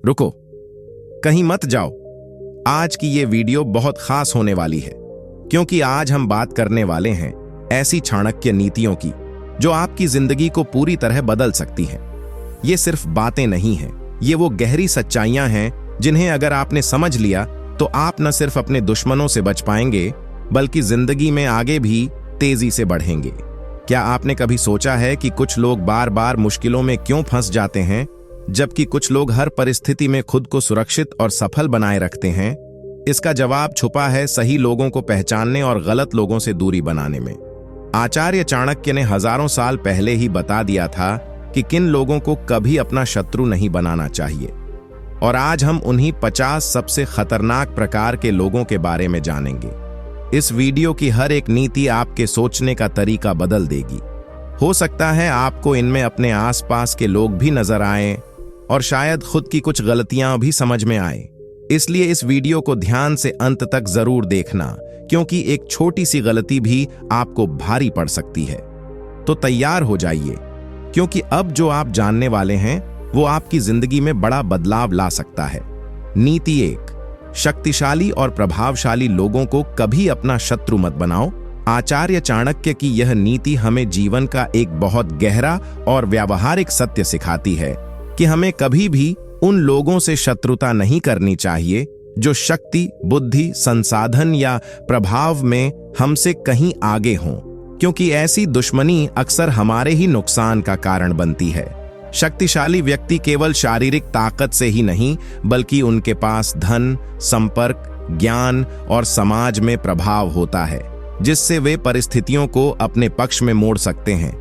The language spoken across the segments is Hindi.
रुको, कहीं मत जाओ। आज की ये वीडियो बहुत खास होने वाली है, क्योंकि आज हम बात करने वाले हैं ऐसी चाणक्य नीतियों की जो आपकी जिंदगी को पूरी तरह बदल सकती हैं। ये सिर्फ बातें नहीं हैं, ये वो गहरी सच्चाइयां हैं जिन्हें अगर आपने समझ लिया तो आप न सिर्फ अपने दुश्मनों से बच पाएंगे, बल्कि जिंदगी में आगे भी तेजी से बढ़ेंगे। क्या आपने कभी सोचा है कि कुछ लोग बार बार मुश्किलों में क्यों फंस जाते हैं, जबकि कुछ लोग हर परिस्थिति में खुद को सुरक्षित और सफल बनाए रखते हैं? इसका जवाब छुपा है सही लोगों को पहचानने और गलत लोगों से दूरी बनाने में। आचार्य चाणक्य ने हजारों साल पहले ही बता दिया था कि किन लोगों को कभी अपना शत्रु नहीं बनाना चाहिए, और आज हम उन्हीं 50 सबसे खतरनाक प्रकार के लोगों के बारे में जानेंगे। इस वीडियो की हर एक नीति आपके सोचने का तरीका बदल देगी। हो सकता है आपको इनमें अपने आसपास के लोग भी नजर आएं और शायद खुद की कुछ गलतियां भी समझ में आए। इसलिए इस वीडियो को ध्यान से अंत तक जरूर देखना, क्योंकि एक छोटी सी गलती भी आपको भारी पड़ सकती है। तो तैयार हो जाइए, क्योंकि अब जो आप जानने वाले हैं वो आपकी जिंदगी में बड़ा बदलाव ला सकता है। नीति 1, शक्तिशाली और प्रभावशाली लोगों को कभी अपना शत्रु मत बनाओ। आचार्य चाणक्य की यह नीति हमें जीवन का एक बहुत गहरा और व्यावहारिक सत्य सिखाती है कि हमें कभी भी उन लोगों से शत्रुता नहीं करनी चाहिए जो शक्ति, बुद्धि, संसाधन या प्रभाव में हमसे कहीं आगे हों, क्योंकि ऐसी दुश्मनी अक्सर हमारे ही नुकसान का कारण बनती है। शक्तिशाली व्यक्ति केवल शारीरिक ताकत से ही नहीं, बल्कि उनके पास धन, संपर्क, ज्ञान और समाज में प्रभाव होता है, जिससे वे परिस्थितियों को अपने पक्ष में मोड़ सकते हैं।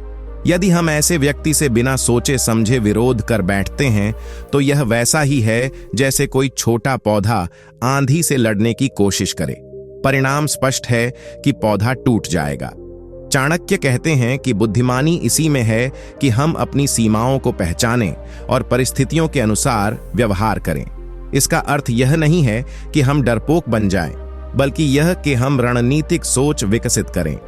यदि हम ऐसे व्यक्ति से बिना सोचे समझे विरोध कर बैठते हैं, तो यह वैसा ही है जैसे कोई छोटा पौधा आंधी से लड़ने की कोशिश करे। परिणाम स्पष्ट है कि पौधा टूट जाएगा। चाणक्य कहते हैं कि बुद्धिमानी इसी में है कि हम अपनी सीमाओं को पहचानें और परिस्थितियों के अनुसार व्यवहार करें। इसका अर्थ यह नहीं है कि हम डरपोक बन जाएं, बल्कि यह कि हम रणनीतिक सोच विकसित करें।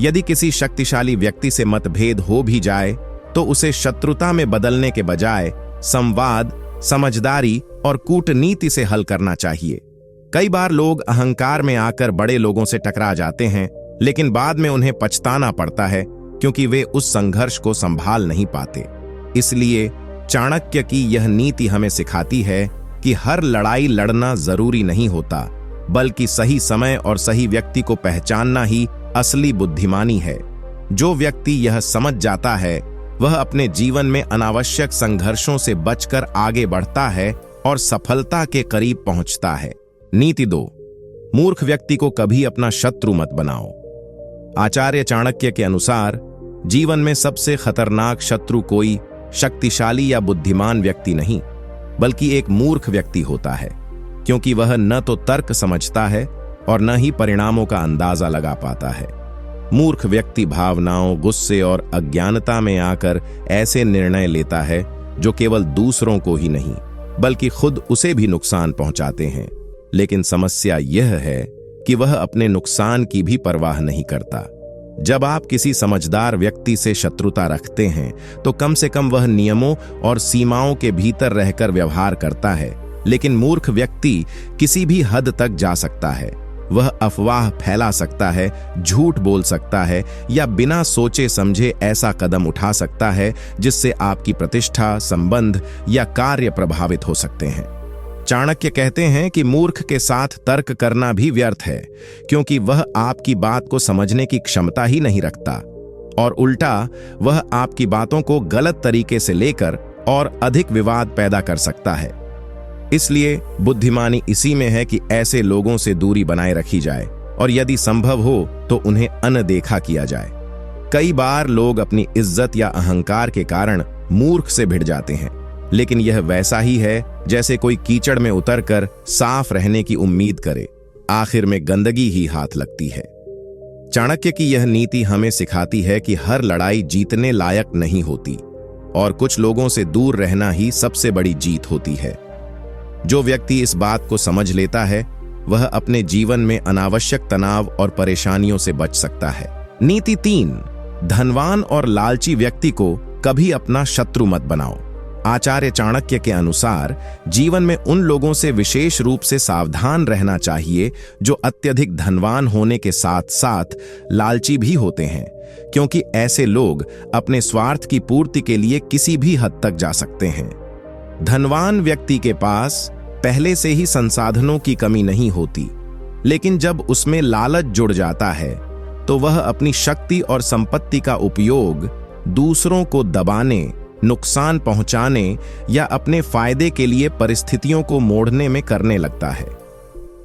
यदि किसी शक्तिशाली व्यक्ति से मतभेद हो भी जाए, तो उसे शत्रुता में बदलने के बजाय संवाद, समझदारी और कूटनीति से हल करना चाहिए। कई बार लोग अहंकार में आकर बड़े लोगों से टकरा जाते हैं, लेकिन बाद में उन्हें पछताना पड़ता है, क्योंकि वे उस संघर्ष को संभाल नहीं पाते। इसलिए चाणक्य की यह नीति हमें सिखाती है कि हर लड़ाई लड़ना जरूरी नहीं होता, बल्कि सही समय और सही व्यक्ति को पहचानना ही असली बुद्धिमानी है। जो व्यक्ति यह समझ जाता है, वह अपने जीवन में अनावश्यक संघर्षों से बचकर आगे बढ़ता है और सफलता के करीब पहुंचता है। नीति 2, मूर्ख व्यक्ति को कभी अपना शत्रु मत बनाओ। आचार्य चाणक्य के अनुसार जीवन में सबसे खतरनाक शत्रु कोई शक्तिशाली या बुद्धिमान व्यक्ति नहीं, बल्कि एक मूर्ख व्यक्ति होता है, क्योंकि वह न तो तर्क समझता है और न ही परिणामों का अंदाजा लगा पाता है। मूर्ख व्यक्ति भावनाओं, गुस्से और अज्ञानता में आकर ऐसे निर्णय लेता है जो केवल दूसरों को ही नहीं, बल्कि खुद उसे भी नुकसान पहुंचाते हैं। लेकिन समस्या यह है कि वह अपने नुकसान की भी परवाह नहीं करता। जब आप किसी समझदार व्यक्ति से शत्रुता रखते हैं, तो कम से कम वह नियमों और सीमाओं के भीतर रहकर व्यवहार करता है। लेकिन मूर्ख व्यक्ति किसी भी हद तक जा सकता है। वह अफवाह फैला सकता है, झूठ बोल सकता है या बिना सोचे समझे ऐसा कदम उठा सकता है जिससे आपकी प्रतिष्ठा, संबंध या कार्य प्रभावित हो सकते हैं। चाणक्य कहते हैं कि मूर्ख के साथ तर्क करना भी व्यर्थ है, क्योंकि वह आपकी बात को समझने की क्षमता ही नहीं रखता, और उल्टा वह आपकी बातों को गलत तरीके से लेकर और अधिक विवाद पैदा कर सकता है। इसलिए बुद्धिमानी इसी में है कि ऐसे लोगों से दूरी बनाए रखी जाए, और यदि संभव हो तो उन्हें अनदेखा किया जाए। कई बार लोग अपनी इज्जत या अहंकार के कारण मूर्ख से भिड़ जाते हैं, लेकिन यह वैसा ही है जैसे कोई कीचड़ में उतरकर साफ रहने की उम्मीद करे। आखिर में गंदगी ही हाथ लगती है। चाणक्य की यह नीति हमें सिखाती है कि हर लड़ाई जीतने लायक नहीं होती, और कुछ लोगों से दूर रहना ही सबसे बड़ी जीत होती है। जो व्यक्ति इस बात को समझ लेता है, वह अपने जीवन में अनावश्यक तनाव और परेशानियों से बच सकता है। नीति 3, धनवान और लालची व्यक्ति को कभी अपना शत्रु मत बनाओ। आचार्य चाणक्य के अनुसार जीवन में उन लोगों से विशेष रूप से सावधान रहना चाहिए जो अत्यधिक धनवान होने के साथ साथ लालची भी होते हैं, क्योंकि ऐसे लोग अपने स्वार्थ की पूर्ति के लिए किसी भी हद तक जा सकते हैं। धनवान व्यक्ति के पास पहले से ही संसाधनों की कमी नहीं होती, लेकिन जब उसमें लालच जुड़ जाता है तो वह अपनी शक्ति और संपत्ति का उपयोग दूसरों को दबाने, नुकसान पहुंचाने या अपने फायदे के लिए परिस्थितियों को मोड़ने में करने लगता है।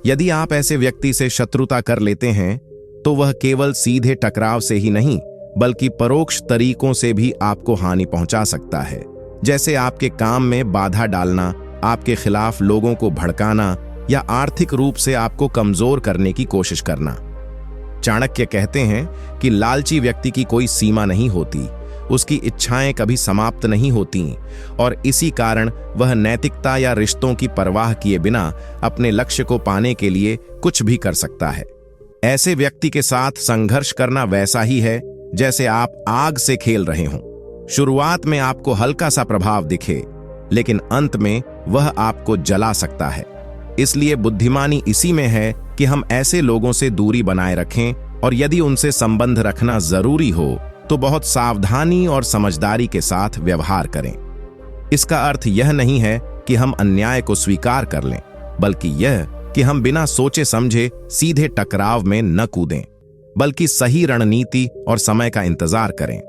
यदि आप ऐसे व्यक्ति से शत्रुता कर लेते हैं तो वह केवल सीधे टकराव से ही नहीं बल्कि परोक्ष तरीकों से भी आपको हानि पहुंचा सकता है, जैसे आपके काम में बाधा डालना, आपके खिलाफ लोगों को भड़काना या आर्थिक रूप से आपको कमजोर करने की कोशिश करना। चाणक्य कहते हैं कि लालची व्यक्ति की कोई सीमा नहीं होती, उसकी इच्छाएं कभी समाप्त नहीं होती और इसी कारण वह नैतिकता या रिश्तों की परवाह किए बिना अपने लक्ष्य को पाने के लिए कुछ भी कर सकता है। ऐसे व्यक्ति के साथ संघर्ष करना वैसा ही है जैसे आप आग से खेल रहे हों। शुरुआत में आपको हल्का सा प्रभाव दिखे, लेकिन अंत में वह आपको जला सकता है। इसलिए बुद्धिमानी इसी में है कि हम ऐसे लोगों से दूरी बनाए रखें और यदि उनसे संबंध रखना जरूरी हो तो बहुत सावधानी और समझदारी के साथ व्यवहार करें। इसका अर्थ यह नहीं है कि हम अन्याय को स्वीकार कर लें, बल्कि यह कि हम बिना सोचे समझे सीधे टकराव में न कूदें, बल्कि सही रणनीति और समय का इंतजार करें।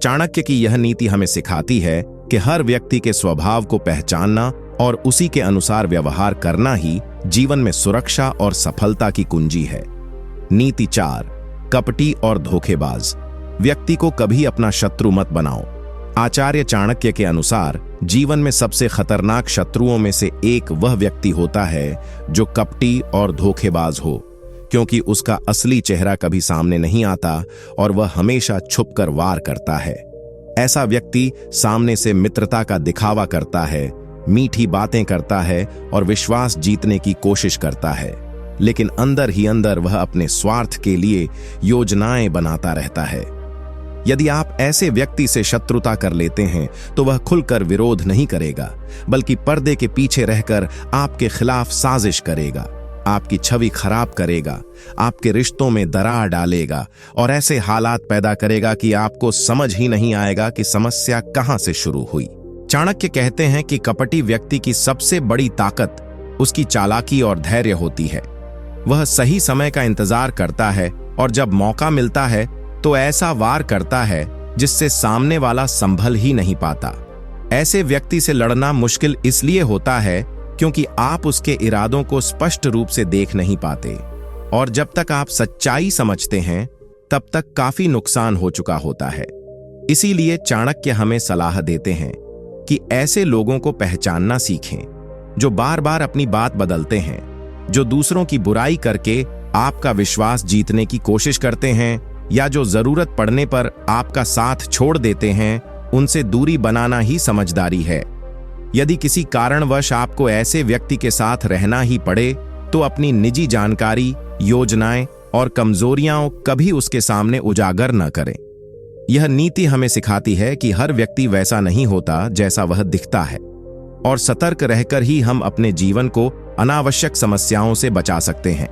चाणक्य की यह नीति हमें सिखाती है कि हर व्यक्ति के स्वभाव को पहचानना और उसी के अनुसार व्यवहार करना ही जीवन में सुरक्षा और सफलता की कुंजी है। नीति 4, कपटी और धोखेबाज व्यक्ति को कभी अपना शत्रु मत बनाओ। आचार्य चाणक्य के अनुसार जीवन में सबसे खतरनाक शत्रुओं में से एक वह व्यक्ति होता है जो कपटी और धोखेबाज हो, क्योंकि उसका असली चेहरा कभी सामने नहीं आता और वह हमेशा छुपकर वार करता है। ऐसा व्यक्ति सामने से मित्रता का दिखावा करता है, मीठी बातें करता है और विश्वास जीतने की कोशिश करता है, लेकिन अंदर ही अंदर वह अपने स्वार्थ के लिए योजनाएं बनाता रहता है। यदि आप ऐसे व्यक्ति से शत्रुता कर लेते हैं तो वह खुलकर विरोध नहीं करेगा, बल्कि पर्दे के पीछे रहकर आपके खिलाफ साजिश करेगा, आपकी छवि खराब करेगा, आपके रिश्तों में दरार डालेगा और ऐसे हालात पैदा करेगा कि आपको समझ ही नहीं आएगा कि समस्या कहां से शुरू हुई। चाणक्य कहते हैं कि कपटी व्यक्ति की सबसे बड़ी ताकत उसकी चालाकी और धैर्य होती है। वह सही समय का इंतजार करता है और जब मौका मिलता है तो ऐसा वार करता है जिससे सामने वाला संभल ही नहीं पाता। ऐसे व्यक्ति से लड़ना मुश्किल इसलिए होता है क्योंकि आप उसके इरादों को स्पष्ट रूप से देख नहीं पाते और जब तक आप सच्चाई समझते हैं तब तक काफी नुकसान हो चुका होता है। इसीलिए चाणक्य हमें सलाह देते हैं कि ऐसे लोगों को पहचानना सीखें जो बार बार अपनी बात बदलते हैं, जो दूसरों की बुराई करके आपका विश्वास जीतने की कोशिश करते हैं या जो जरूरत पड़ने पर आपका साथ छोड़ देते हैं। उनसे दूरी बनाना ही समझदारी है। यदि किसी कारणवश आपको ऐसे व्यक्ति के साथ रहना ही पड़े तो अपनी निजी जानकारी, योजनाएं और कमजोरियां कभी उसके सामने उजागर न करें। यह नीति हमें सिखाती है कि हर व्यक्ति वैसा नहीं होता जैसा वह दिखता है और सतर्क रहकर ही हम अपने जीवन को अनावश्यक समस्याओं से बचा सकते हैं।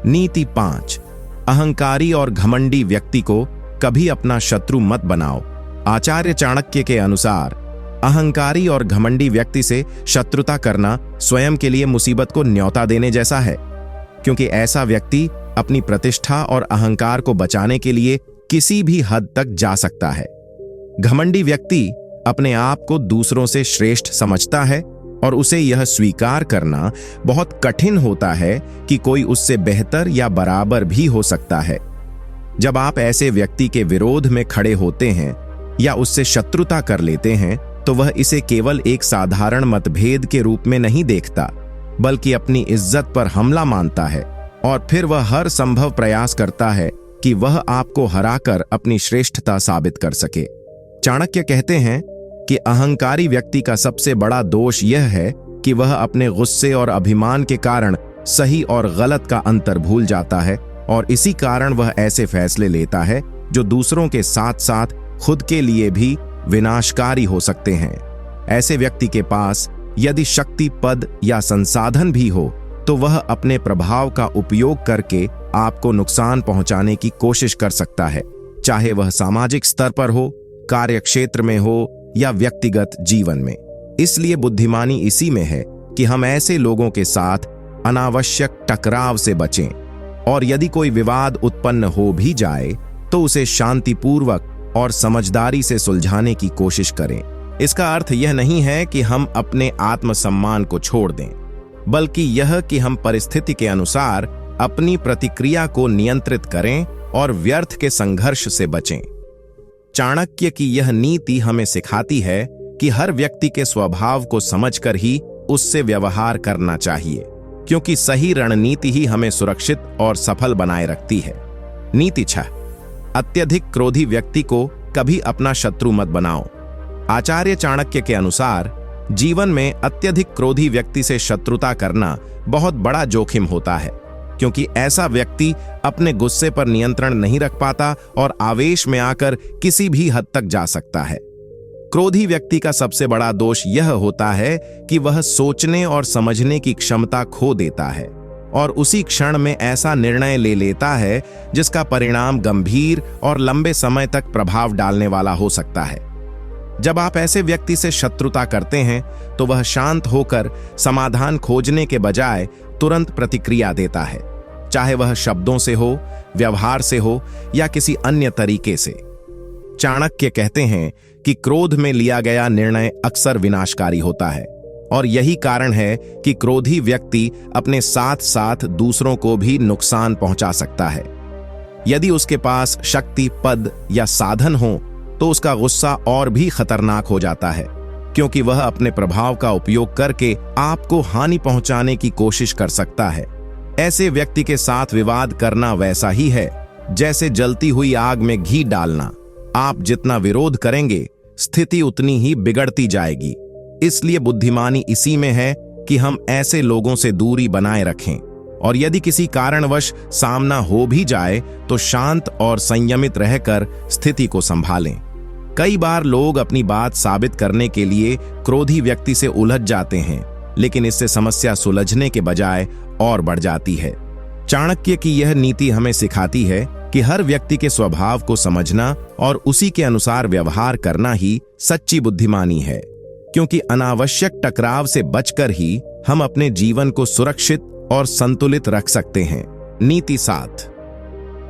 नीति 5, अहंकारी और घमंडी व्यक्ति को कभी अपना शत्रु मत बनाओ। आचार्य चाणक्य के अनुसार अहंकारी और घमंडी व्यक्ति से शत्रुता करना स्वयं के लिए मुसीबत को न्योता देने जैसा है, क्योंकि ऐसा व्यक्ति अपनी प्रतिष्ठा और अहंकार को बचाने के लिए किसी भी हद तक जा सकता है। घमंडी व्यक्ति अपने आप को दूसरों से श्रेष्ठ समझता है और उसे यह स्वीकार करना बहुत कठिन होता है कि कोई उससे बेहतर या बराबर भी हो सकता है। जब आप ऐसे व्यक्ति के विरोध में खड़े होते हैं या उससे शत्रुता कर लेते हैं तो वह इसे केवल एक साधारण मतभेद के रूप में नहीं देखता, बल्कि अपनी इज्जत पर हमला मानता है और फिर वह हर संभव प्रयास करता है कि वह आपको हराकर अपनी श्रेष्ठता साबित कर सके। चाणक्य कहते हैं कि अहंकारी व्यक्ति का सबसे बड़ा दोष यह है कि वह अपने गुस्से और अभिमान के कारण सही और गलत का अंतर भूल जाता है और इसी कारण वह ऐसे फैसले लेता है जो दूसरों के साथ साथ खुद के लिए भी विनाशकारी हो सकते हैं। ऐसे व्यक्ति के पास यदि शक्ति, पद या संसाधन भी हो तो वह अपने प्रभाव का उपयोग करके आपको नुकसान पहुंचाने की कोशिश कर सकता है, चाहे वह सामाजिक स्तर पर हो, कार्यक्षेत्र में हो या व्यक्तिगत जीवन में। इसलिए बुद्धिमानी इसी में है कि हम ऐसे लोगों के साथ अनावश्यक टकराव से बचें, और यदि कोई विवाद उत्पन्न हो भी जाए तो उसे शांतिपूर्वक और समझदारी से सुलझाने की कोशिश करें। इसका अर्थ यह नहीं है कि हम अपने आत्मसम्मान को छोड़ दें, बल्कि यह कि हम परिस्थिति के अनुसार अपनी प्रतिक्रिया को नियंत्रित करें और व्यर्थ के संघर्ष से बचें। चाणक्य की यह नीति हमें सिखाती है कि हर व्यक्ति के स्वभाव को समझकर ही उससे व्यवहार करना चाहिए, क्योंकि सही रणनीति ही हमें सुरक्षित और सफल बनाए रखती है। नीति 6, अत्यधिक क्रोधी व्यक्ति को कभी अपना शत्रु मत बनाओ। आचार्य चाणक्य के अनुसार जीवन में अत्यधिक क्रोधी व्यक्ति से शत्रुता करना बहुत बड़ा जोखिम होता है, क्योंकि ऐसा व्यक्ति अपने गुस्से पर नियंत्रण नहीं रख पाता और आवेश में आकर किसी भी हद तक जा सकता है। क्रोधी व्यक्ति का सबसे बड़ा दोष यह होता है कि वह सोचने और समझने की क्षमता खो देता है और उसी क्षण में ऐसा निर्णय ले लेता है जिसका परिणाम गंभीर और लंबे समय तक प्रभाव डालने वाला हो सकता है। जब आप ऐसे व्यक्ति से शत्रुता करते हैं तो वह शांत होकर समाधान खोजने के बजाय तुरंत प्रतिक्रिया देता है, चाहे वह शब्दों से हो, व्यवहार से हो या किसी अन्य तरीके से। चाणक्य कहते हैं कि क्रोध में लिया गया निर्णय अक्सर विनाशकारी होता है, और यही कारण है कि क्रोधी व्यक्ति अपने साथ साथ दूसरों को भी नुकसान पहुंचा सकता है। यदि उसके पास शक्ति, पद या साधन हो तो उसका गुस्सा और भी खतरनाक हो जाता है, क्योंकि वह अपने प्रभाव का उपयोग करके आपको हानि पहुंचाने की कोशिश कर सकता है। ऐसे व्यक्ति के साथ विवाद करना वैसा ही है जैसे जलती हुई आग में घी डालना। आप जितना विरोध करेंगे, स्थिति उतनी ही बिगड़ती जाएगी। इसलिए बुद्धिमानी इसी में है कि हम ऐसे लोगों से दूरी बनाए रखें, और यदि किसी कारणवश सामना हो भी जाए तो शांत और संयमित रहकर स्थिति को संभालें। कई बार लोग अपनी बात साबित करने के लिए क्रोधी व्यक्ति से उलझ जाते हैं, लेकिन इससे समस्या सुलझने के बजाय और बढ़ जाती है। चाणक्य की यह नीति हमें सिखाती है कि हर व्यक्ति के स्वभाव को समझना और उसी के अनुसार व्यवहार करना ही सच्ची बुद्धिमानी है, क्योंकि अनावश्यक टकराव से बचकर ही हम अपने जीवन को सुरक्षित और संतुलित रख सकते हैं। नीति 7,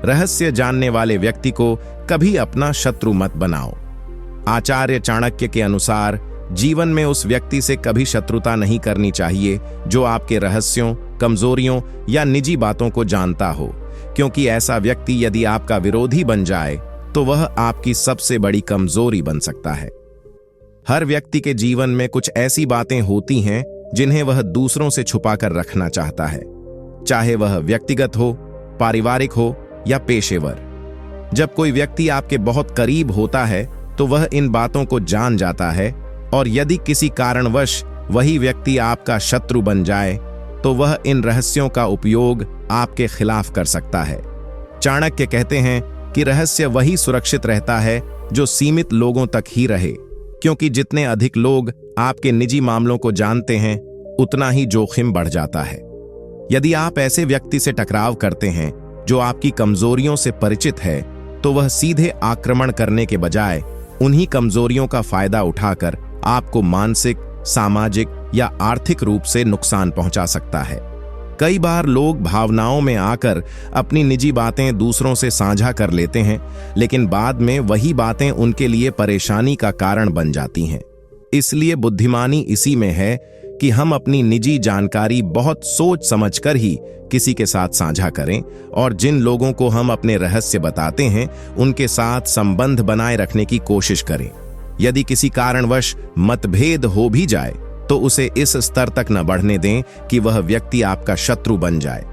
रहस्य जानने वाले व्यक्ति को कभी अपना शत्रु मत बनाओ। आचार्य चाणक्य के अनुसार जीवन में उस व्यक्ति से कभी शत्रुता नहीं करनी चाहिए जो आपके रहस्यों, कमजोरियों या निजी बातों को जानता हो, क्योंकि ऐसा व्यक्ति यदि आपका विरोधी बन जाए तो वह आपकी सबसे बड़ी कमजोरी बन सकता है। हर व्यक्ति के जीवन में कुछ ऐसी बातें होती हैं जिन्हें वह दूसरों से छुपाकर रखना चाहता है, चाहे वह व्यक्तिगत हो, पारिवारिक हो या पेशेवर। जब कोई व्यक्ति आपके बहुत करीब होता है तो वह इन बातों को जान जाता है, और यदि किसी कारणवश वही व्यक्ति आपका शत्रु बन जाए तो वह इन रहस्यों का उपयोग आपके खिलाफ कर सकता है। चाणक्य कहते हैं कि रहस्य वही सुरक्षित रहता है जो सीमित लोगों तक ही रहे, क्योंकि जितने अधिक लोग आपके निजी मामलों को जानते हैं उतना ही जोखिम बढ़ जाता है। यदि आप ऐसे व्यक्ति से टकराव करते हैं जो आपकी कमजोरियों से परिचित है तो वह सीधे आक्रमण करने के बजाय उन्हीं कमजोरियों का फायदा उठाकर आपको मानसिक, सामाजिक या आर्थिक रूप से नुकसान पहुंचा सकता है। कई बार लोग भावनाओं में आकर अपनी निजी बातें दूसरों से साझा कर लेते हैं, लेकिन बाद में वही बातें उनके लिए परेशानी का कारण बन जाती हैं। इसलिए बुद्धिमानी इसी में है कि हम अपनी निजी जानकारी बहुत सोच समझकर ही किसी के साथ साझा करें, और जिन लोगों को हम अपने रहस्य बताते हैं उनके साथ संबंध बनाए रखने की कोशिश करें। यदि किसी कारणवश मतभेद हो भी जाए तो उसे इस स्तर तक न बढ़ने दें कि वह व्यक्ति आपका शत्रु बन जाए।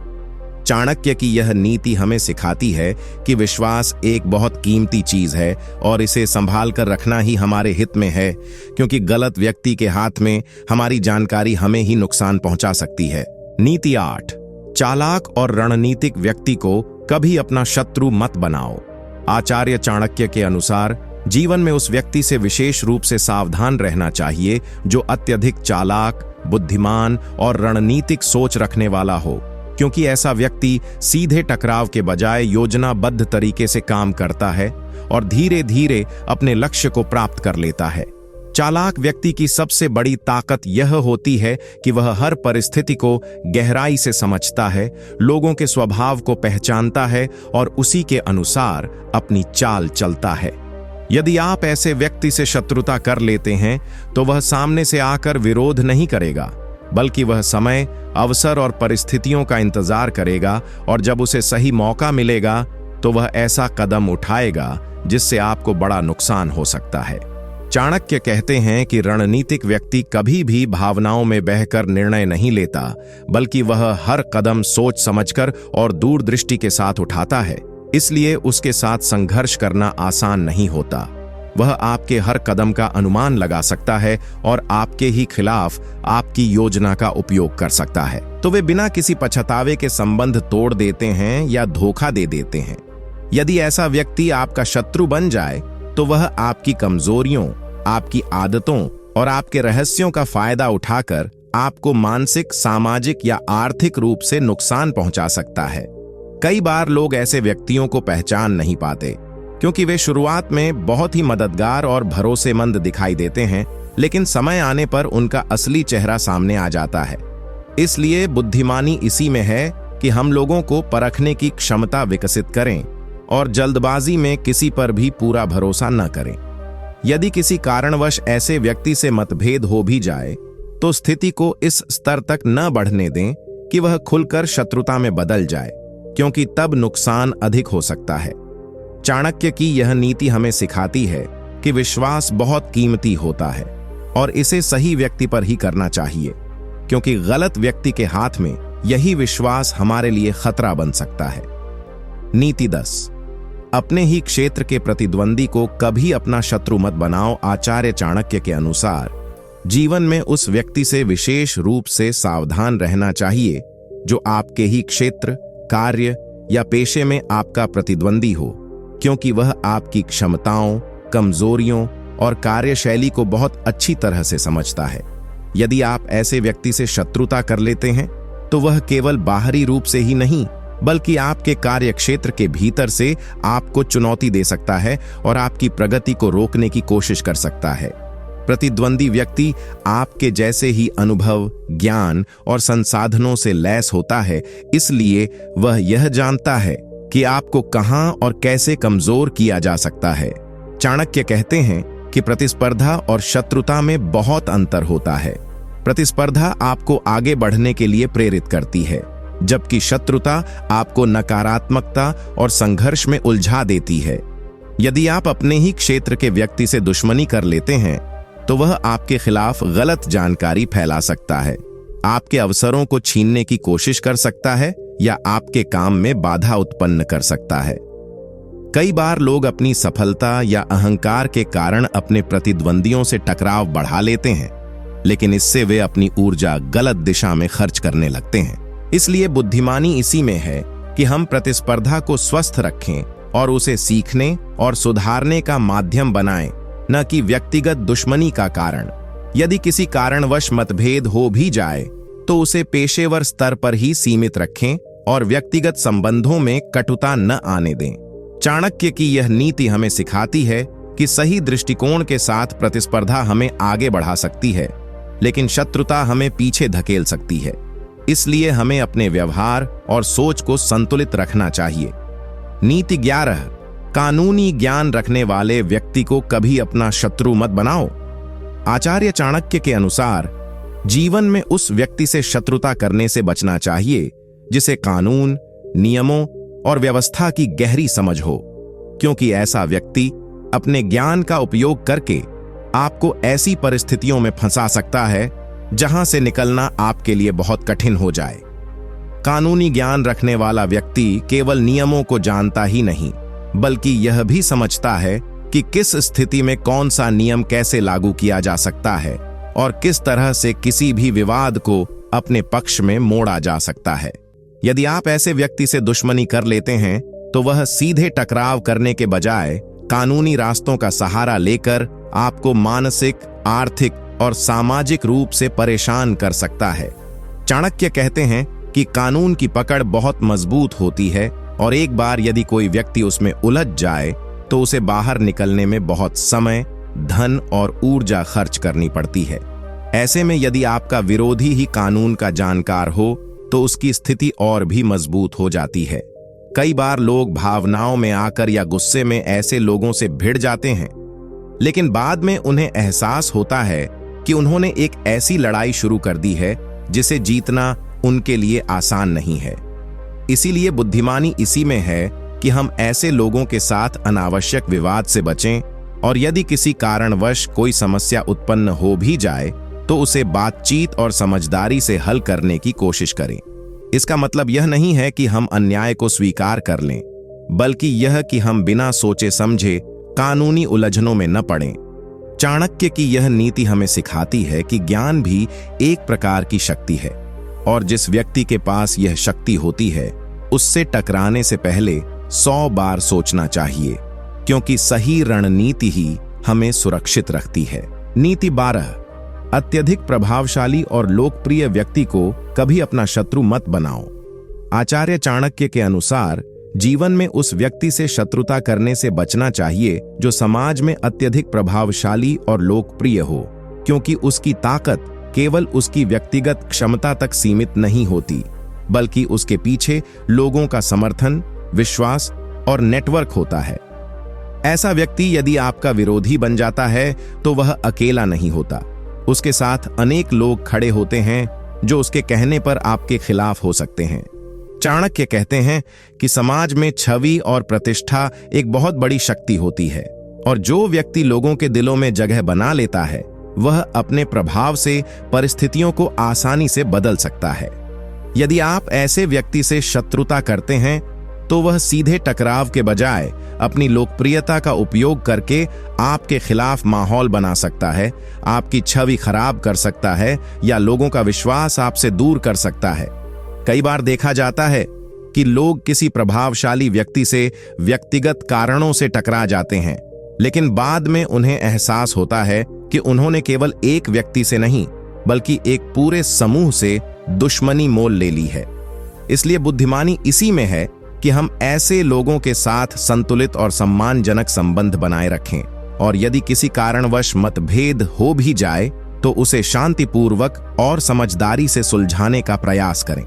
चाणक्य की यह नीति हमें सिखाती है कि विश्वास एक बहुत कीमती चीज है और इसे संभाल कर रखना ही हमारे हित में है, क्योंकि गलत व्यक्ति के हाथ में हमारी जानकारी हमें ही नुकसान पहुंचा सकती है। नीति 8, चालाक और रणनीतिक व्यक्ति को कभी अपना शत्रु मत बनाओ। आचार्य चाणक्य के अनुसार जीवन में उस व्यक्ति से विशेष रूप से सावधान रहना चाहिए जो अत्यधिक चालाक, बुद्धिमान और रणनीतिक सोच रखने वाला हो, क्योंकि ऐसा व्यक्ति सीधे टकराव के बजाय योजनाबद्ध तरीके से काम करता है और धीरे धीरे अपने लक्ष्य को प्राप्त कर लेता है। चालाक व्यक्ति की सबसे बड़ी ताकत यह होती है कि वह हर परिस्थिति को गहराई से समझता है, लोगों के स्वभाव को पहचानता है और उसी के अनुसार अपनी चाल चलता है। यदि आप ऐसे व्यक्ति से शत्रुता कर लेते हैं तो वह सामने से आकर विरोध नहीं करेगा, बल्कि वह समय, अवसर और परिस्थितियों का इंतजार करेगा और जब उसे सही मौका मिलेगा तो वह ऐसा कदम उठाएगा जिससे आपको बड़ा नुकसान हो सकता है। चाणक्य कहते हैं कि रणनीतिक व्यक्ति कभी भी भावनाओं में बहकर निर्णय नहीं लेता, बल्कि वह हर कदम सोच समझकर और दूरदृष्टि के साथ उठाता है। इसलिए उसके साथ संघर्ष करना आसान नहीं होता। वह आपके हर कदम का अनुमान लगा सकता है और आपके ही खिलाफ आपकी योजना का उपयोग कर सकता है। तो वे बिना किसी पछतावे के संबंध तोड़ देते हैं या धोखा दे देते हैं। यदि ऐसा व्यक्ति आपका शत्रु बन जाए तो वह आपकी कमजोरियों, आपकी आदतों और आपके रहस्यों का फायदा उठाकर आपको मानसिक, सामाजिक या आर्थिक रूप से नुकसान पहुंचा सकता है। कई बार लोग ऐसे व्यक्तियों को पहचान नहीं पाते, क्योंकि वे शुरुआत में बहुत ही मददगार और भरोसेमंद दिखाई देते हैं, लेकिन समय आने पर उनका असली चेहरा सामने आ जाता है। इसलिए बुद्धिमानी इसी में है कि हम लोगों को परखने की क्षमता विकसित करें और जल्दबाजी में किसी पर भी पूरा भरोसा न करें। यदि किसी कारणवश ऐसे व्यक्ति से मतभेद हो भी जाए तो स्थिति को इस स्तर तक न बढ़ने दें कि वह खुलकर शत्रुता में बदल जाए, क्योंकि तब नुकसान अधिक हो सकता है। चाणक्य की यह नीति हमें सिखाती है कि विश्वास बहुत कीमती होता है और इसे सही व्यक्ति पर ही करना चाहिए, क्योंकि गलत व्यक्ति के हाथ में यही विश्वास हमारे लिए खतरा बन सकता है। नीति 10, अपने ही क्षेत्र के प्रतिद्वंदी को कभी अपना शत्रु मत बनाओ। आचार्य चाणक्य के अनुसार जीवन में उस व्यक्ति से विशेष रूप से सावधान रहना चाहिए जो आपके ही क्षेत्र, कार्य या पेशे में आपका प्रतिद्वंदी हो, क्योंकि वह आपकी क्षमताओं, कमजोरियों और कार्यशैली को बहुत अच्छी तरह से समझता है। यदि आप ऐसे व्यक्ति से शत्रुता कर लेते हैं तो वह केवल बाहरी रूप से ही नहीं, बल्कि आपके कार्य क्षेत्र के भीतर से आपको चुनौती दे सकता है और आपकी प्रगति को रोकने की कोशिश कर सकता है। प्रतिद्वंदी व्यक्ति आपके जैसे ही अनुभव, ज्ञान और संसाधनों से लैस होता है, इसलिए वह यह जानता है कि आपको कहां और कैसे कमजोर किया जा सकता है। चाणक्य कहते हैं कि प्रतिस्पर्धा और शत्रुता में बहुत अंतर होता है। प्रतिस्पर्धा आपको आगे बढ़ने के लिए प्रेरित करती है, जबकि शत्रुता आपको नकारात्मकता और संघर्ष में उलझा देती है। यदि आप अपने ही क्षेत्र के व्यक्ति से दुश्मनी कर लेते हैं तो वह आपके खिलाफ गलत जानकारी फैला सकता है, आपके अवसरों को छीनने की कोशिश कर सकता है या आपके काम में बाधा उत्पन्न कर सकता है। कई बार लोग अपनी सफलता या अहंकार के कारण अपने प्रतिद्वंदियों से टकराव बढ़ा लेते हैं, लेकिन इससे वे अपनी ऊर्जा गलत दिशा में खर्च करने लगते हैं। इसलिए बुद्धिमानी इसी में है कि हम प्रतिस्पर्धा को स्वस्थ रखें और उसे सीखने और सुधारने का माध्यम बनाएं, न कि व्यक्तिगत दुश्मनी का कारण। यदि किसी कारणवश मतभेद हो भी जाए तो उसे पेशेवर स्तर पर ही सीमित रखें और व्यक्तिगत संबंधों में कटुता न आने दें। चाणक्य की यह नीति हमें सिखाती है कि सही दृष्टिकोण के साथ प्रतिस्पर्धा हमें आगे बढ़ा सकती है, लेकिन शत्रुता हमें पीछे धकेल सकती है। इसलिए हमें अपने व्यवहार और सोच को संतुलित रखना चाहिए। नीति 11, कानूनी ज्ञान रखने वाले व्यक्ति को कभी अपना शत्रु मत बनाओ। आचार्य चाणक्य के अनुसार जीवन में उस व्यक्ति से शत्रुता करने से बचना चाहिए जिसे कानून, नियमों और व्यवस्था की गहरी समझ हो, क्योंकि ऐसा व्यक्ति अपने ज्ञान का उपयोग करके आपको ऐसी परिस्थितियों में फंसा सकता है जहां से निकलना आपके लिए बहुत कठिन हो जाए। कानूनी ज्ञान रखने वाला व्यक्ति केवल नियमों को जानता ही नहीं, बल्कि यह भी समझता है कि किस स्थिति में कौन सा नियम कैसे लागू किया जा सकता है और किस तरह से किसी भी विवाद को अपने पक्ष में मोड़ा जा सकता है। यदि आप ऐसे व्यक्ति से दुश्मनी कर लेते हैं तो वह सीधे टकराव करने के बजाय कानूनी रास्तों का सहारा लेकर आपको मानसिक, आर्थिक और सामाजिक रूप से परेशान कर सकता है। चाणक्य कहते हैं कि कानून की पकड़ बहुत मजबूत होती है और एक बार यदि कोई व्यक्ति उसमें उलझ जाए तो उसे बाहर निकलने में बहुत समय, धन और ऊर्जा खर्च करनी पड़ती है। ऐसे में यदि आपका विरोधी ही कानून का जानकार हो तो उसकी स्थिति और भी मजबूत हो जाती है। कई बार लोग भावनाओं में आकर या गुस्से में ऐसे लोगों से भिड़ जाते हैं, लेकिन बाद में उन्हें एहसास होता है कि उन्होंने एक ऐसी लड़ाई शुरू कर दी है जिसे जीतना उनके लिए आसान नहीं है। इसीलिए बुद्धिमानी इसी में है कि हम ऐसे लोगों के साथ अनावश्यक विवाद से बचें और यदि किसी कारणवश कोई समस्या उत्पन्न हो भी जाए तो उसे बातचीत और समझदारी से हल करने की कोशिश करें। इसका मतलब यह नहीं है कि हम अन्याय को स्वीकार कर लें, बल्कि यह कि हम बिना सोचे समझे कानूनी उलझनों में न पड़ें। चाणक्य की यह नीति हमें सिखाती है कि ज्ञान भी एक प्रकार की शक्ति है और जिस व्यक्ति के पास यह शक्ति होती है उससे टकराने से पहले 100 बार सोचना चाहिए, क्योंकि सही रणनीति ही हमें सुरक्षित रखती है। नीति 12, अत्यधिक प्रभावशाली और लोकप्रिय व्यक्ति को कभी अपना शत्रु मत बनाओ। आचार्य चाणक्य के अनुसार जीवन में उस व्यक्ति से शत्रुता करने से बचना चाहिए जो समाज में अत्यधिक प्रभावशाली और लोकप्रिय हो, क्योंकि उसकी ताकत केवल उसकी व्यक्तिगत क्षमता तक सीमित नहीं होती, बल्कि उसके पीछे लोगों का समर्थन, विश्वास और नेटवर्क होता है। ऐसा व्यक्ति यदि आपका विरोधी बन जाता है तो वह अकेला नहीं होता, उसके साथ अनेक लोग खड़े होते हैं जो उसके कहने पर आपके खिलाफ हो सकते हैं। चाणक्य कहते हैं कि समाज में छवि और प्रतिष्ठा एक बहुत बड़ी शक्ति होती है और जो व्यक्ति लोगों के दिलों में जगह बना लेता है वह अपने प्रभाव से परिस्थितियों को आसानी से बदल सकता है। यदि आप ऐसे व्यक्ति से शत्रुता करते हैं तो वह सीधे टकराव के बजाय अपनी लोकप्रियता का उपयोग करके आपके खिलाफ माहौल बना सकता है, आपकी छवि खराब कर सकता है या लोगों का विश्वास आपसे दूर कर सकता है। कई बार देखा जाता है कि लोग किसी प्रभावशाली व्यक्ति से व्यक्तिगत कारणों से टकरा जाते हैं, लेकिन बाद में उन्हें एहसास होता है कि उन्होंने केवल एक व्यक्ति से नहीं बल्कि एक पूरे समूह से दुश्मनी मोल ले ली है। इसलिए बुद्धिमानी इसी में है कि हम ऐसे लोगों के साथ संतुलित और सम्मानजनक संबंध बनाए रखें और यदि किसी कारणवश मतभेद हो भी जाए तो उसे शांतिपूर्वक और समझदारी से सुलझाने का प्रयास करें।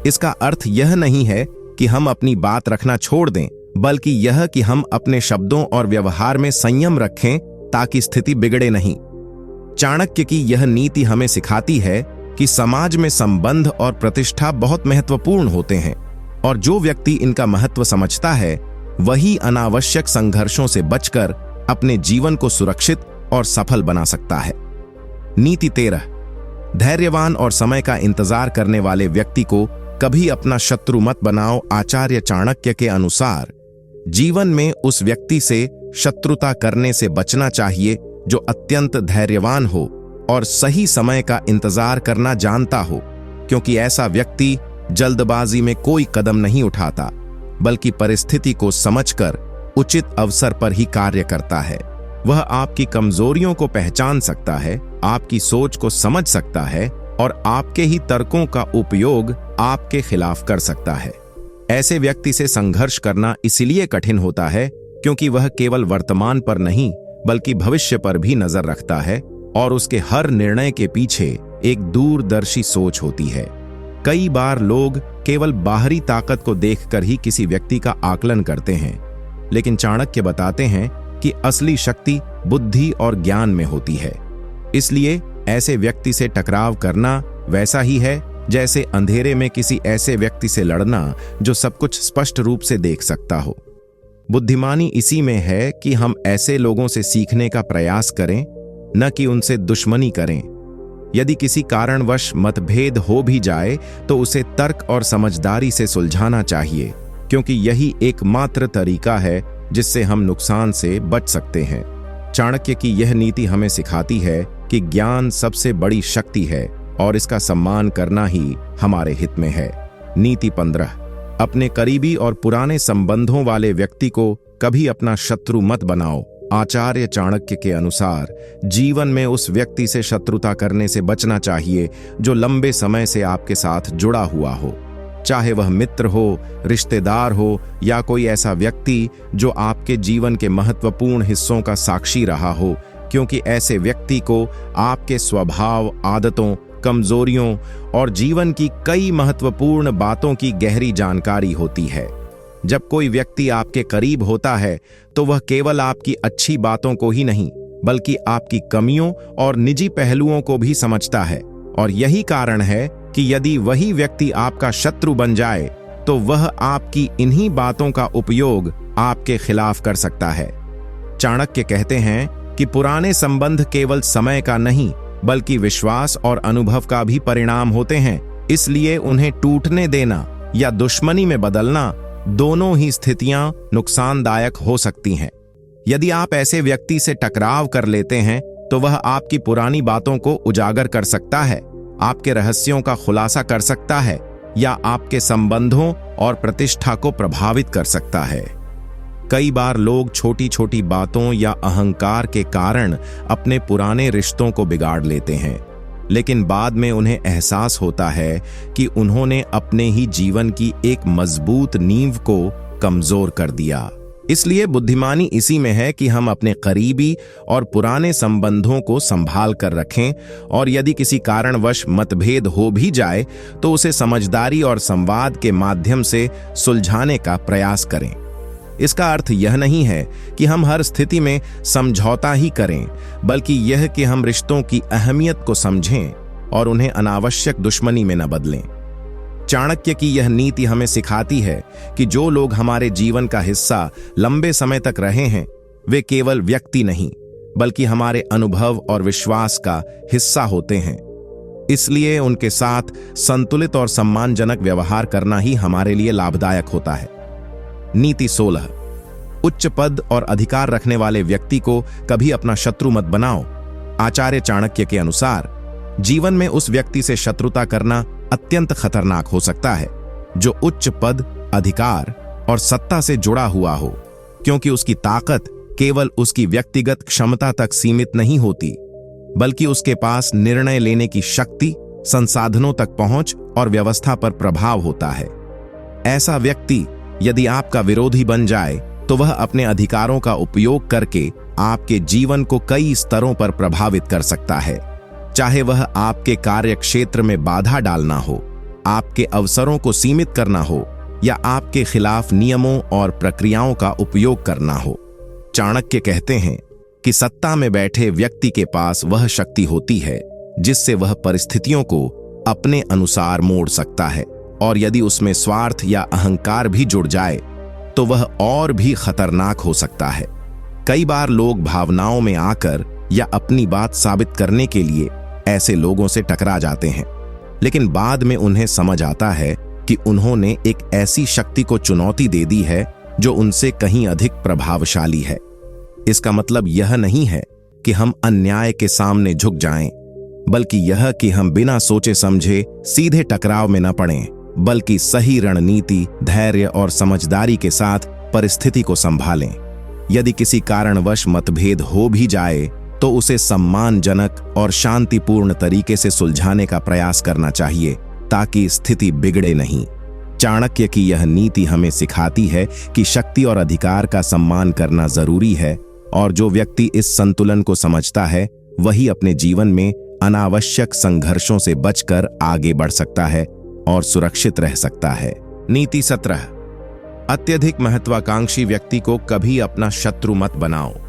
इसका अर्थ यह नहीं है कि हम अपनी बात रखना छोड़ दें, बल्कि यह कि हम अपने शब्दों और व्यवहार में संयम रखें ताकि स्थिति बिगड़े नहीं। चाणक्य की यह नीति हमें सिखाती है कि समाज में संबंध और प्रतिष्ठा बहुत महत्वपूर्ण होते हैं और जो व्यक्ति इनका महत्व समझता है वही अनावश्यक संघर्षों से बचकर अपने जीवन को सुरक्षित और सफल बना सकता है। नीति 13, धैर्यवान और समय का इंतजार करने वाले व्यक्ति को कभी अपना शत्रु मत बनाओ। आचार्य चाणक्य के अनुसार जीवन में उस व्यक्ति से शत्रुता करने से बचना चाहिए जो अत्यंत धैर्यवान हो और सही समय का इंतजार करना जानता हो, क्योंकि ऐसा व्यक्ति जल्दबाजी में कोई कदम नहीं उठाता बल्कि परिस्थिति को समझकर उचित अवसर पर ही कार्य करता है। वह आपकी कमजोरियों को पहचान सकता है, आपकी सोच को समझ सकता है और आपके ही तर्कों का उपयोग आपके खिलाफ कर सकता है। ऐसे व्यक्ति से संघर्ष करना इसलिए कठिन होता है क्योंकि वह केवल वर्तमान पर नहीं बल्कि भविष्य पर भी नजर रखता है और उसके हर निर्णय के पीछे एक दूरदर्शी सोच होती है। कई बार लोग केवल बाहरी ताकत को देखकर ही किसी व्यक्ति का आकलन करते हैं, लेकिन चाणक्य बताते हैं कि असली शक्ति बुद्धि और ज्ञान में होती है। इसलिए ऐसे व्यक्ति से टकराव करना वैसा ही है जैसे अंधेरे में किसी ऐसे व्यक्ति से लड़ना जो सब कुछ स्पष्ट रूप से देख सकता हो। बुद्धिमानी इसी में है कि हम ऐसे लोगों से सीखने का प्रयास करें, न कि उनसे दुश्मनी करें। यदि किसी कारणवश मतभेद हो भी जाए तो उसे तर्क और समझदारी से सुलझाना चाहिए, क्योंकि यही एकमात्र तरीका है जिससे हम नुकसान से बच सकते हैं। चाणक्य की यह नीति हमें सिखाती है कि ज्ञान सबसे बड़ी शक्ति है और इसका सम्मान करना ही हमारे हित में है। नीति 15, अपने करीबी और पुराने संबंधों वाले व्यक्ति को कभी अपना शत्रु मत बनाओ। आचार्य चाणक्य के अनुसार जीवन में उस व्यक्ति से शत्रुता करने से बचना चाहिए जो लंबे समय से आपके साथ जुड़ा हुआ हो, चाहे वह मित्र हो, रिश्तेदार हो या कोई ऐसा व्यक्ति जो आपके जीवन के महत्वपूर्ण हिस्सों का साक्षी रहा हो, क्योंकि ऐसे व्यक्ति को आपके स्वभाव, आदतों, कमजोरियों और जीवन की कई महत्वपूर्ण बातों की गहरी जानकारी होती है। जब कोई व्यक्ति आपके करीब होता है तो वह केवल आपकी अच्छी बातों को ही नहीं बल्कि आपकी कमियों और निजी पहलुओं को भी समझता है, और यही कारण है कि यदि वही व्यक्ति आपका शत्रु बन जाए तो वह आपकी इन्हीं बातों का उपयोग आपके खिलाफ कर सकता है। चाणक्य कहते हैं कि पुराने संबंध केवल समय का नहीं बल्कि विश्वास और अनुभव का भी परिणाम होते हैं, इसलिए उन्हें टूटने देना या दुश्मनी में बदलना, दोनों ही स्थितियां नुकसानदायक हो सकती हैं। यदि आप ऐसे व्यक्ति से टकराव कर लेते हैं तो वह आपकी पुरानी बातों को उजागर कर सकता है, आपके रहस्यों का खुलासा कर सकता है या आपके संबंधों और प्रतिष्ठा को प्रभावित कर सकता है। कई बार लोग छोटी छोटी बातों या अहंकार के कारण अपने पुराने रिश्तों को बिगाड़ लेते हैं, लेकिन बाद में उन्हें एहसास होता है कि उन्होंने अपने ही जीवन की एक मजबूत नींव को कमजोर कर दिया। इसलिए बुद्धिमानी इसी में है कि हम अपने करीबी और पुराने संबंधों को संभाल कर रखें, और यदि किसी कारणवश मतभेद हो भी जाए तो उसे समझदारी और संवाद के माध्यम से सुलझाने का प्रयास करें। इसका अर्थ यह नहीं है कि हम हर स्थिति में समझौता ही करें, बल्कि यह कि हम रिश्तों की अहमियत को समझें और उन्हें अनावश्यक दुश्मनी में न बदलें। चाणक्य की यह नीति हमें सिखाती है कि जो लोग हमारे जीवन का हिस्सा लंबे समय तक रहे हैं वे केवल व्यक्ति नहीं बल्कि हमारे अनुभव और विश्वास का हिस्सा होते हैं। इसलिए उनके साथ संतुलित और सम्मानजनक व्यवहार करना ही हमारे लिए लाभदायक होता है। नीति 16, उच्च पद और अधिकार रखने वाले व्यक्ति को कभी अपना शत्रु मत बनाओ। आचार्य चाणक्य के अनुसार जीवन में उस व्यक्ति से शत्रुता करना अत्यंत खतरनाक हो सकता है जो उच्च पद, अधिकार और सत्ता से जुड़ा हुआ हो, क्योंकि उसकी ताकत केवल उसकी व्यक्तिगत क्षमता तक सीमित नहीं होती बल्कि उसके पास निर्णय लेने की शक्ति, संसाधनों तक पहुंच और व्यवस्था पर प्रभाव होता है। ऐसा व्यक्ति यदि आपका विरोधी बन जाए तो वह अपने अधिकारों का उपयोग करके आपके जीवन को कई स्तरों पर प्रभावित कर सकता है, चाहे वह आपके कार्य क्षेत्र में बाधा डालना हो, आपके अवसरों को सीमित करना हो या आपके खिलाफ नियमों और प्रक्रियाओं का उपयोग करना हो। चाणक्य कहते हैं कि सत्ता में बैठे व्यक्ति के पास वह शक्ति होती है जिससे वह परिस्थितियों को अपने अनुसार मोड़ सकता है, और यदि उसमें स्वार्थ या अहंकार भी जुड़ जाए तो वह और भी खतरनाक हो सकता है। कई बार लोग भावनाओं में आकर या अपनी बात साबित करने के लिए ऐसे लोगों से टकरा जाते हैं, लेकिन बाद में उन्हें समझ आता है कि उन्होंने एक ऐसी शक्ति को चुनौती दे दी है जो उनसे कहीं अधिक प्रभावशाली है। इसका मतलब यह नहीं है कि हम अन्याय के सामने झुक जाएं, बल्कि यह कि हम बिना सोचे समझे सीधे टकराव में न पड़ें, बल्कि सही रणनीति, धैर्य और समझदारी के साथ परिस्थिति को संभालें। यदि किसी कारणवश मतभेद हो भी जाए तो उसे सम्मानजनक और शांतिपूर्ण तरीके से सुलझाने का प्रयास करना चाहिए ताकि स्थिति बिगड़े नहीं। चाणक्य की यह नीति हमें सिखाती है कि शक्ति और अधिकार का सम्मान करना जरूरी है, और जो व्यक्ति इस संतुलन को समझता है वही अपने जीवन में अनावश्यक संघर्षों से बचकर आगे बढ़ सकता है और सुरक्षित रह सकता है। नीति 17, अत्यधिक महत्वाकांक्षी व्यक्ति को कभी अपना शत्रु मत बनाओ।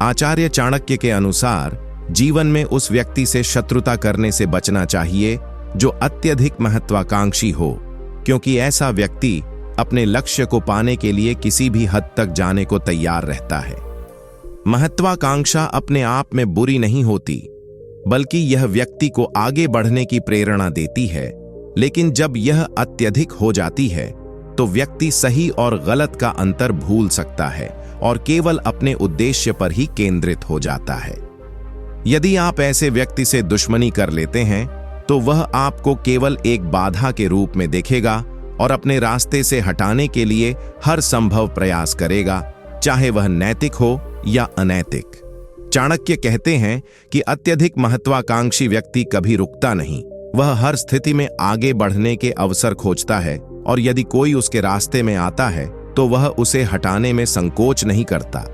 आचार्य चाणक्य के अनुसार जीवन में उस व्यक्ति से शत्रुता करने से बचना चाहिए जो अत्यधिक महत्वाकांक्षी हो, क्योंकि ऐसा व्यक्ति अपने लक्ष्य को पाने के लिए किसी भी हद तक जाने को तैयार रहता है। महत्वाकांक्षा अपने आप में बुरी नहीं होती, बल्कि यह व्यक्ति को आगे बढ़ने की प्रेरणा देती है, लेकिन जब यह अत्यधिक हो जाती है तो व्यक्ति सही और गलत का अंतर भूल सकता है और केवल अपने उद्देश्य पर ही केंद्रित हो जाता है। यदि आप ऐसे व्यक्ति से दुश्मनी कर लेते हैं तो वह आपको केवल एक बाधा के रूप में देखेगा और अपने रास्ते से हटाने के लिए हर संभव प्रयास करेगा, चाहे वह नैतिक हो या अनैतिक। चाणक्य कहते हैं कि अत्यधिक महत्वाकांक्षी व्यक्ति कभी रुकता नहीं, वह हर स्थिति में आगे बढ़ने के अवसर खोजता है और यदि कोई उसके रास्ते में आता है तो वह उसे हटाने में संकोच नहीं करता।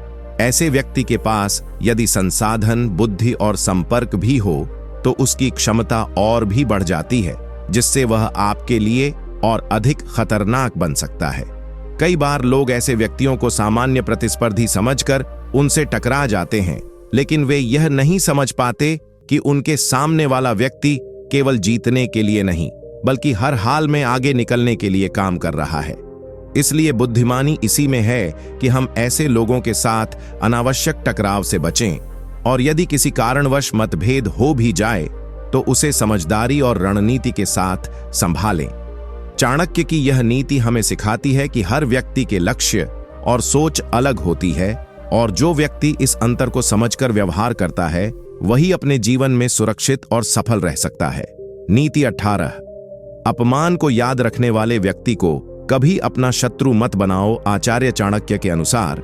ऐसे व्यक्ति के पास यदि संसाधन, बुद्धि और संपर्क भी हो तो उसकी क्षमता और भी बढ़ जाती है, जिससे वह आपके लिए और अधिक खतरनाक बन सकता है। कई बार लोग ऐसे व्यक्तियों को सामान्य प्रतिस्पर्धी समझकर उनसे टकरा जाते हैं, लेकिन वे यह नहीं समझ पाते कि उनके सामने वाला व्यक्ति केवल जीतने के लिए नहीं, बल्कि हर हाल में आगे निकलने के लिए काम कर रहा है। इसलिए बुद्धिमानी इसी में है कि हम ऐसे लोगों के साथ अनावश्यक टकराव से बचें और यदि किसी कारणवश मतभेद हो भी जाए तो उसे समझदारी और रणनीति के साथ संभालें। चाणक्य की यह नीति हमें सिखाती है कि हर व्यक्ति के लक्ष्य और सोच अलग होती है और जो व्यक्ति इस अंतर को समझकर व्यवहार करता है वही अपने जीवन में सुरक्षित और सफल रह सकता है। नीति 18। अपमान को याद रखने वाले व्यक्ति को कभी अपना शत्रु मत बनाओ। आचार्य चाणक्य के अनुसार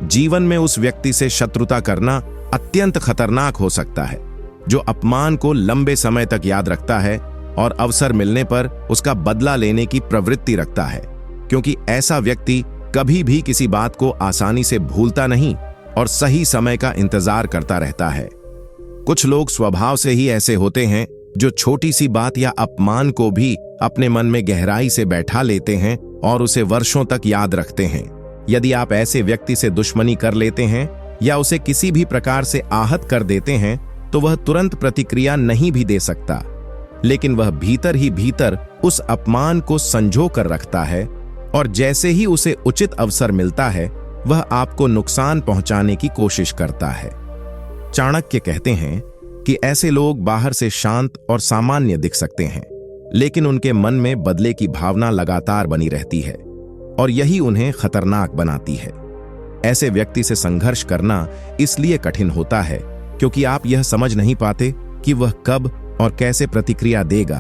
जीवन में उस व्यक्ति से शत्रुता करना अत्यंत खतरनाक हो सकता है जो अपमान को लंबे समय तक याद रखता है और अवसर मिलने पर उसका बदला लेने की प्रवृत्ति रखता है, क्योंकि ऐसा व्यक्ति कभी भी किसी बात को आसानी से भूलता नहीं और सही समय का इंतजार करता रहता है। कुछ लोग स्वभाव से ही ऐसे होते हैं जो छोटी सी बात या अपमान को भी अपने मन में गहराई से बैठा लेते हैं और उसे वर्षों तक याद रखते हैं। यदि आप ऐसे व्यक्ति से दुश्मनी कर लेते हैं या उसे किसी भी प्रकार से आहत कर देते हैं तो वह तुरंत प्रतिक्रिया नहीं भी दे सकता, लेकिन वह भीतर ही भीतर उस अपमान को संजो कर रखता है और जैसे ही उसे उचित अवसर मिलता है वह आपको नुकसान पहुंचाने की कोशिश करता है। चाणक्य कहते हैं कि ऐसे लोग बाहर से शांत और सामान्य दिख सकते हैं, लेकिन उनके मन में बदले की भावना लगातार बनी रहती है और यही उन्हें खतरनाक बनाती है। ऐसे व्यक्ति से संघर्ष करना इसलिए कठिन होता है क्योंकि आप यह समझ नहीं पाते कि वह कब और कैसे प्रतिक्रिया देगा,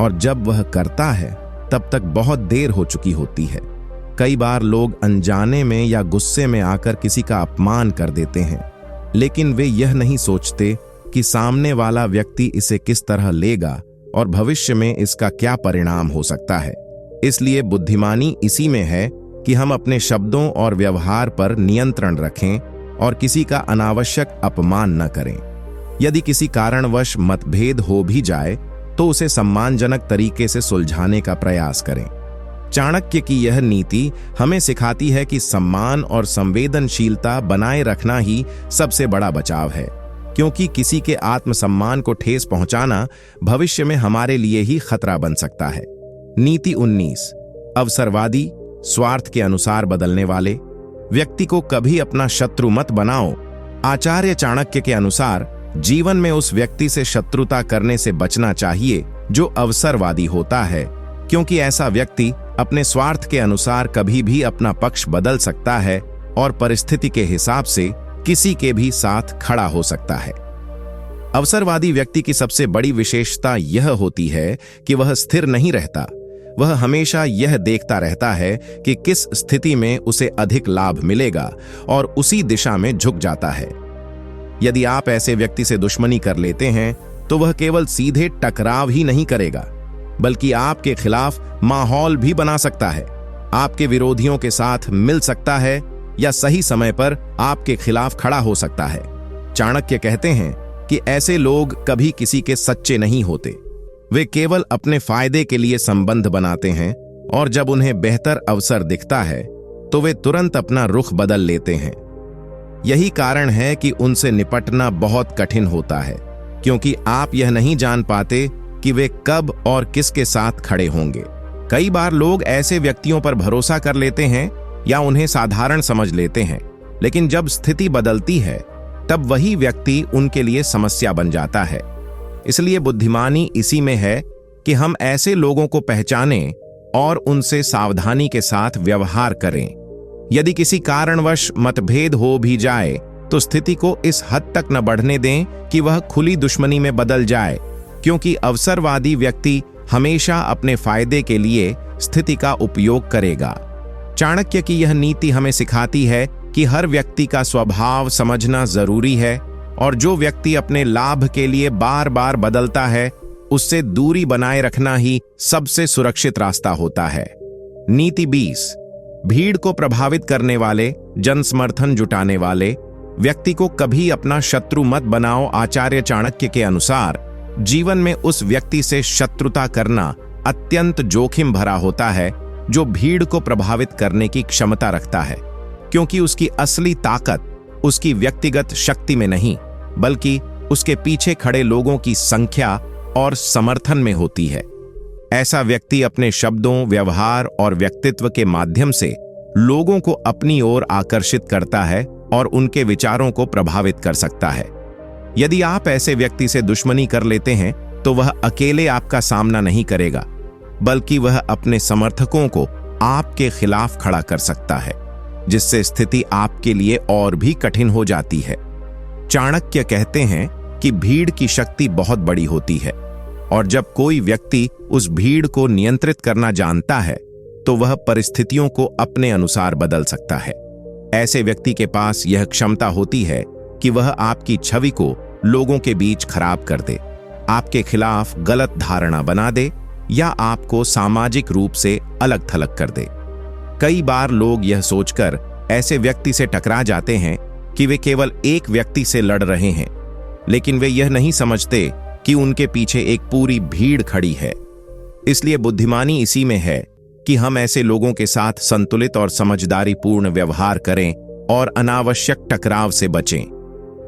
और जब वह करता है तब तक बहुत देर हो चुकी होती है। कई बार लोग अनजाने में या गुस्से में आकर किसी का अपमान कर देते हैं, लेकिन वे यह नहीं सोचते कि सामने वाला व्यक्ति इसे किस तरह लेगा और भविष्य में इसका क्या परिणाम हो सकता है। इसलिए बुद्धिमानी इसी में है कि हम अपने शब्दों और व्यवहार पर नियंत्रण रखें और किसी का अनावश्यक अपमान न करें। यदि किसी कारणवश मतभेद हो भी जाए तो उसे सम्मानजनक तरीके से सुलझाने का प्रयास करें। चाणक्य की यह नीति हमें सिखाती है कि सम्मान और संवेदनशीलता बनाए रखना ही सबसे बड़ा बचाव है, क्योंकि किसी के आत्मसम्मान को ठेस पहुंचाना भविष्य में हमारे लिए ही खतरा बन सकता है। नीति 19। अवसरवादी, स्वार्थ के अनुसार बदलने वाले व्यक्ति को कभी अपना शत्रु मत बनाओ। आचार्य चाणक्य के अनुसार जीवन में उस व्यक्ति से शत्रुता करने से बचना चाहिए जो अवसरवादी होता है, क्योंकि ऐसा व्यक्ति अपने स्वार्थ के अनुसार कभी भी अपना पक्ष बदल सकता है और परिस्थिति के हिसाब से किसी के भी साथ खड़ा हो सकता है। अवसरवादी व्यक्ति की सबसे बड़ी विशेषता यह होती है कि वह स्थिर नहीं रहता। वह हमेशा यह देखता रहता है कि किस स्थिति में उसे अधिक लाभ मिलेगा और उसी दिशा में झुक जाता है। यदि आप ऐसे व्यक्ति से दुश्मनी कर लेते हैं तो वह केवल सीधे टकराव ही नहीं करेगा, बल्कि आपके खिलाफ माहौल भी बना सकता है, आपके विरोधियों के साथ मिल सकता है या सही समय पर आपके खिलाफ खड़ा हो सकता है। चाणक्य कहते हैं कि ऐसे लोग कभी किसी के सच्चे नहीं होते, वे केवल अपने फायदे के लिए संबंध बनाते हैं और जब उन्हें बेहतर अवसर दिखता है तो वे तुरंत अपना रुख बदल लेते हैं। यही कारण है कि उनसे निपटना बहुत कठिन होता है, क्योंकि आप यह नहीं जान पाते कि वे कब और किसके साथ खड़े होंगे। कई बार लोग ऐसे व्यक्तियों पर भरोसा कर लेते हैं या उन्हें साधारण समझ लेते हैं, लेकिन जब स्थिति बदलती है तब वही व्यक्ति उनके लिए समस्या बन जाता है। इसलिए बुद्धिमानी इसी में है कि हम ऐसे लोगों को पहचानें और उनसे सावधानी के साथ व्यवहार करें। यदि किसी कारणवश मतभेद हो भी जाए तो स्थिति को इस हद तक न बढ़ने दें कि वह खुली दुश्मनी में बदल जाए, क्योंकि अवसरवादी व्यक्ति हमेशा अपने फायदे के लिए स्थिति का उपयोग करेगा। चाणक्य की यह नीति हमें सिखाती है कि हर व्यक्ति का स्वभाव समझना जरूरी है और जो व्यक्ति अपने लाभ के लिए बार बार बदलता है उससे दूरी बनाए रखना ही सबसे सुरक्षित रास्ता होता है। नीति 20। भीड़ को प्रभावित करने वाले, जनसमर्थन जुटाने वाले व्यक्ति को कभी अपना शत्रु मत बनाओ। आचार्य चाणक्य के अनुसार जीवन में उस व्यक्ति से शत्रुता करना अत्यंत जोखिम भरा होता है जो भीड़ को प्रभावित करने की क्षमता रखता है, क्योंकि उसकी असली ताकत उसकी व्यक्तिगत शक्ति में नहीं बल्कि उसके पीछे खड़े लोगों की संख्या और समर्थन में होती है। ऐसा व्यक्ति अपने शब्दों, व्यवहार और व्यक्तित्व के माध्यम से लोगों को अपनी ओर आकर्षित करता है और उनके विचारों को प्रभावित कर सकता है। यदि आप ऐसे व्यक्ति से दुश्मनी कर लेते हैं तो वह अकेले आपका सामना नहीं करेगा बल्कि वह अपने समर्थकों को आपके खिलाफ खड़ा कर सकता है, जिससे स्थिति आपके लिए और भी कठिन हो जाती है। चाणक्य कहते हैं कि भीड़ की शक्ति बहुत बड़ी होती है और जब कोई व्यक्ति उस भीड़ को नियंत्रित करना जानता है तो वह परिस्थितियों को अपने अनुसार बदल सकता है। ऐसे व्यक्ति के पास यह क्षमता होती है कि वह आपकी छवि को लोगों के बीच खराब कर दे, आपके खिलाफ गलत धारणा बना दे या आपको सामाजिक रूप से अलग थलग कर दे। कई बार लोग यह सोचकर ऐसे व्यक्ति से टकरा जाते हैं कि वे केवल एक व्यक्ति से लड़ रहे हैं, लेकिन वे यह नहीं समझते कि उनके पीछे एक पूरी भीड़ खड़ी है। इसलिए बुद्धिमानी इसी में है कि हम ऐसे लोगों के साथ संतुलित और समझदारीपूर्ण व्यवहार करें और अनावश्यक टकराव से बचें।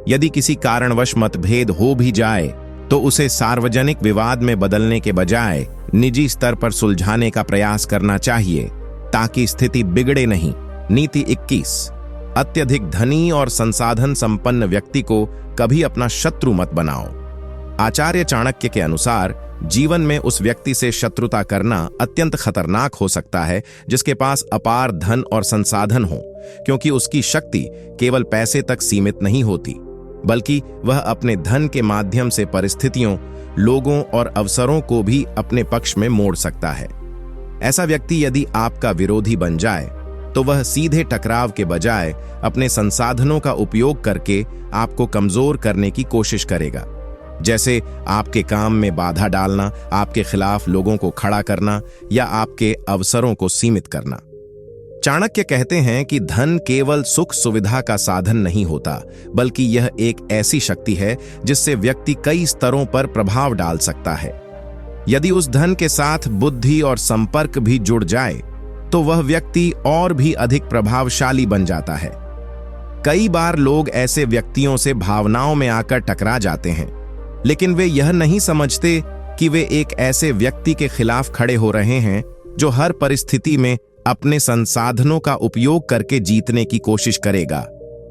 यदि किसी कारणवश मतभेद हो भी जाए तो उसे सार्वजनिक विवाद में बदलने के बजाय निजी स्तर पर सुलझाने का प्रयास करना चाहिए ताकि स्थिति बिगड़े नहीं। नीति 21। अत्यधिक धनी और संसाधन संपन्न व्यक्ति को कभी अपना शत्रु मत बनाओ। आचार्य चाणक्य के अनुसार जीवन में उस व्यक्ति से शत्रुता करना अत्यंत खतरनाक हो सकता है जिसके पास अपार धन और संसाधन हो, क्योंकि उसकी शक्ति केवल पैसे तक सीमित नहीं होती बल्कि वह अपने धन के माध्यम से परिस्थितियों, लोगों और अवसरों को भी अपने पक्ष में मोड़ सकता है। ऐसा व्यक्ति यदि आपका विरोधी बन जाए तो वह सीधे टकराव के बजाय अपने संसाधनों का उपयोग करके आपको कमजोर करने की कोशिश करेगा, जैसे आपके काम में बाधा डालना, आपके खिलाफ लोगों को खड़ा करना या आपके अवसरों को सीमित करना। चाणक्य कहते हैं कि धन केवल सुख सुविधा का साधन नहीं होता बल्कि यह एक ऐसी शक्ति है जिससे व्यक्ति कई स्तरों पर प्रभाव डाल सकता है। यदि उस धन के साथ बुद्धि और संपर्क भी जुड़ जाए तो वह व्यक्ति और भी अधिक प्रभावशाली बन जाता है। कई बार लोग ऐसे व्यक्तियों से भावनाओं में आकर टकरा जाते हैं, लेकिन वे यह नहीं समझते कि वे एक ऐसे व्यक्ति के खिलाफ खड़े हो रहे हैं जो हर परिस्थिति में अपने संसाधनों का उपयोग करके जीतने की कोशिश करेगा।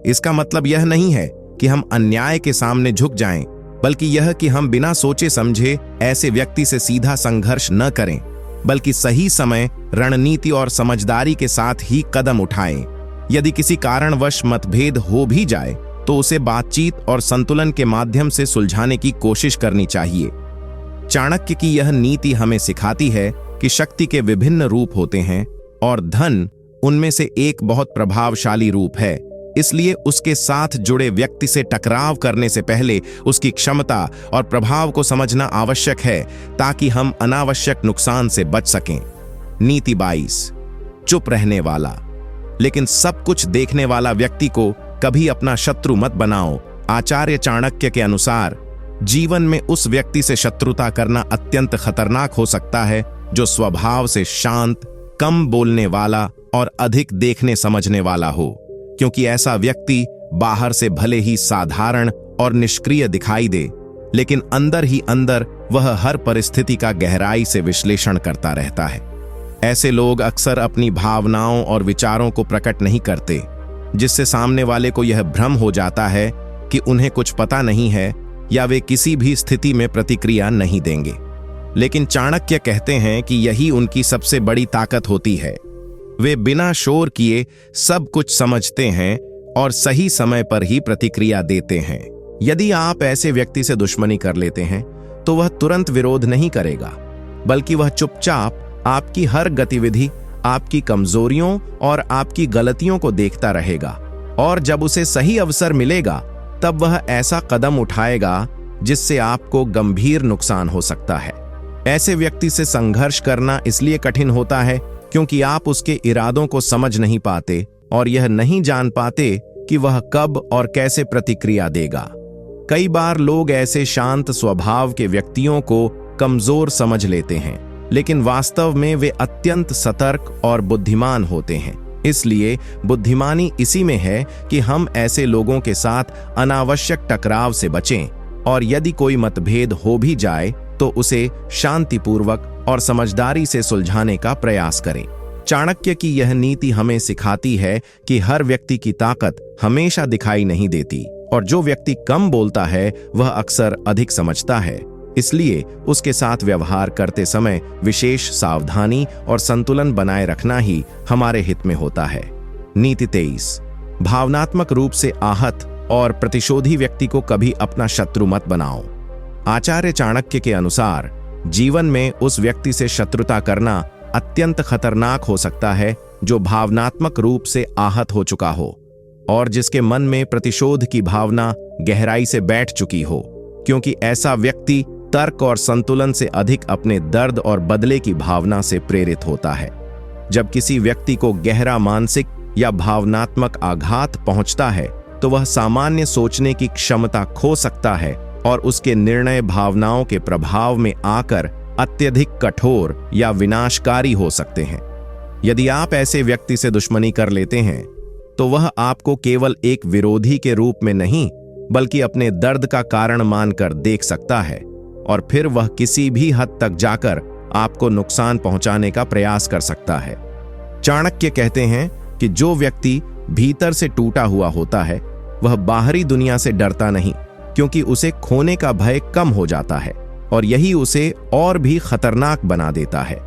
इसका मतलब यह नहीं है कि हम अन्याय के सामने झुक जाएं, बल्कि यह कि हम बिना सोचे समझे ऐसे व्यक्ति से सीधा संघर्ष न करें, बल्कि सही समय, रणनीति और समझदारी के साथ ही कदम उठाएं। यदि किसी कारणवश मतभेद हो भी जाए तो उसे बातचीत और संतुलन के माध्यम से सुलझाने की कोशिश करनी चाहिए। चाणक्य की यह नीति हमें सिखाती है कि शक्ति के विभिन्न रूप होते हैं और धन उनमें से एक बहुत प्रभावशाली रूप है। इसलिए उसके साथ जुड़े व्यक्ति से टकराव करने से पहले उसकी क्षमता और प्रभाव को समझना आवश्यक है ताकि हम अनावश्यक नुकसान से बच सकें। नीति 22। चुप रहने वाला लेकिन सब कुछ देखने वाला व्यक्ति को कभी अपना शत्रु मत बनाओ। आचार्य चाणक्य के अनुसार जीवन में उस व्यक्ति से शत्रुता करना अत्यंत खतरनाक हो सकता है जो स्वभाव से शांत, कम बोलने वाला और अधिक देखने समझने वाला हो, क्योंकि ऐसा व्यक्ति बाहर से भले ही साधारण और निष्क्रिय दिखाई दे, लेकिन अंदर ही अंदर वह हर परिस्थिति का गहराई से विश्लेषण करता रहता है। ऐसे लोग अक्सर अपनी भावनाओं और विचारों को प्रकट नहीं करते, जिससे सामने वाले को यह भ्रम हो जाता है कि उन्हें कुछ पता नहीं है या वे किसी भी स्थिति में प्रतिक्रिया नहीं देंगे। लेकिन चाणक्य कहते हैं कि यही उनकी सबसे बड़ी ताकत होती है। वे बिना शोर किए सब कुछ समझते हैं और सही समय पर ही प्रतिक्रिया देते हैं। यदि आप ऐसे व्यक्ति से दुश्मनी कर लेते हैं तो वह तुरंत विरोध नहीं करेगा, बल्कि वह चुपचाप आपकी हर गतिविधि, आपकी कमजोरियों और आपकी गलतियों को देखता रहेगा, और जब उसे सही अवसर मिलेगा तब वह ऐसा कदम उठाएगा जिससे आपको गंभीर नुकसान हो सकता है। ऐसे व्यक्ति से संघर्ष करना इसलिए कठिन होता है क्योंकि आप उसके इरादों को समझ नहीं पाते और यह नहीं जान पाते कि वह कब और कैसे प्रतिक्रिया देगा। कई बार लोग ऐसे शांत स्वभाव के व्यक्तियों को कमजोर समझ लेते हैं, लेकिन वास्तव में वे अत्यंत सतर्क और बुद्धिमान होते हैं। इसलिए बुद्धिमानी इसी में है कि हम ऐसे लोगों के साथ अनावश्यक टकराव से बचें, और यदि कोई मतभेद हो भी जाए तो उसे शांतिपूर्वक और समझदारी से सुलझाने का प्रयास करें। चाणक्य की यह नीति हमें सिखाती है कि हर व्यक्ति की ताकत हमेशा दिखाई नहीं देती, और जो व्यक्ति कम बोलता है वह अक्सर अधिक समझता है। इसलिए उसके साथ व्यवहार करते समय विशेष सावधानी और संतुलन बनाए रखना ही हमारे हित में होता है। नीति 23। भावनात्मक रूप से आहत और प्रतिशोधी व्यक्ति को कभी अपना शत्रु मत बनाओ। आचार्य चाणक्य के अनुसार जीवन में उस व्यक्ति से शत्रुता करना अत्यंत खतरनाक हो सकता है जो भावनात्मक रूप से आहत हो चुका हो और जिसके मन में प्रतिशोध की भावना गहराई से बैठ चुकी हो, क्योंकि ऐसा व्यक्ति तर्क और संतुलन से अधिक अपने दर्द और बदले की भावना से प्रेरित होता है। जब किसी व्यक्ति को गहरा मानसिक या भावनात्मक आघात पहुंचता है तो वह सामान्य सोचने की क्षमता खो सकता है और उसके निर्णय भावनाओं के प्रभाव में आकर अत्यधिक कठोर या विनाशकारी हो सकते हैं। यदि आप ऐसे व्यक्ति से दुश्मनी कर लेते हैं तो वह आपको केवल एक विरोधी के रूप में नहीं बल्कि अपने दर्द का कारण मानकर देख सकता है, और फिर वह किसी भी हद तक जाकर आपको नुकसान पहुंचाने का प्रयास कर सकता है। चाणक्य कहते हैं कि जो व्यक्ति भीतर से टूटा हुआ होता है वह बाहरी दुनिया से डरता नहीं, क्योंकि उसे खोने का भय कम हो जाता है और यही उसे और भी खतरनाक बना देता है।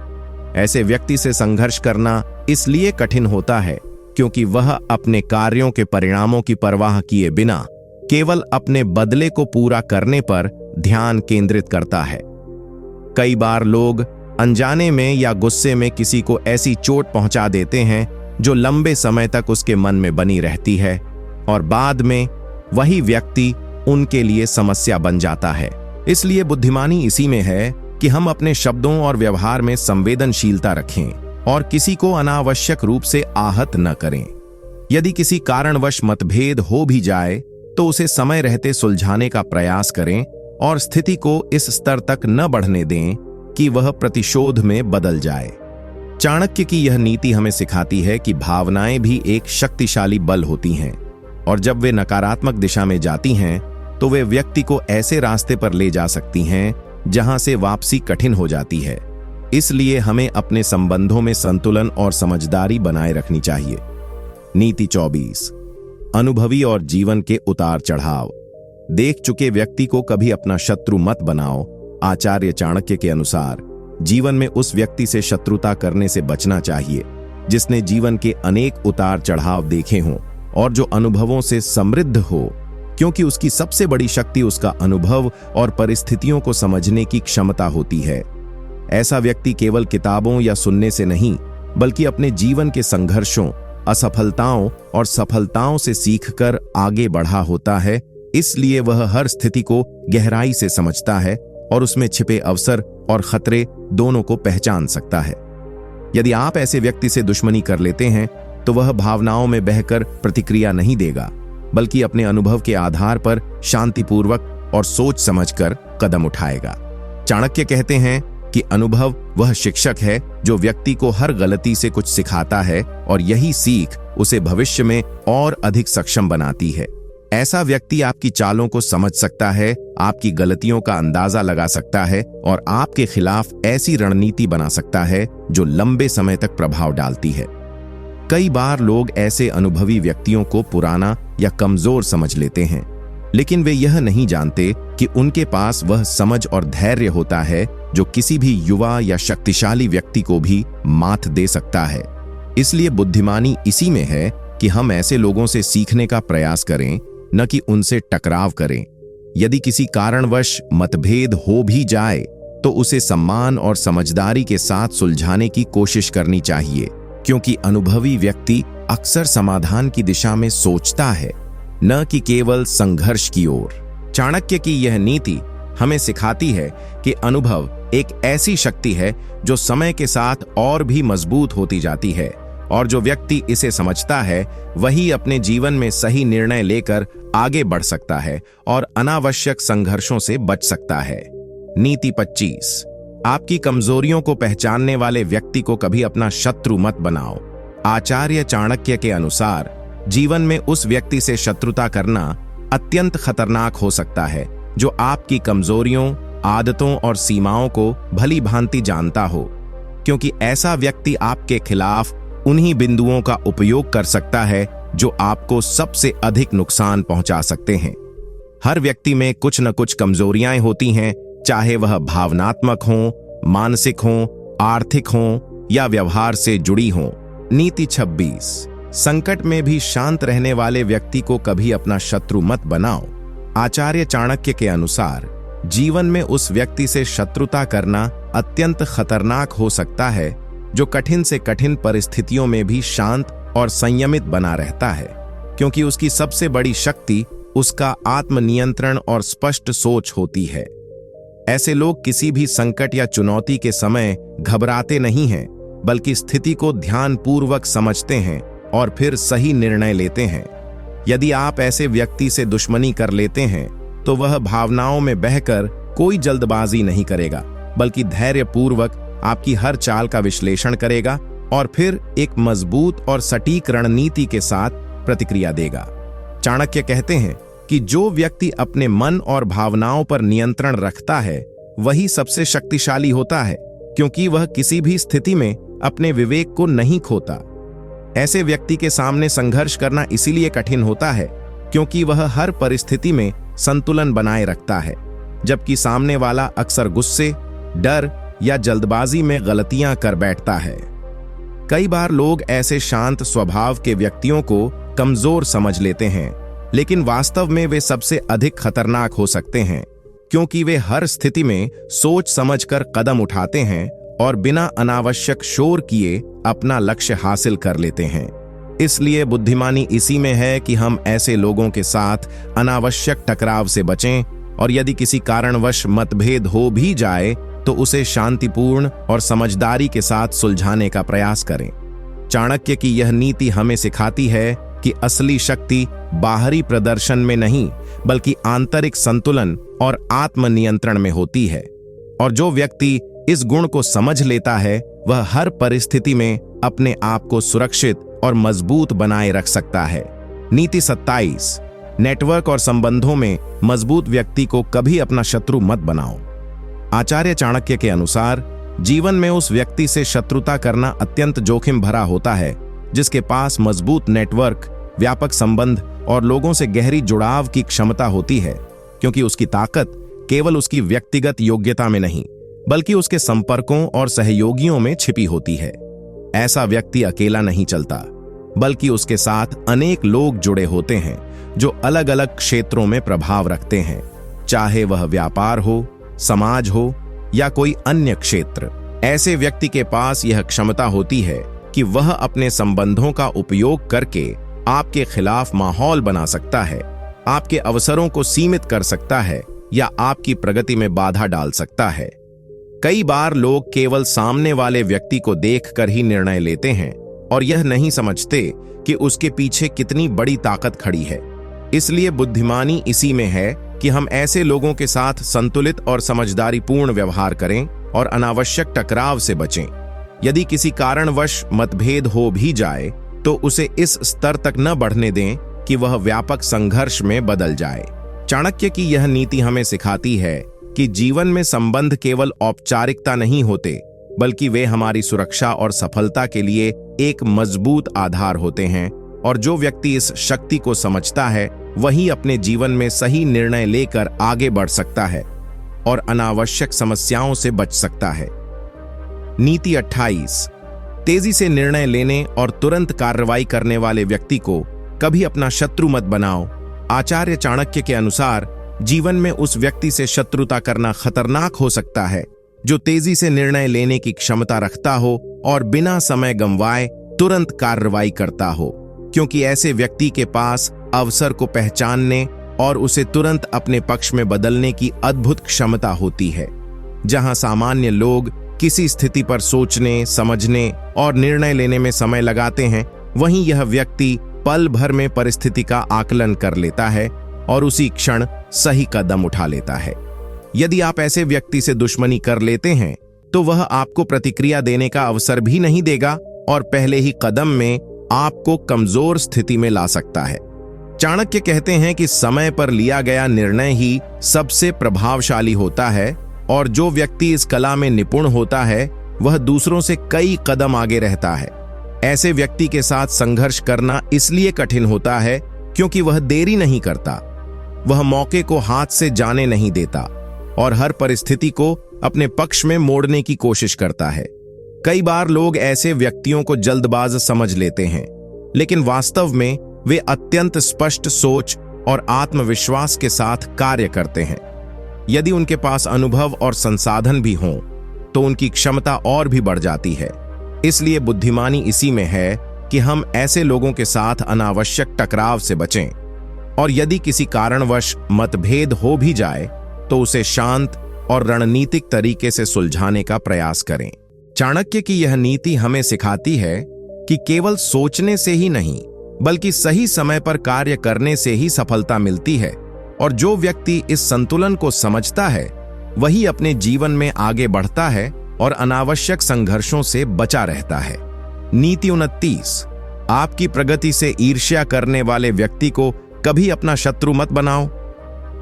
ऐसे व्यक्ति से संघर्ष करना इसलिए कठिन होता है क्योंकि वह अपने कार्यों के परिणामों की परवाह किए बिना केवल अपने बदले को पूरा करने पर ध्यान केंद्रित करता है। कई बार लोग अनजाने में या गुस्से में किसी को ऐसी चोट पहुंचा देते हैं जो लंबे समय तक उसके मन में बनी रहती है, और बाद में वही व्यक्ति उनके लिए समस्या बन जाता है। इसलिए बुद्धिमानी इसी में है कि हम अपने शब्दों और व्यवहार में संवेदनशीलता रखें और किसी को अनावश्यक रूप से आहत न करें। यदि किसी कारणवश मतभेद हो भी जाए तो उसे समय रहते सुलझाने का प्रयास करें और स्थिति को इस स्तर तक न बढ़ने दें कि वह प्रतिशोध में बदल जाए। चाणक्य की यह नीति हमें सिखाती है कि भावनाएं भी एक शक्तिशाली बल होती हैं, और जब वे नकारात्मक दिशा में जाती हैं तो वे व्यक्ति को ऐसे रास्ते पर ले जा सकती हैं जहां से वापसी कठिन हो जाती है। इसलिए हमें अपने संबंधों में संतुलन और समझदारी बनाए रखनी चाहिए। नीति 24। अनुभवी और जीवन के उतार चढ़ाव। देख चुके व्यक्ति को कभी अपना शत्रु मत बनाओ। आचार्य चाणक्य के अनुसार जीवन में उस व्यक्ति से शत्रुता करने से बचना चाहिए जिसने जीवन के अनेक उतार चढ़ाव देखे हों और जो अनुभवों से समृद्ध हो, क्योंकि उसकी सबसे बड़ी शक्ति उसका अनुभव और परिस्थितियों को समझने की क्षमता होती है। ऐसा व्यक्ति केवल किताबों या सुनने से नहीं बल्कि अपने जीवन के संघर्षों, असफलताओं और सफलताओं से सीखकर आगे बढ़ा होता है। इसलिए वह हर स्थिति को गहराई से समझता है और उसमें छिपे अवसर और खतरे दोनों को पहचान सकता है। यदि आप ऐसे व्यक्ति से दुश्मनी कर लेते हैं तो वह भावनाओं में बहकर प्रतिक्रिया नहीं देगा, बल्कि अपने अनुभव के आधार पर शांतिपूर्वक और सोच समझकर कदम उठाएगा। चाणक्य कहते हैं कि अनुभव वह शिक्षक है जो व्यक्ति को हर गलती से कुछ सिखाता है, और यही सीख उसे भविष्य में और अधिक सक्षम बनाती है। ऐसा व्यक्ति आपकी चालों को समझ सकता है, आपकी गलतियों का अंदाजा लगा सकता है और आपके खिलाफ ऐसी रणनीति बना सकता है जो लंबे समय तक प्रभाव डालती है। कई बार लोग ऐसे अनुभवी व्यक्तियों को पुराना या कमजोर समझ लेते हैं, लेकिन वे यह नहीं जानते कि उनके पास वह समझ और धैर्य होता है जो किसी भी युवा या शक्तिशाली व्यक्ति को भी मात दे सकता है। इसलिए बुद्धिमानी इसी में है कि हम ऐसे लोगों से सीखने का प्रयास करें, न कि उनसे टकराव करें। यदि किसी कारणवश मतभेद हो भी जाए तो उसे सम्मान और समझदारी के साथ सुलझाने की कोशिश करनी चाहिए, क्योंकि अनुभवी व्यक्ति अक्सर समाधान की दिशा में सोचता है, न कि केवल संघर्ष की ओर। चाणक्य की यह नीति हमें सिखाती है कि अनुभव एक ऐसी शक्ति है जो समय के साथ और भी मजबूत होती जाती है, और जो व्यक्ति इसे समझता है वही अपने जीवन में सही निर्णय लेकर आगे बढ़ सकता है और अनावश्यक संघर्षों से बच सकता है। नीति 25। आपकी कमजोरियों को पहचानने वाले व्यक्ति को कभी अपना शत्रु मत बनाओ। आचार्य चाणक्य के अनुसार जीवन में उस व्यक्ति से शत्रुता करना अत्यंत खतरनाक हो सकता है जो आपकी कमजोरियों, आदतों और सीमाओं को भली भांति जानता हो, क्योंकि ऐसा व्यक्ति आपके खिलाफ उन्हीं बिंदुओं का उपयोग कर सकता है जो आपको सबसे अधिक नुकसान पहुंचा सकते हैं। हर व्यक्ति में कुछ न कुछ कमजोरियां होती हैं, चाहे वह भावनात्मक हों, मानसिक हों, आर्थिक हों या व्यवहार से जुड़ी हों। नीति 26। संकट में भी शांत रहने वाले व्यक्ति को कभी अपना शत्रु मत बनाओ। आचार्य चाणक्य के अनुसार जीवन में उस व्यक्ति से शत्रुता करना अत्यंत खतरनाक हो सकता है जो कठिन से कठिन परिस्थितियों में भी शांत और संयमित बना रहता है, क्योंकि उसकी सबसे बड़ी शक्ति उसका आत्मनियंत्रण और स्पष्ट सोच होती है। ऐसे लोग किसी भी संकट या चुनौती के समय घबराते नहीं हैं, बल्कि स्थिति को ध्यानपूर्वक समझते हैं और फिर सही निर्णय लेते हैं। यदि आप ऐसे व्यक्ति से दुश्मनी कर लेते हैं तो वह भावनाओं में बहकर कोई जल्दबाजी नहीं करेगा, बल्कि धैर्यपूर्वक आपकी हर चाल का विश्लेषण करेगा और फिर एक मजबूत और सटीक रणनीति के साथ प्रतिक्रिया देगा। चाणक्य कहते हैं कि जो व्यक्ति अपने मन और भावनाओं पर नियंत्रण रखता है वही सबसे शक्तिशाली होता है, क्योंकि वह किसी भी स्थिति में अपने विवेक को नहीं खोता। ऐसे व्यक्ति के सामने संघर्ष करना इसीलिए कठिन होता है क्योंकि वह हर परिस्थिति में संतुलन बनाए रखता है, जबकि सामने वाला अक्सर गुस्से, डर या जल्दबाजी में गलतियां कर बैठता है। कई बार लोग ऐसे शांत स्वभाव के व्यक्तियों को कमजोर समझ लेते हैं, लेकिन वास्तव में वे सबसे अधिक खतरनाक हो सकते हैं, क्योंकि वे हर स्थिति में सोच समझकर कदम उठाते हैं और बिना अनावश्यक शोर किए अपना लक्ष्य हासिल कर लेते हैं। इसलिए बुद्धिमानी इसी में है कि हम ऐसे लोगों के साथ अनावश्यक टकराव से बचें, और यदि किसी कारणवश मतभेद हो भी जाए तो उसे शांतिपूर्ण और समझदारी के साथ सुलझाने का प्रयास करें। चाणक्य की यह नीति हमें सिखाती है कि असली शक्ति बाहरी प्रदर्शन में नहीं, बल्कि आंतरिक संतुलन और आत्मनियंत्रण में होती है, और जो व्यक्ति इस गुण को समझ लेता है वह हर परिस्थिति में अपने आप को सुरक्षित और मजबूत बनाए रख सकता है। नीति 27। नेटवर्क और संबंधों में मजबूत व्यक्ति को कभी अपना शत्रु मत बनाओ। आचार्य चाणक्य के अनुसार जीवन में उस व्यक्ति से शत्रुता करना अत्यंत जोखिम भरा होता है जिसके पास मजबूत नेटवर्क, व्यापक संबंध और लोगों से गहरी जुड़ाव की क्षमता होती है, क्योंकि उसकी ताकत केवल उसकी व्यक्तिगत योग्यता में नहीं, बल्कि उसके संपर्कों और सहयोगियों में छिपी होती है। ऐसा व्यक्ति अकेला नहीं चलता, बल्कि उसके साथ अनेक लोग जुड़े होते हैं जो अलग अलग क्षेत्रों में प्रभाव रखते हैं, चाहे वह व्यापार हो, समाज हो या कोई अन्य क्षेत्र। ऐसे व्यक्ति के पास यह क्षमता होती है कि वह अपने संबंधों का उपयोग करके आपके खिलाफ माहौल बना सकता है, आपके अवसरों को सीमित कर सकता है या आपकी प्रगति में बाधा डाल सकता है। कई बार लोग केवल सामने वाले व्यक्ति को देखकर ही निर्णय लेते हैं और यह नहीं समझते कि उसके पीछे कितनी बड़ी ताकत खड़ी है। इसलिए बुद्धिमानी इसी में है कि हम ऐसे लोगों के साथ संतुलित और समझदारीपूर्ण व्यवहार करें और अनावश्यक टकराव से बचें। यदि किसी कारणवश मतभेद हो भी जाए तो उसे इस स्तर तक न बढ़ने दें कि वह व्यापक संघर्ष में बदल जाए। चाणक्य की यह नीति हमें सिखाती है कि जीवन में संबंध केवल औपचारिकता नहीं होते, बल्कि वे हमारी सुरक्षा और सफलता के लिए एक मजबूत आधार होते हैं, और जो व्यक्ति इस शक्ति को समझता है वही अपने जीवन में सही निर्णय लेकर आगे बढ़ सकता है और अनावश्यक समस्याओं से बच सकता है। नीति 28। तेजी से निर्णय लेने और तुरंत कार्रवाई करने वाले व्यक्ति को कभी अपना शत्रु मत बनाओ। आचार्य चाणक्य के अनुसार जीवन में उस व्यक्ति से शत्रुता करना खतरनाक हो सकता है जो तेजी से निर्णय लेने की क्षमता रखता हो और बिना समय गंवाए तुरंत कार्रवाई करता हो, क्योंकि ऐसे व्यक्ति के पास अवसर को पहचानने और उसे तुरंत अपने पक्ष में बदलने की अद्भुत क्षमता होती है। जहां सामान्य लोग किसी स्थिति पर सोचने, समझने और निर्णय लेने में समय लगाते हैं, वहीं यह व्यक्ति पल भर में परिस्थिति का आकलन कर लेता है और उसी क्षण सही कदम उठा लेता है। यदि आप ऐसे व्यक्ति से दुश्मनी कर लेते हैं तो वह आपको प्रतिक्रिया देने का अवसर भी नहीं देगा और पहले ही कदम में आपको कमजोर स्थिति में ला सकता है। चाणक्य कहते हैं कि समय पर लिया गया निर्णय ही सबसे प्रभावशाली होता है और जो व्यक्ति इस कला में निपुण होता है वह दूसरों से कई कदम आगे रहता है। ऐसे व्यक्ति के साथ संघर्ष करना इसलिए कठिन होता है क्योंकि वह देरी नहीं करता, वह मौके को हाथ से जाने नहीं देता और हर परिस्थिति को अपने पक्ष में मोड़ने की कोशिश करता है। कई बार लोग ऐसे व्यक्तियों को जल्दबाज समझ लेते हैं, लेकिन वास्तव में वे अत्यंत स्पष्ट सोच और आत्मविश्वास के साथ कार्य करते हैं। यदि उनके पास अनुभव और संसाधन भी हों, तो उनकी क्षमता और भी बढ़ जाती है। इसलिए बुद्धिमानी इसी में है कि हम ऐसे लोगों के साथ अनावश्यक टकराव से बचें और यदि किसी कारणवश मतभेद हो भी जाए तो उसे शांत और रणनीतिक तरीके से सुलझाने का प्रयास करें। चाणक्य की यह नीति हमें सिखाती है कि केवल सोचने से ही नहीं, बल्कि सही समय पर कार्य करने से ही सफलता मिलती है और जो व्यक्ति इस संतुलन को समझता है वही अपने जीवन में आगे बढ़ता है और अनावश्यक संघर्षों से बचा रहता है। नीति 29, आपकी प्रगति से ईर्ष्या करने वाले व्यक्ति को कभी अपना शत्रु मत बनाओ।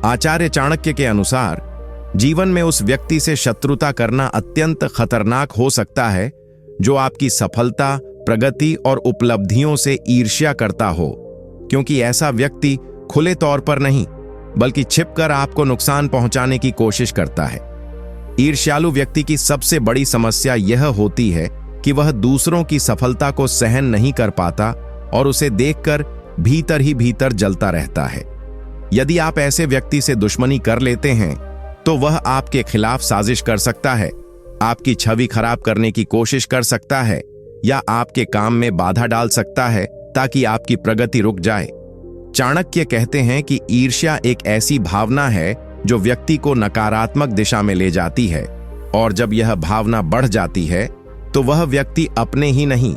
आचार्य चाणक्य के अनुसार जीवन में उस व्यक्ति से शत्रुता करना अत्यंत खतरनाक हो सकता है जो आपकी सफलता, प्रगति और उपलब्धियों से ईर्ष्या करता हो, क्योंकि ऐसा व्यक्ति खुले तौर पर नहीं बल्कि छिपकर आपको नुकसान पहुंचाने की कोशिश करता है। ईर्ष्यालु व्यक्ति की सबसे बड़ी समस्या यह होती है कि वह दूसरों की सफलता को सहन नहीं कर पाता और उसे देखकर भीतर ही भीतर जलता रहता है। यदि आप ऐसे व्यक्ति से दुश्मनी कर लेते हैं तो वह आपके खिलाफ साजिश कर सकता है, आपकी छवि खराब करने की कोशिश कर सकता है या आपके काम में बाधा डाल सकता है ताकि आपकी प्रगति रुक जाए। चाणक्य कहते हैं कि ईर्ष्या एक ऐसी भावना है जो व्यक्ति को नकारात्मक दिशा में ले जाती है और जब यह भावना बढ़ जाती है तो वह व्यक्ति अपने ही नहीं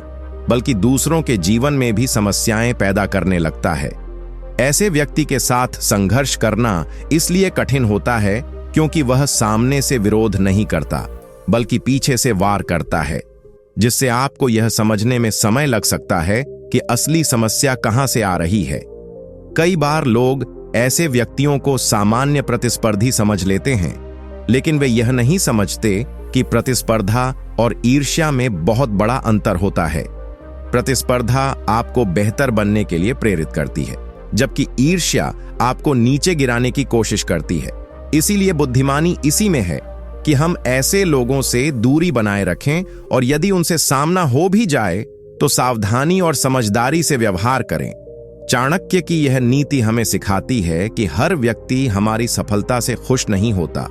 बल्कि दूसरों के जीवन में भी समस्याएं पैदा करने लगता है। ऐसे व्यक्ति के साथ संघर्ष करना इसलिए कठिन होता है क्योंकि वह सामने से विरोध नहीं करता बल्कि पीछे से वार करता है, जिससे आपको यह समझने में समय लग सकता है कि असली समस्या कहां से आ रही है। कई बार लोग ऐसे व्यक्तियों को सामान्य प्रतिस्पर्धी समझ लेते हैं, लेकिन वे यह नहीं समझते कि प्रतिस्पर्धा और ईर्ष्या में बहुत बड़ा अंतर होता है। प्रतिस्पर्धा आपको बेहतर बनने के लिए प्रेरित करती है, जबकि ईर्ष्या आपको नीचे गिराने की कोशिश करती है। इसीलिए बुद्धिमानी इसी में है कि हम ऐसे लोगों से दूरी बनाए रखें और यदि उनसे सामना हो भी जाए तो सावधानी और समझदारी से व्यवहार करें। चाणक्य की यह नीति हमें सिखाती है कि हर व्यक्ति हमारी सफलता से खुश नहीं होता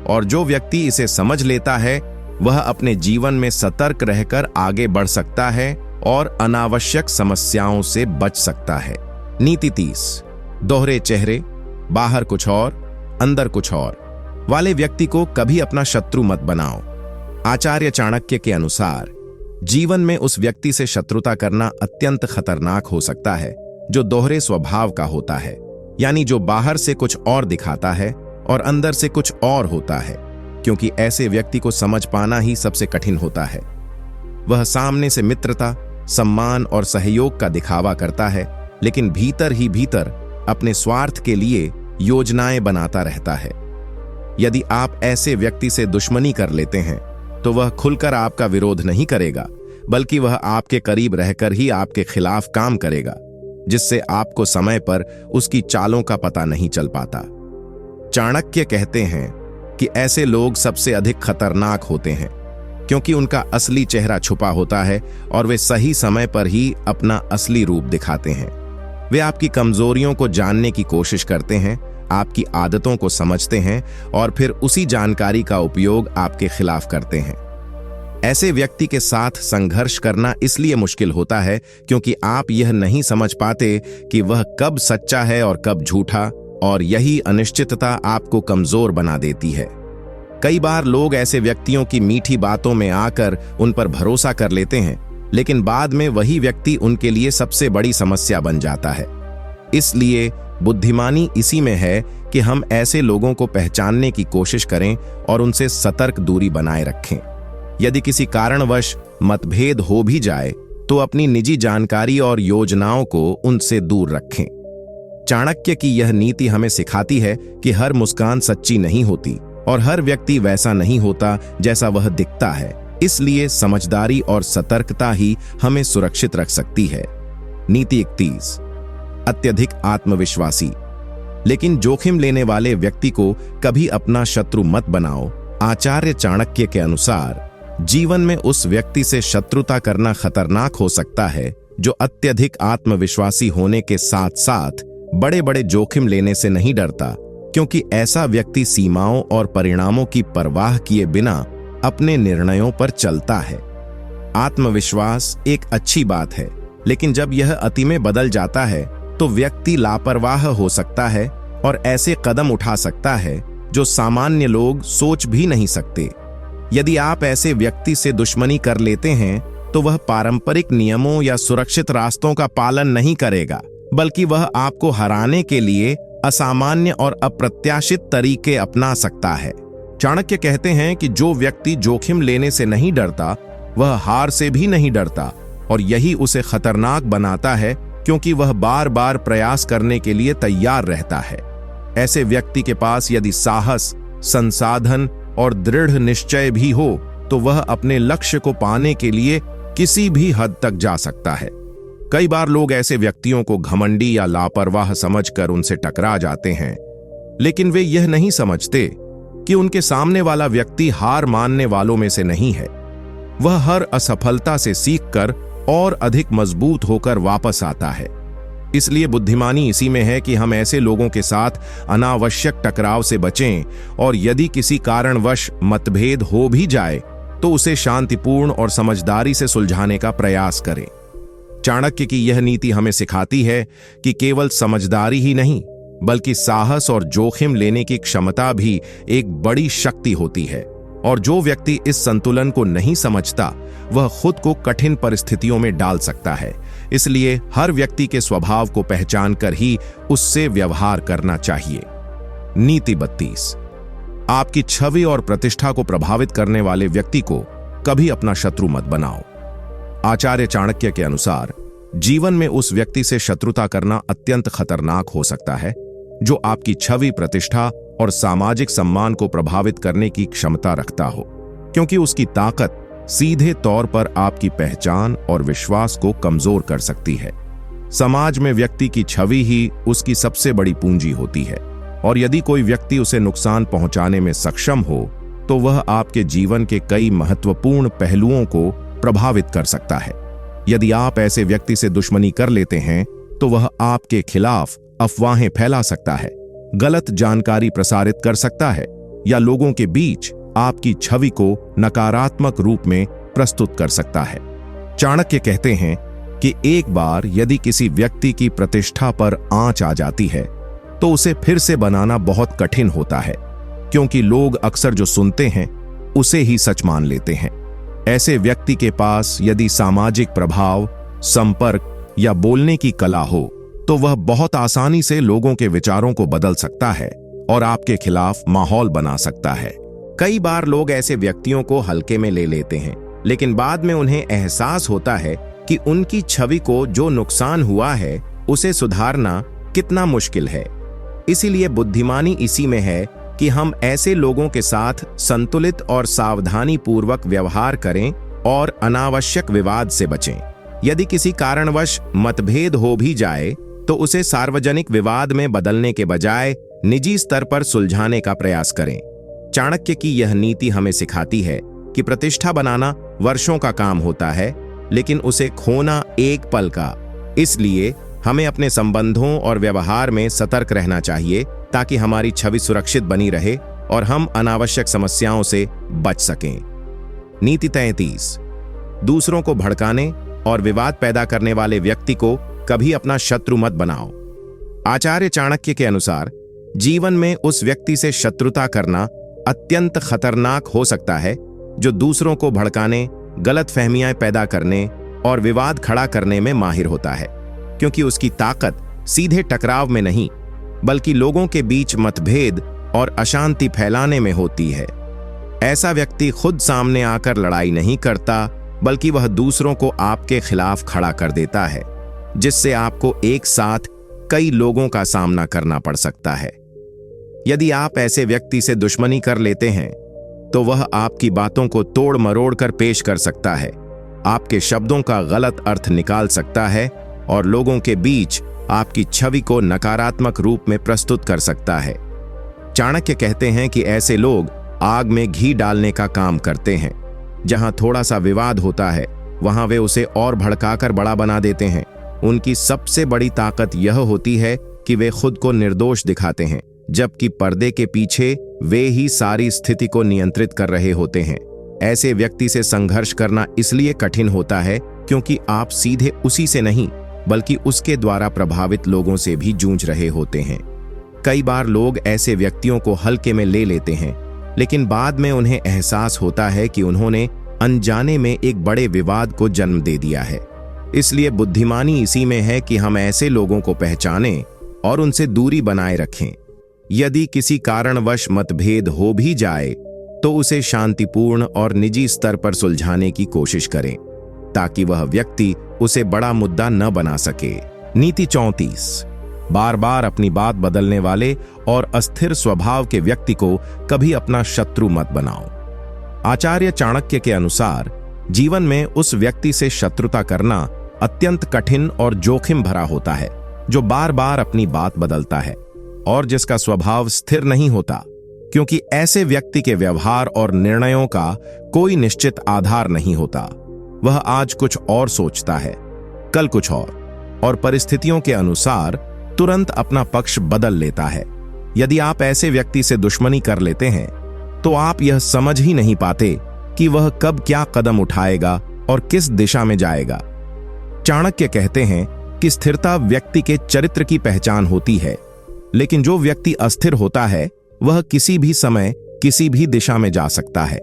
और जो व्यक्ति इसे समझ लेता है वह अपने जीवन में सतर्क रहकर आगे बढ़ सकता है और अनावश्यक समस्याओं से बच सकता है। नीति 30, दोहरे चेहरे, बाहर कुछ और अंदर कुछ और वाले व्यक्ति को कभी अपना शत्रु मत बनाओ। आचार्य चाणक्य के अनुसार जीवन में उस व्यक्ति से शत्रुता करना अत्यंत खतरनाक हो सकता है जो दोहरे स्वभाव का होता है, यानी जो बाहर से कुछ और दिखाता है और अंदर से कुछ और होता है, क्योंकि ऐसे व्यक्ति को समझ पाना ही सबसे कठिन होता है। वह सामने से मित्रता, सम्मान और सहयोग का दिखावा करता है, लेकिन भीतर ही भीतर अपने स्वार्थ के लिए योजनाएं बनाता रहता है। यदि आप ऐसे व्यक्ति से दुश्मनी कर लेते हैं तो वह खुलकर आपका विरोध नहीं करेगा, बल्कि वह आपके करीब रहकर ही आपके खिलाफ काम करेगा, जिससे आपको समय पर उसकी चालों का पता नहीं चल पाता। चाणक्य कहते हैं कि ऐसे लोग सबसे अधिक खतरनाक होते हैं क्योंकि उनका असली चेहरा छुपा होता है और वे सही समय पर ही अपना असली रूप दिखाते हैं। वे आपकी कमजोरियों को जानने की कोशिश करते हैं आपकी आदतों को समझते हैं और फिर उसी जानकारी का उपयोग आपके खिलाफ करते हैं। ऐसे व्यक्ति के साथ संघर्ष करना इसलिए मुश्किल होता है क्योंकि आप यह नहीं समझ पाते कि वह कब सच्चा है और कब झूठा, और यही अनिश्चितता आपको कमजोर बना देती है। कई बार लोग ऐसे व्यक्तियों की मीठी बातों में आकर उन पर भरोसा कर लेते हैं, लेकिन बाद में वही व्यक्ति उनके लिए सबसे बड़ी समस्या बन जाता है। इसलिए बुद्धिमानी इसी में है कि हम ऐसे लोगों को पहचानने की कोशिश करें और उनसे सतर्क दूरी बनाए रखें। यदि किसी कारणवश मतभेद हो भी जाए तो अपनी निजी जानकारी और योजनाओं को उनसे दूर रखें। चाणक्य की यह नीति हमें सिखाती है कि हर मुस्कान सच्ची नहीं होती और हर व्यक्ति वैसा नहीं होता जैसा वह दिखता है। इसलिए समझदारी और सतर्कता ही हमें सुरक्षित रख सकती है। नीति 31, अत्यधिक आत्मविश्वासी लेकिन जोखिम लेने वाले व्यक्ति को कभी अपना शत्रु मत बनाओ। आचार्य चाणक्य के अनुसार जीवन में उस व्यक्ति से शत्रुता करना खतरनाक हो सकता है जो अत्यधिक आत्मविश्वासी होने के साथ साथ बड़े बड़े जोखिम लेने से नहीं डरता, क्योंकि ऐसा व्यक्ति सीमाओं और परिणामों की परवाह किए बिना अपने निर्णयों पर चलता है। आत्मविश्वास एक अच्छी बात है, लेकिन जब यह अति में बदल जाता है तो व्यक्ति लापरवाह हो सकता है और ऐसे कदम उठा सकता है जो सामान्य लोग सोच भी नहीं सकते। यदि आप ऐसे व्यक्ति से दुश्मनी कर लेते हैं तो वह पारंपरिक नियमों या सुरक्षित रास्तों का पालन नहीं करेगा, बल्कि वह आपको हराने के लिए असामान्य और अप्रत्याशित तरीके अपना सकता है। चाणक्य कहते हैं कि जो व्यक्ति जोखिम लेने से नहीं डरता वह हार से भी नहीं डरता, और यही उसे खतरनाक बनाता है क्योंकि वह बार बार प्रयास करने के लिए तैयार रहता है। ऐसे व्यक्ति के पास यदि साहस, संसाधन और दृढ़ निश्चय भी हो तो वह अपने लक्ष्य को पाने के लिए किसी भी हद तक जा सकता है। कई बार लोग ऐसे व्यक्तियों को घमंडी या लापरवाह समझकर उनसे टकरा जाते हैं, लेकिन वे यह नहीं समझते कि उनके सामने वाला व्यक्ति हार मानने वालों में से नहीं है। वह हर असफलता से सीखकर और अधिक मजबूत होकर वापस आता है। इसलिए बुद्धिमानी इसी में है कि हम ऐसे लोगों के साथ अनावश्यक टकराव से बचें, और यदि किसी कारणवश मतभेद हो भी जाए तो उसे शांतिपूर्ण और समझदारी से सुलझाने का प्रयास करें। चाणक्य की यह नीति हमें सिखाती है कि केवल समझदारी ही नहीं, बल्कि साहस और जोखिम लेने की क्षमता भी एक बड़ी शक्ति होती है, और जो व्यक्ति इस संतुलन को नहीं समझता वह खुद को कठिन परिस्थितियों में डाल सकता है। इसलिए हर व्यक्ति के स्वभाव को पहचान कर ही उससे व्यवहार करना चाहिए। नीति 32, आपकी छवि और प्रतिष्ठा को प्रभावित करने वाले व्यक्ति को कभी अपना शत्रु मत बनाओ। आचार्य चाणक्य के अनुसार जीवन में उस व्यक्ति से शत्रुता करना अत्यंत खतरनाक हो सकता है जो आपकी छवि, प्रतिष्ठा और सामाजिक सम्मान को प्रभावित करने की क्षमता रखता हो, क्योंकि उसकी ताकत सीधे तौर पर आपकी पहचान और विश्वास को कमजोर कर सकती है। समाज में व्यक्ति की छवि ही उसकी सबसे बड़ी पूंजी होती है, और यदि कोई व्यक्ति उसे नुकसान पहुंचाने में सक्षम हो तो वह आपके जीवन के कई महत्वपूर्ण पहलुओं को प्रभावित कर सकता है। यदि आप ऐसे व्यक्ति से दुश्मनी कर लेते हैं तो वह आपके खिलाफ अफवाहें फैला सकता है, गलत जानकारी प्रसारित कर सकता है, या लोगों के बीच आपकी छवि को नकारात्मक रूप में प्रस्तुत कर सकता है। चाणक्य कहते हैं कि एक बार यदि किसी व्यक्ति की प्रतिष्ठा पर आंच आ जाती है तो उसे फिर से बनाना बहुत कठिन होता है, क्योंकि लोग अक्सर जो सुनते हैं उसे ही सच मान लेते हैं। ऐसे व्यक्ति के पास यदि सामाजिक प्रभाव, संपर्क या बोलने की कला हो तो वह बहुत आसानी से लोगों के विचारों को बदल सकता है और आपके खिलाफ माहौल बना सकता है। कई बार लोग ऐसे व्यक्तियों को हल्के में ले लेते हैं, लेकिन बाद में उन्हें एहसास होता है कि उनकी छवि को जो नुकसान हुआ है उसे सुधारना कितना मुश्किल है। इसीलिए बुद्धिमानी इसी में है कि हम ऐसे लोगों के साथ संतुलित और सावधानी पूर्वक व्यवहार करें और अनावश्यक विवाद से बचें। यदि किसी कारणवश मतभेद हो भी जाए तो उसे सार्वजनिक विवाद में बदलने के बजाय निजी स्तर पर सुलझाने का प्रयास करें। चाणक्य की यह नीति हमें सिखाती है कि प्रतिष्ठा बनाना वर्षों का काम होता है, लेकिन उसे खोना एक पल का। इसलिए हमें अपने संबंधों और व्यवहार में सतर्क रहना चाहिए ताकि हमारी छवि सुरक्षित बनी रहे और हम अनावश्यक समस्याओं से बच सकें। नीति 33। दूसरों को भड़काने और विवाद पैदा करने वाले व्यक्ति को कभी अपना शत्रु मत बनाओ। आचार्य चाणक्य के अनुसार जीवन में उस व्यक्ति से शत्रुता करना अत्यंत खतरनाक हो सकता है जो दूसरों को भड़काने, गलतफहमियां पैदा करने और विवाद खड़ा करने में माहिर होता है, क्योंकि उसकी ताकत सीधे टकराव में नहीं बल्कि लोगों के बीच मतभेद और अशांति फैलाने में होती है। ऐसा व्यक्ति खुद सामने आकर लड़ाई नहीं करता बल्कि वह दूसरों को आपके खिलाफ खड़ा कर देता है, जिससे आपको एक साथ कई लोगों का सामना करना पड़ सकता है। यदि आप ऐसे व्यक्ति से दुश्मनी कर लेते हैं तो वह आपकी बातों को तोड़ मरोड़ कर पेश कर सकता है, आपके शब्दों का गलत अर्थ निकाल सकता है और लोगों के बीच आपकी छवि को नकारात्मक रूप में प्रस्तुत कर सकता है। चाणक्य कहते हैं कि ऐसे लोग आग में घी डालने का काम करते हैं। जहां थोड़ा सा विवाद होता है वहां वे उसे और भड़काकर बड़ा बना देते हैं। उनकी सबसे बड़ी ताकत यह होती है कि वे खुद को निर्दोष दिखाते हैं, जबकि पर्दे के पीछे वे ही सारी स्थिति को नियंत्रित कर रहे होते हैं। ऐसे व्यक्ति से संघर्ष करना इसलिए कठिन होता है क्योंकि आप सीधे उसी से नहीं बल्कि उसके द्वारा प्रभावित लोगों से भी जूझ रहे होते हैं। कई बार लोग ऐसे व्यक्तियों को हल्के में ले लेते हैं, लेकिन बाद में उन्हें एहसास होता है कि उन्होंने अनजाने में एक बड़े विवाद को जन्म दे दिया है। इसलिए बुद्धिमानी इसी में है कि हम ऐसे लोगों को पहचानें और उनसे दूरी बनाए रखें। यदि किसी कारणवश मतभेद हो भी जाए तो उसे शांतिपूर्ण और निजी स्तर पर सुलझाने की कोशिश करें, ताकि वह व्यक्ति उसे बड़ा मुद्दा न बना सके। नीति 34। बार बार अपनी बात बदलने वाले और अस्थिर स्वभाव के व्यक्ति को कभी अपना शत्रु मत बनाओ। आचार्य चाणक्य के अनुसार जीवन में उस व्यक्ति से शत्रुता करना अत्यंत कठिन और जोखिम भरा होता है जो बार बार अपनी बात बदलता है और जिसका स्वभाव स्थिर नहीं होता, क्योंकि ऐसे व्यक्ति के व्यवहार और निर्णयों का कोई निश्चित आधार नहीं होता। वह आज कुछ और सोचता है, कल कुछ और परिस्थितियों के अनुसार तुरंत अपना पक्ष बदल लेता है। यदि आप ऐसे व्यक्ति से दुश्मनी कर लेते हैं तो आप यह समझ ही नहीं पाते कि वह कब क्या कदम उठाएगा और किस दिशा में जाएगा। चाणक्य कहते हैं कि स्थिरता व्यक्ति के चरित्र की पहचान होती है, लेकिन जो व्यक्ति अस्थिर होता है वह किसी भी समय किसी भी दिशा में जा सकता है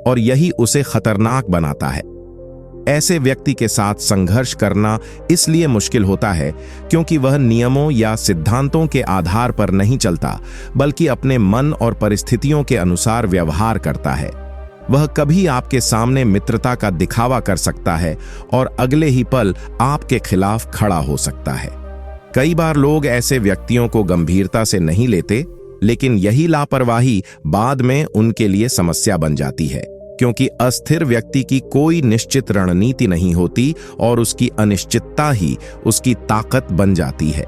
और यही उसे खतरनाक बनाता है। ऐसे व्यक्ति के साथ संघर्ष करना इसलिए मुश्किल होता है क्योंकि वह नियमों या सिद्धांतों के आधार पर नहीं चलता बल्कि अपने मन और परिस्थितियों के अनुसार व्यवहार करता है। वह कभी आपके सामने मित्रता का दिखावा कर सकता है और अगले ही पल आपके खिलाफ खड़ा हो सकता है। कई बार लोग ऐसे व्यक्तियों को गंभीरता से नहीं लेते, लेकिन यही लापरवाही बाद में उनके लिए समस्या बन जाती है, क्योंकि अस्थिर व्यक्ति की कोई निश्चित रणनीति नहीं होती और उसकी अनिश्चितता ही उसकी ताकत बन जाती है।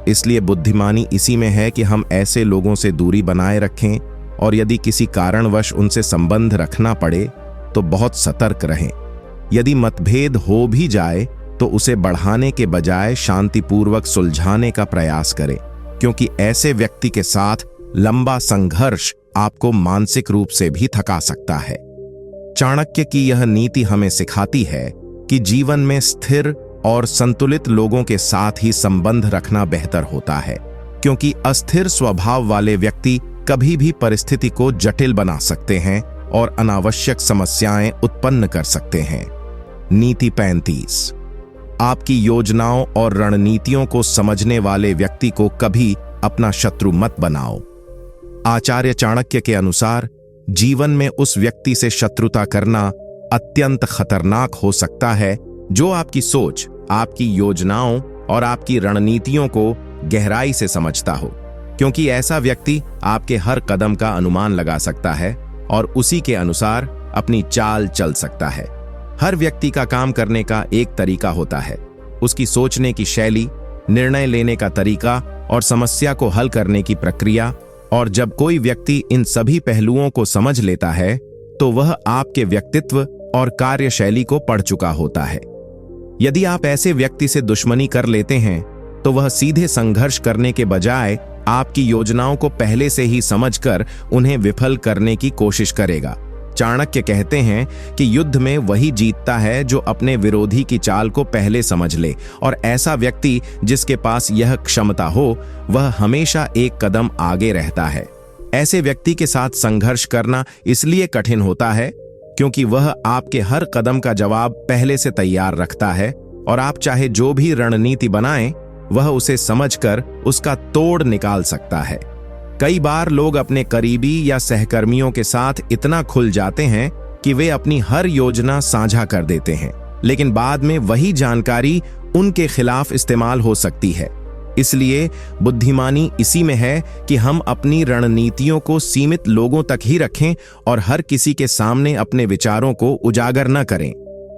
इसलिए बुद्धिमानी इसी में है कि हम ऐसे लोगों से दूरी बनाए रखें और यदि किसी कारणवश उनसे संबंध रखना पड़े तो बहुत सतर्क रहें। यदि मतभेद हो भी जाए तो उसे बढ़ाने के बजाय शांतिपूर्वक सुलझाने का प्रयास करें, क्योंकि ऐसे व्यक्ति के साथ लंबा संघर्ष आपको मानसिक रूप से भी थका सकता है। चाणक्य की यह नीति हमें सिखाती है कि जीवन में स्थिर और संतुलित लोगों के साथ ही संबंध रखना बेहतर होता है, क्योंकि अस्थिर स्वभाव वाले व्यक्ति कभी भी परिस्थिति को जटिल बना सकते हैं और अनावश्यक समस्याएं उत्पन्न कर सकते हैं। नीति 35। आपकी योजनाओं और रणनीतियों को समझने वाले व्यक्ति को कभी अपना शत्रु मत बनाओ। आचार्य चाणक्य के अनुसार जीवन में उस व्यक्ति से शत्रुता करना अत्यंत खतरनाक हो सकता है जो आपकी सोच, आपकी योजनाओं और आपकी रणनीतियों को गहराई से समझता हो, क्योंकि ऐसा व्यक्ति आपके हर कदम का अनुमान लगा सकता है और उसी के अनुसार अपनी चाल चल सकता है। हर व्यक्ति का काम करने का एक तरीका होता है, उसकी सोचने की शैली, निर्णय लेने का तरीका और समस्या को हल करने की प्रक्रिया। और जब कोई व्यक्ति इन सभी पहलुओं को समझ लेता है तो वह आपके व्यक्तित्व और कार्यशैली को पढ़ चुका होता है। यदि आप ऐसे व्यक्ति से दुश्मनी कर लेते हैं तो वह सीधे संघर्ष करने के बजाय आपकी योजनाओं को पहले से ही समझकर उन्हें विफल करने की कोशिश करेगा। चाणक्य कहते हैं कि युद्ध में वही जीतता है जो अपने विरोधी की चाल को पहले समझ ले, और ऐसा व्यक्ति जिसके पास यह क्षमता हो वह हमेशा एक कदम आगे रहता है। ऐसे व्यक्ति के साथ संघर्ष करना इसलिए कठिन होता है क्योंकि वह आपके हर कदम का जवाब पहले से तैयार रखता है, और आप चाहे जो भी रणनीति बनाएं वह उसे समझकर उसका तोड़ निकाल सकता है। कई बार लोग अपने करीबी या सहकर्मियों के साथ इतना खुल जाते हैं कि वे अपनी हर योजना साझा कर देते हैं, लेकिन बाद में वही जानकारी उनके खिलाफ इस्तेमाल हो सकती है। इसलिए बुद्धिमानी इसी में है कि हम अपनी रणनीतियों को सीमित लोगों तक ही रखें और हर किसी के सामने अपने विचारों को उजागर न करें।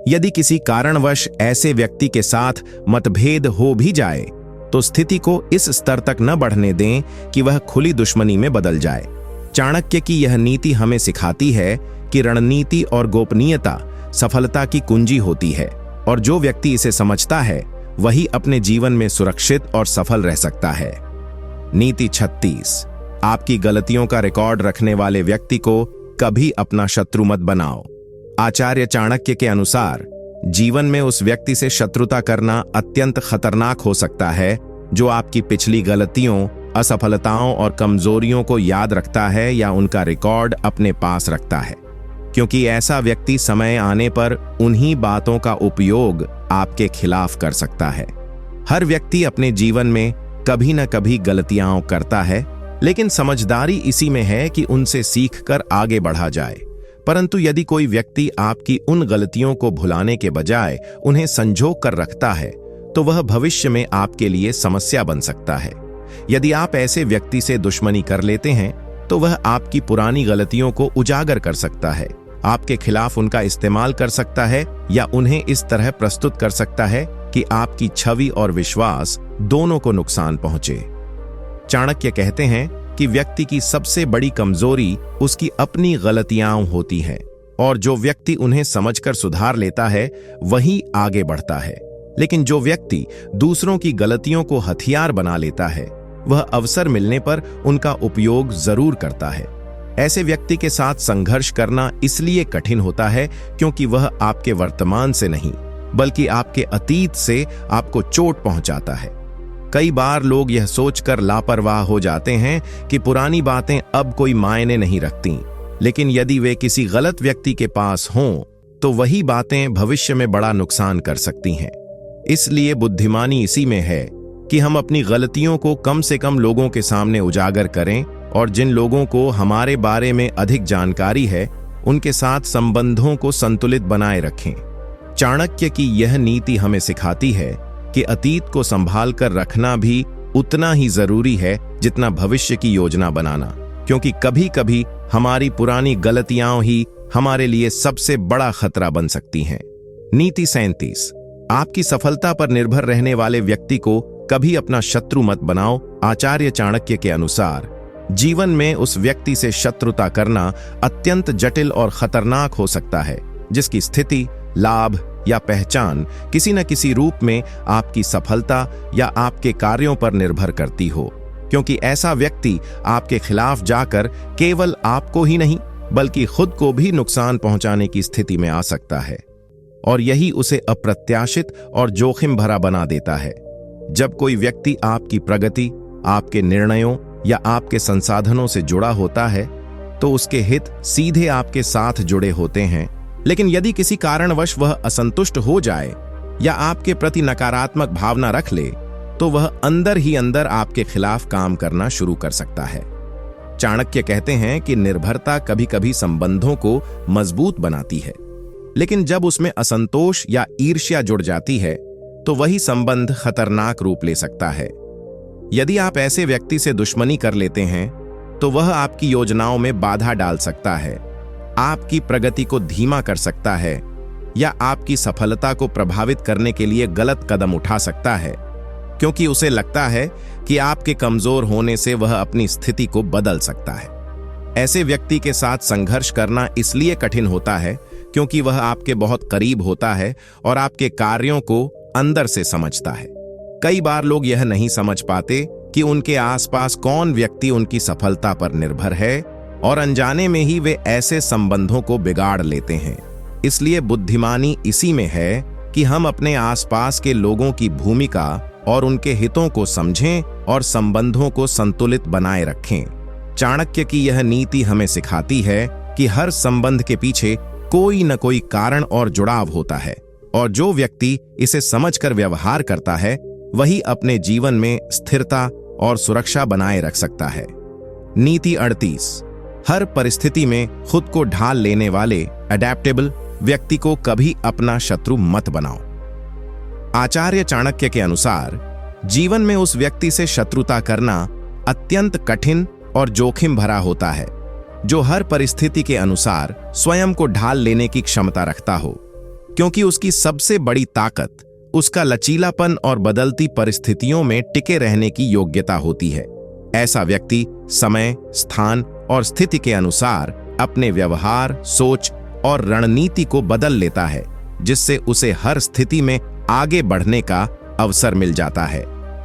यदि किसी कारणवश ऐसे व्यक्ति के साथ मतभेद हो भी जाए तो स्थिति को इस स्तर तक न बढ़ने दें कि वह खुली दुश्मनी में बदल जाए। चाणक्य की यह नीति हमें सिखाती है कि रणनीति और गोपनीयता सफलता की कुंजी होती है, और जो व्यक्ति इसे समझता है वही अपने जीवन में सुरक्षित और सफल रह सकता है। नीति 36। आपकी गलतियों का रिकॉर्ड रखने वाले व्यक्ति को कभी अपना शत्रु मत बनाओ। आचार्य चाणक्य के अनुसार जीवन में उस व्यक्ति से शत्रुता करना अत्यंत खतरनाक हो सकता है जो आपकी पिछली गलतियों, असफलताओं और कमजोरियों को याद रखता है या उनका रिकॉर्ड अपने पास रखता है, क्योंकि ऐसा व्यक्ति समय आने पर उन्हीं बातों का उपयोग आपके खिलाफ कर सकता है। हर व्यक्ति अपने जीवन में कभी न कभी गलतियां करता है, लेकिन समझदारी इसी में है कि उनसे सीखकर आगे बढ़ा जाए। परंतु यदि कोई व्यक्ति आपकी उन गलतियों को भुलाने के बजाय उन्हें संजो कर रखता है तो वह भविष्य में आपके लिए समस्या बन सकता है। यदि आप ऐसे व्यक्ति से दुश्मनी कर लेते हैं तो वह आपकी पुरानी गलतियों को उजागर कर सकता है, आपके खिलाफ उनका इस्तेमाल कर सकता है या उन्हें इस तरह प्रस्तुत कर सकता है कि आपकी छवि और विश्वास दोनों को नुकसान पहुंचे। चाणक्य कहते हैं कि व्यक्ति की सबसे बड़ी कमजोरी उसकी अपनी गलतियां होती हैं, और जो व्यक्ति उन्हें समझकर सुधार लेता है वही आगे बढ़ता है। लेकिन जो व्यक्ति दूसरों की गलतियों को हथियार बना लेता है वह अवसर मिलने पर उनका उपयोग जरूर करता है। ऐसे व्यक्ति के साथ संघर्ष करना इसलिए कठिन होता है क्योंकि वह आपके वर्तमान से नहीं बल्कि आपके अतीत से आपको चोट पहुंचाता है। कई बार लोग यह सोचकर लापरवाह हो जाते हैं कि पुरानी बातें अब कोई मायने नहीं रखती, लेकिन यदि वे किसी गलत व्यक्ति के पास हों तो वही बातें भविष्य में बड़ा नुकसान कर सकती हैं। इसलिए बुद्धिमानी इसी में है कि हम अपनी गलतियों को कम से कम लोगों के सामने उजागर करें, और जिन लोगों को हमारे बारे में अधिक जानकारी है उनके साथ संबंधों को संतुलित बनाए रखें। चाणक्य की यह नीति हमें सिखाती है कि अतीत को संभाल कर रखना भी उतना ही जरूरी है जितना भविष्य की योजना बनाना, क्योंकि कभी कभी हमारी पुरानी गलतियां ही हमारे लिए सबसे बड़ा खतरा बन सकती हैं। नीति 37। आपकी सफलता पर निर्भर रहने वाले व्यक्ति को कभी अपना शत्रु मत बनाओ। आचार्य चाणक्य के अनुसार जीवन में उस व्यक्ति से शत्रुता करना अत्यंत जटिल और खतरनाक हो सकता है जिसकी स्थिति, लाभ या पहचान किसी न किसी रूप में आपकी सफलता या आपके कार्यों पर निर्भर करती हो, क्योंकि ऐसा व्यक्ति आपके खिलाफ जाकर केवल आपको ही नहीं बल्कि खुद को भी नुकसान पहुंचाने की स्थिति में आ सकता है, और यही उसे अप्रत्याशित और जोखिम भरा बना देता है। जब कोई व्यक्ति आपकी प्रगति, आपके निर्णयों या आपके संसाधनों से जुड़ा होता है तो उसके हित सीधे आपके साथ जुड़े होते हैं, लेकिन यदि किसी कारणवश वह असंतुष्ट हो जाए या आपके प्रति नकारात्मक भावना रख ले तो वह अंदर ही अंदर आपके खिलाफ काम करना शुरू कर सकता है। चाणक्य कहते हैं कि निर्भरता कभी कभी संबंधों को मजबूत बनाती है, लेकिन जब उसमें असंतोष या ईर्ष्या जुड़ जाती है तो वही संबंध खतरनाक रूप ले सकता है। यदि आप ऐसे व्यक्ति से दुश्मनी कर लेते हैं तो वह आपकी योजनाओं में बाधा डाल सकता है, आपकी प्रगति को धीमा कर सकता है या आपकी सफलता को प्रभावित करने के लिए गलत कदम उठा सकता है, क्योंकि उसे लगता है कि आपके कमजोर होने से वह अपनी स्थिति को बदल सकता है। ऐसे व्यक्ति के साथ संघर्ष करना इसलिए कठिन होता है क्योंकि वह आपके बहुत करीब होता है और आपके कार्यों को अंदर से समझता है। कई बार लोग यह नहीं समझ पाते कि उनके आसपास कौन व्यक्ति उनकी सफलता पर निर्भर है और अनजाने में ही वे ऐसे संबंधों को बिगाड़ लेते हैं। इसलिए बुद्धिमानी इसी में है कि हम अपने आसपास के लोगों की भूमिका और उनके हितों को समझें और संबंधों को संतुलित बनाए रखें। चाणक्य की यह नीति हमें सिखाती है कि हर संबंध के पीछे कोई न कोई कारण और जुड़ाव होता है, और जो व्यक्ति इसे समझकर व्यवहार करता है वही अपने जीवन में स्थिरता और सुरक्षा बनाए रख सकता है। नीति 38। हर परिस्थिति में खुद को ढाल लेने वाले अडेप्टेबल व्यक्ति को कभी अपना शत्रु मत बनाओ। आचार्य चाणक्य के अनुसार जीवन में उस व्यक्ति से शत्रुता करना अत्यंत कठिन और जोखिम भरा होता है जो हर परिस्थिति के अनुसार स्वयं को ढाल लेने की क्षमता रखता हो, क्योंकि उसकी सबसे बड़ी ताकत उसका लचीलापन और बदलती परिस्थितियों में टिके रहने की योग्यता होती है। ऐसा व्यक्ति समय, स्थान और स्थिति के अनुसार अपने व्यवहार, सोच और रणनीति को बदल लेता है, जिससे उसे हर स्थिति में आगे बढ़ने का अवसर मिल जाता है।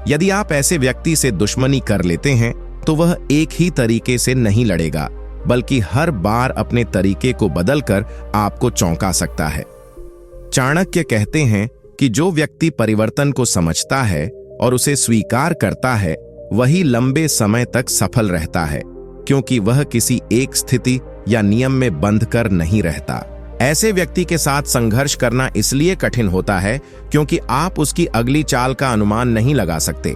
यदि आप ऐसे व्यक्ति से दुश्मनी कर लेते हैं तो वह एक ही तरीके से नहीं लड़ेगा, बल्कि हर बार अपने तरीके को बदलकर आपको चौंका सकता है। चाणक्य कहते हैं कि जो व्यक्ति परिवर्तन को समझता है और उसे स्वीकार करता है वही लंबे समय तक सफल रहता है, क्योंकि वह किसी एक स्थिति या नियम में बंधकर नहीं रहता। ऐसे व्यक्ति के साथ संघर्ष करना इसलिए कठिन होता है क्योंकि आप उसकी अगली चाल का अनुमान नहीं लगा सकते।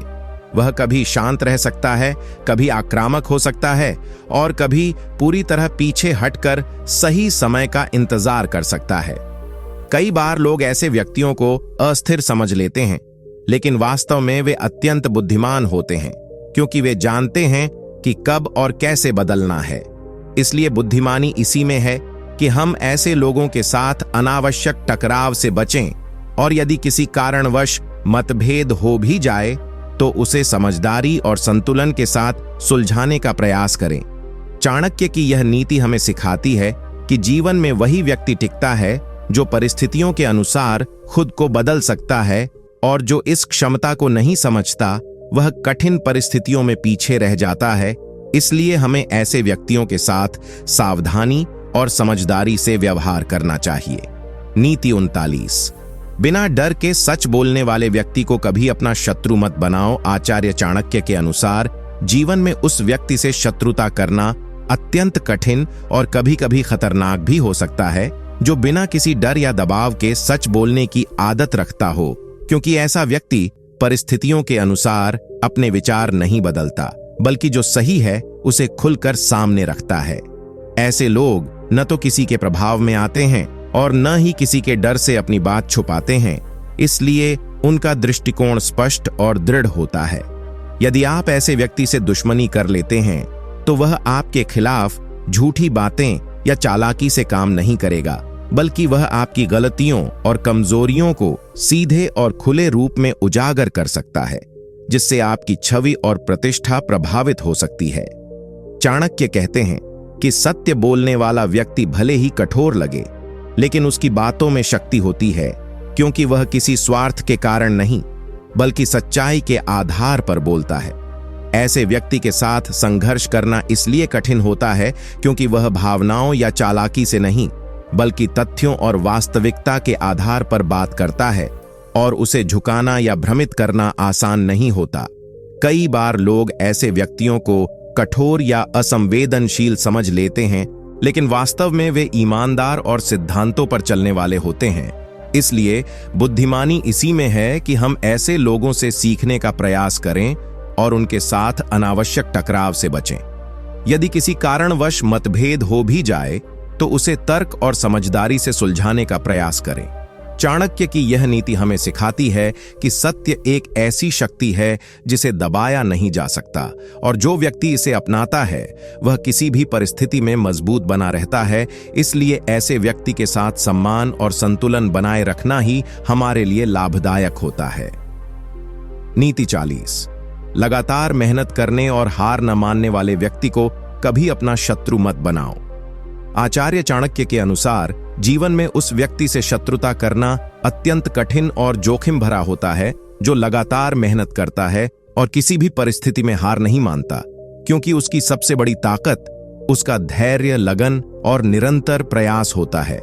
वह कभी शांत रह सकता है, कभी आक्रामक हो सकता है और कभी पूरी तरह पीछे हटकर सही समय का इंतजार कर सकता है। कई बार लोग ऐसे व्यक्तियों को अस्थिर समझ लेते हैं, लेकिन वास्तव में वे अत्यंत बुद्धिमान होते हैं, क्योंकि वे जानते हैं कि कब और कैसे बदलना है। इसलिए बुद्धिमानी इसी में है कि हम ऐसे लोगों के साथ अनावश्यक टकराव से बचें, और यदि किसी कारणवश मतभेद हो भी जाए तो उसे समझदारी और संतुलन के साथ सुलझाने का प्रयास करें। चाणक्य की यह नीति हमें सिखाती है कि जीवन में वही व्यक्ति टिकता है जो परिस्थितियों के अनुसार खुद को बदल सकता है, और जो इस क्षमता को नहीं समझता वह कठिन परिस्थितियों में पीछे रह जाता है। इसलिए हमें ऐसे व्यक्तियों के साथ सावधानी और समझदारी से व्यवहार करना चाहिए। नीति 39। बिना डर के सच बोलने वाले व्यक्ति को कभी अपना शत्रु मत बनाओ। आचार्य चाणक्य के अनुसार जीवन में उस व्यक्ति से शत्रुता करना अत्यंत कठिन और कभी कभी खतरनाक भी हो सकता है जो बिना किसी डर या दबाव के सच बोलने की आदत रखता हो, क्योंकि ऐसा व्यक्ति परिस्थितियों के अनुसार अपने विचार नहीं बदलता, बल्कि जो सही है उसे खुलकर सामने रखता है। ऐसे लोग न तो किसी के प्रभाव में आते हैं और न ही किसी के डर से अपनी बात छुपाते हैं, इसलिए उनका दृष्टिकोण स्पष्ट और दृढ़ होता है। यदि आप ऐसे व्यक्ति से दुश्मनी कर लेते हैं तो वह आपके खिलाफ झूठी बातें या चालाकी से काम नहीं करेगा, बल्कि वह आपकी गलतियों और कमजोरियों को सीधे और खुले रूप में उजागर कर सकता है, जिससे आपकी छवि और प्रतिष्ठा प्रभावित हो सकती है। चाणक्य कहते हैं कि सत्य बोलने वाला व्यक्ति भले ही कठोर लगे, लेकिन उसकी बातों में शक्ति होती है, क्योंकि वह किसी स्वार्थ के कारण नहीं बल्कि सच्चाई के आधार पर बोलता है। ऐसे व्यक्ति के साथ संघर्ष करना इसलिए कठिन होता है क्योंकि वह भावनाओं या चालाकी से नहीं बल्कि तथ्यों और वास्तविकता के आधार पर बात करता है, और उसे झुकाना या भ्रमित करना आसान नहीं होता। कई बार लोग ऐसे व्यक्तियों को कठोर या असंवेदनशील समझ लेते हैं, लेकिन वास्तव में वे ईमानदार और सिद्धांतों पर चलने वाले होते हैं। इसलिए बुद्धिमानी इसी में है कि हम ऐसे लोगों से सीखने का प्रयास करें और उनके साथ अनावश्यक टकराव से बचें। यदि किसी कारणवश मतभेद हो भी जाए तो उसे तर्क और समझदारी से सुलझाने का प्रयास करें। चाणक्य की यह नीति हमें सिखाती है कि सत्य एक ऐसी शक्ति है जिसे दबाया नहीं जा सकता, और जो व्यक्ति इसे अपनाता है वह किसी भी परिस्थिति में मजबूत बना रहता है। इसलिए ऐसे व्यक्ति के साथ सम्मान और संतुलन बनाए रखना ही हमारे लिए लाभदायक होता है। नीति 40। लगातार मेहनत करने और हार न मानने वाले व्यक्ति को कभी अपना शत्रु मत बनाओ। आचार्य चाणक्य के अनुसार जीवन में उस व्यक्ति से शत्रुता करना अत्यंत कठिन और जोखिम भरा होता है जो लगातार मेहनत करता है और किसी भी परिस्थिति में हार नहीं मानता, क्योंकि उसकी सबसे बड़ी ताकत उसका धैर्य, लगन और निरंतर प्रयास होता है।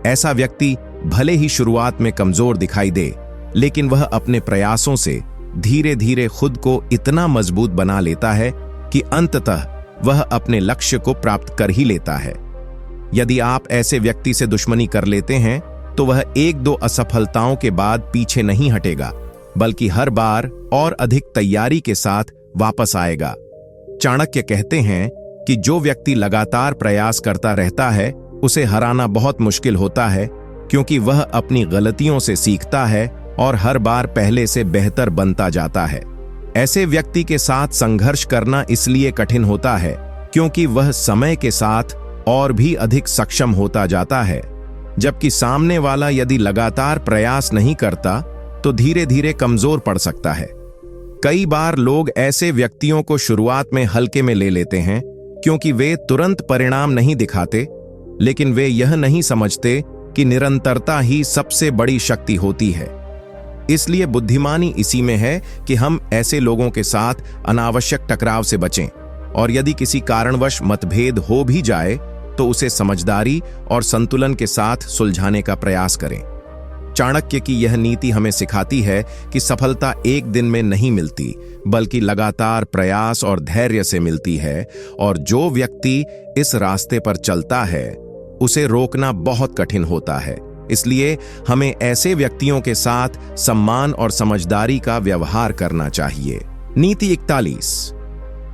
ऐसा व्यक्ति भले ही शुरुआत में कमजोर दिखाई दे, लेकिन वह अपने प्रयासों से धीरे धीरे खुद को इतना मजबूत बना लेता है कि अंततः वह अपने लक्ष्य को प्राप्त कर ही लेता है। यदि आप ऐसे व्यक्ति से दुश्मनी कर लेते हैं तो वह एक दो असफलताओं के बाद पीछे नहीं हटेगा, बल्कि हर बार और अधिक तैयारी के साथ वापस आएगा। चाणक्य कहते हैं कि जो व्यक्ति लगातार प्रयास करता रहता है उसे हराना बहुत मुश्किल होता है, क्योंकि वह अपनी गलतियों से सीखता है और हर बार पहले से बेहतर बनता जाता है। ऐसे व्यक्ति के साथ संघर्ष करना इसलिए कठिन होता है क्योंकि वह समय के साथ और भी अधिक सक्षम होता जाता है, जबकि सामने वाला यदि लगातार प्रयास नहीं करता तो धीरे धीरे कमजोर पड़ सकता है। कई बार लोग ऐसे व्यक्तियों को शुरुआत में हल्के में ले लेते हैं क्योंकि वे तुरंत परिणाम नहीं दिखाते, लेकिन वे यह नहीं समझते कि निरंतरता ही सबसे बड़ी शक्ति होती है। इसलिए बुद्धिमानी इसी में है कि हम ऐसे लोगों के साथ अनावश्यक टकराव से बचें, और यदि किसी कारणवश मतभेद हो भी जाए तो उसे समझदारी और संतुलन के साथ सुलझाने का प्रयास करें। चाणक्य की यह नीति हमें सिखाती है कि सफलता एक दिन में नहीं मिलती, बल्कि लगातार प्रयास और धैर्य से मिलती है, और जो व्यक्ति इस रास्ते पर चलता है उसे रोकना बहुत कठिन होता है। इसलिए हमें ऐसे व्यक्तियों के साथ सम्मान और समझदारी का व्यवहार करना चाहिए। नीति 41।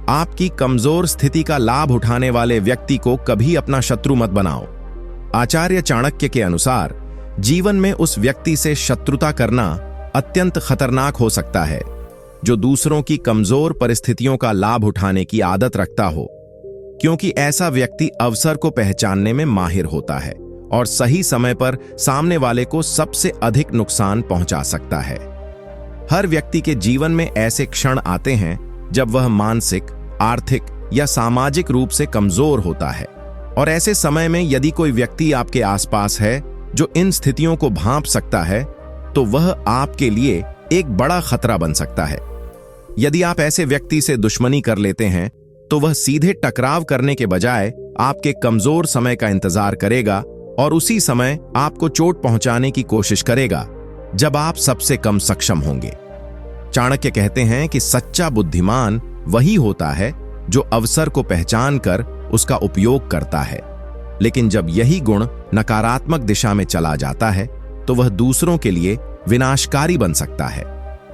आपकी कमजोर स्थिति का लाभ उठाने वाले व्यक्ति को कभी अपना शत्रु मत बनाओ। आचार्य चाणक्य के अनुसार जीवन में उस व्यक्ति से शत्रुता करना अत्यंत खतरनाक हो सकता है जो दूसरों की कमजोर परिस्थितियों का लाभ उठाने की आदत रखता हो, क्योंकि ऐसा व्यक्ति अवसर को पहचानने में माहिर होता है और सही समय पर सामने वाले को सबसे अधिक नुकसान पहुंचा सकता है। हर व्यक्ति के जीवन में ऐसे क्षण आते हैं जब वह मानसिक, आर्थिक या सामाजिक रूप से कमजोर होता है, और ऐसे समय में यदि कोई व्यक्ति आपके आसपास है जो इन स्थितियों को भांप सकता है तो वह आपके लिए एक बड़ा खतरा बन सकता है। यदि आप ऐसे व्यक्ति से दुश्मनी कर लेते हैं तो वह सीधे टकराव करने के बजाय आपके कमजोर समय का इंतजार करेगा और उसी समय आपको चोट पहुंचाने की कोशिश करेगा जब आप सबसे कम सक्षम होंगे। चाणक्य कहते हैं कि सच्चा बुद्धिमान वही होता है जो अवसर को पहचान कर उसका उपयोग करता है, लेकिन जब यही गुण नकारात्मक दिशा में चला जाता है तो वह दूसरों के लिए विनाशकारी बन सकता है।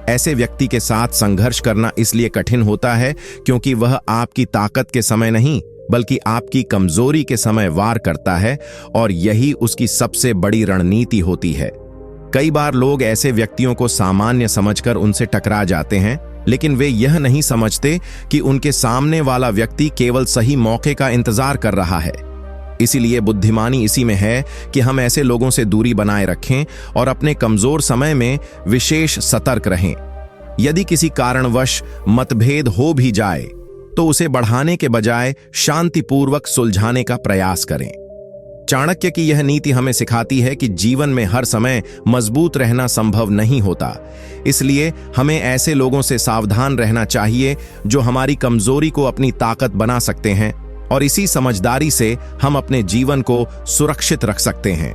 ऐसे व्यक्ति के साथ संघर्ष करना इसलिए कठिन होता है क्योंकि वह आपकी ताकत के समय नहीं बल्कि आपकी कमजोरी के समय वार करता है, और यही उसकी सबसे बड़ी रणनीति होती है। कई बार लोग ऐसे व्यक्तियों को सामान्य समझकर उनसे टकरा जाते हैं, लेकिन वे यह नहीं समझते कि उनके सामने वाला व्यक्ति केवल सही मौके का इंतजार कर रहा है। इसीलिए बुद्धिमानी इसी में है कि हम ऐसे लोगों से दूरी बनाए रखें और अपने कमजोर समय में विशेष सतर्क रहें। यदि किसी कारणवश मतभेद हो भी जाए तो उसे बढ़ाने के बजाय शांतिपूर्वक सुलझाने का प्रयास करें। चाणक्य की यह नीति हमें सिखाती है कि जीवन में हर समय मजबूत रहना संभव नहीं होता, इसलिए हमें ऐसे लोगों से सावधान रहना चाहिए जो हमारी कमजोरी को अपनी ताकत बना सकते हैं, और इसी समझदारी से हम अपने जीवन को सुरक्षित रख सकते हैं।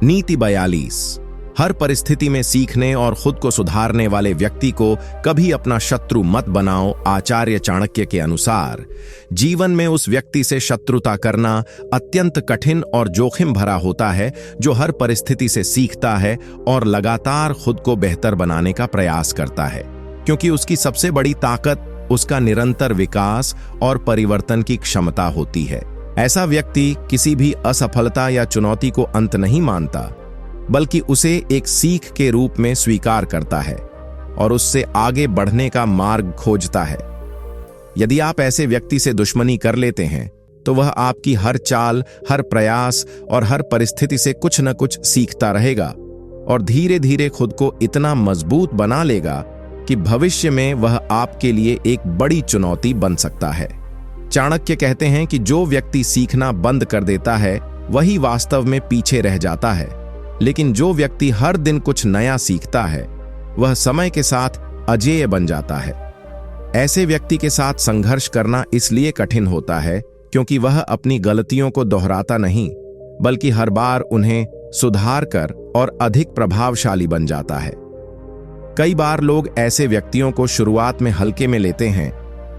नीति 42। हर परिस्थिति में सीखने और खुद को सुधारने वाले व्यक्ति को कभी अपना शत्रु मत बनाओ। आचार्य चाणक्य के अनुसार जीवन में उस व्यक्ति से शत्रुता करना अत्यंत कठिन और जोखिम भरा होता है जो हर परिस्थिति से सीखता है और लगातार खुद को बेहतर बनाने का प्रयास करता है, क्योंकि उसकी सबसे बड़ी ताकत उसका निरंतर विकास और परिवर्तन की क्षमता होती है। ऐसा व्यक्ति किसी भी असफलता या चुनौती को अंत नहीं मानता, बल्कि उसे एक सीख के रूप में स्वीकार करता है और उससे आगे बढ़ने का मार्ग खोजता है। यदि आप ऐसे व्यक्ति से दुश्मनी कर लेते हैं तो वह आपकी हर चाल, हर प्रयास और हर परिस्थिति से कुछ न कुछ सीखता रहेगा और धीरे धीरे खुद को इतना मजबूत बना लेगा कि भविष्य में वह आपके लिए एक बड़ी चुनौती बन सकता है। चाणक्य कहते हैं कि जो व्यक्ति सीखना बंद कर देता है वही वास्तव में पीछे रह जाता है, लेकिन जो व्यक्ति हर दिन कुछ नया सीखता है वह समय के साथ अजेय बन जाता है। ऐसे व्यक्ति के साथ संघर्ष करना इसलिए कठिन होता है क्योंकि वह अपनी गलतियों को दोहराता नहीं, बल्कि हर बार उन्हें सुधार कर और अधिक प्रभावशाली बन जाता है। कई बार लोग ऐसे व्यक्तियों को शुरुआत में हल्के में लेते हैं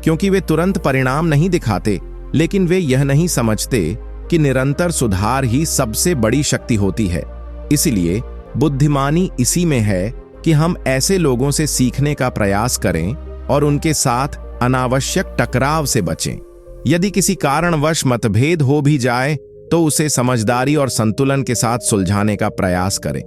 क्योंकि वे तुरंत परिणाम नहीं दिखाते, लेकिन वे यह नहीं समझते कि निरंतर सुधार ही सबसे बड़ी शक्ति होती है। इसलिए बुद्धिमानी इसी में है कि हम ऐसे लोगों से सीखने का प्रयास करें और उनके साथ अनावश्यक टकराव से बचें। यदि किसी कारणवश मतभेद हो भी जाए तो उसे समझदारी और संतुलन के साथ सुलझाने का प्रयास करें।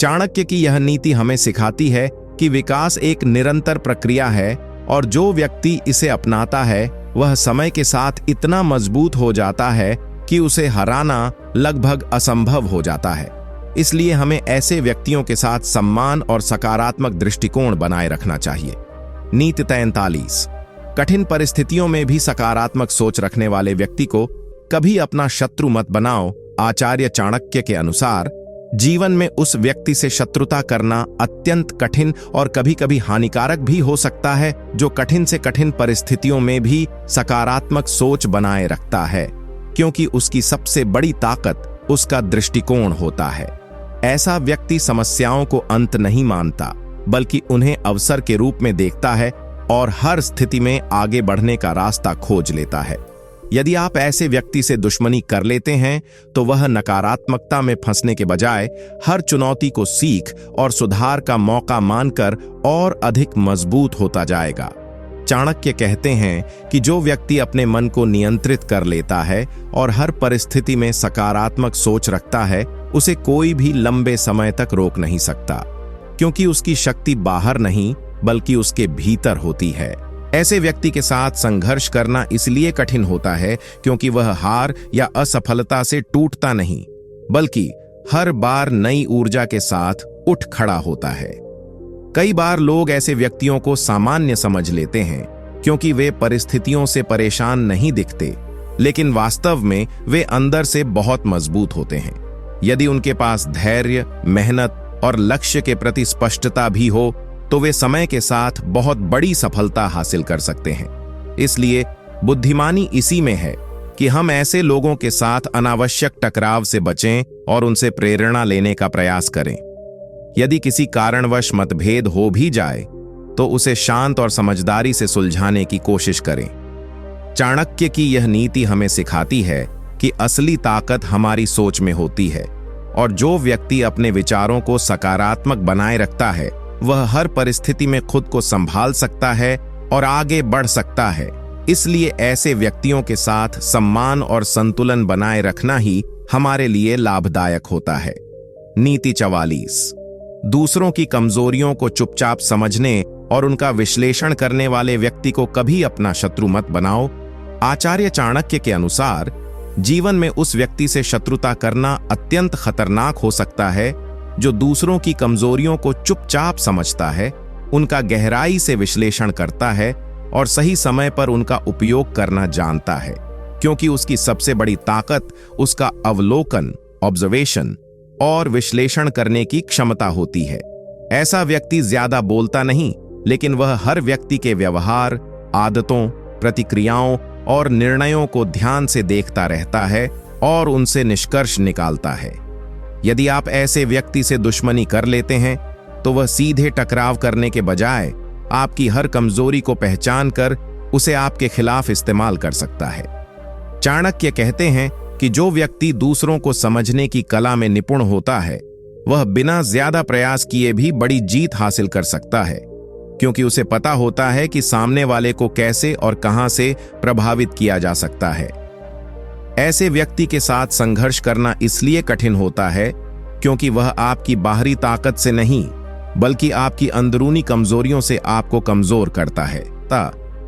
चाणक्य की यह नीति हमें सिखाती है कि विकास एक निरंतर प्रक्रिया है और जो व्यक्ति इसे अपनाता है वह समय के साथ इतना मजबूत हो जाता है कि उसे हराना लगभग असंभव हो जाता है। इसलिए हमें ऐसे व्यक्तियों के साथ सम्मान और सकारात्मक दृष्टिकोण बनाए रखना चाहिए। नीति 43। कठिन परिस्थितियों में भी सकारात्मक सोच रखने वाले व्यक्ति को कभी अपना शत्रु मत बनाओ। आचार्य चाणक्य के अनुसार जीवन में उस व्यक्ति से शत्रुता करना अत्यंत कठिन और कभी-कभी हानिकारक भी हो सकता है जो कठिन से कठिन परिस्थितियों में भी सकारात्मक सोच बनाए रखता है, क्योंकि उसकी सबसे बड़ी ताकत उसका दृष्टिकोण होता है। ऐसा व्यक्ति समस्याओं को अंत नहीं मानता, बल्कि उन्हें अवसर के रूप में देखता है और हर स्थिति में आगे बढ़ने का रास्ता खोज लेता है। यदि आप ऐसे व्यक्ति से दुश्मनी कर लेते हैं तो वह नकारात्मकता में फंसने के बजाय हर चुनौती को सीख और सुधार का मौका मानकर और अधिक मजबूत होता जाएगा। चाणक्य कहते हैं कि जो व्यक्ति अपने मन को नियंत्रित कर लेता है और हर परिस्थिति में सकारात्मक सोच रखता है, उसे कोई भी लंबे समय तक रोक नहीं सकता, क्योंकि उसकी शक्ति बाहर नहीं बल्कि उसके भीतर होती है। ऐसे व्यक्ति के साथ संघर्ष करना इसलिए कठिन होता है क्योंकि वह हार या असफलता से टूटता नहीं, बल्कि हर बार नई ऊर्जा के साथ उठ खड़ा होता है। कई बार लोग ऐसे व्यक्तियों को सामान्य समझ लेते हैं क्योंकि वे परिस्थितियों से परेशान नहीं दिखते, लेकिन वास्तव में वे अंदर से बहुत मजबूत होते हैं। यदि उनके पास धैर्य, मेहनत और लक्ष्य के प्रति स्पष्टता भी हो तो वे समय के साथ बहुत बड़ी सफलता हासिल कर सकते हैं। इसलिए बुद्धिमानी इसी में है कि हम ऐसे लोगों के साथ अनावश्यक टकराव से बचें और उनसे प्रेरणा लेने का प्रयास करें। यदि किसी कारणवश मतभेद हो भी जाए तो उसे शांत और समझदारी से सुलझाने की कोशिश करें। चाणक्य की यह नीति हमें सिखाती है कि असली ताकत हमारी सोच में होती है और जो व्यक्ति अपने विचारों को सकारात्मक बनाए रखता है वह हर परिस्थिति में खुद को संभाल सकता है और आगे बढ़ सकता है। इसलिए ऐसे व्यक्तियों के साथ सम्मान और संतुलन बनाए रखना ही हमारे लिए लाभदायक होता है। नीति 44। दूसरों की कमजोरियों को चुपचाप समझने और उनका विश्लेषण करने वाले व्यक्ति को कभी अपना शत्रु मत बनाओ। आचार्य चाणक्य के अनुसार जीवन में उस व्यक्ति से शत्रुता करना अत्यंत खतरनाक हो सकता है जो दूसरों की कमजोरियों को चुपचाप समझता है, उनका गहराई से विश्लेषण करता है और सही समय पर उनका उपयोग करना जानता है, क्योंकि उसकी सबसे बड़ी ताकत उसका अवलोकन, ऑब्जर्वेशन और विश्लेषण करने की क्षमता होती है। ऐसा व्यक्ति ज्यादा बोलता नहीं, लेकिन वह हर व्यक्ति के व्यवहार, आदतों, प्रतिक्रियाओं और निर्णयों को ध्यान से देखता रहता है और उनसे निष्कर्ष निकालता है। यदि आप ऐसे व्यक्ति से दुश्मनी कर लेते हैं तो वह सीधे टकराव करने के बजाय आपकी हर कमजोरी को पहचान कर उसे आपके खिलाफ इस्तेमाल कर सकता है। चाणक्य कहते हैं कि जो व्यक्ति दूसरों को समझने की कला में निपुण होता है वह बिना ज्यादा प्रयास किए भी बड़ी जीत हासिल कर सकता है, क्योंकि उसे पता होता है कि सामने वाले को कैसे और कहां से प्रभावित किया जा सकता है। ऐसे व्यक्ति के साथ संघर्ष करना इसलिए कठिन होता है क्योंकि वह आपकी बाहरी ताकत से नहीं बल्कि आपकी अंदरूनी कमजोरियों से आपको कमजोर करता है।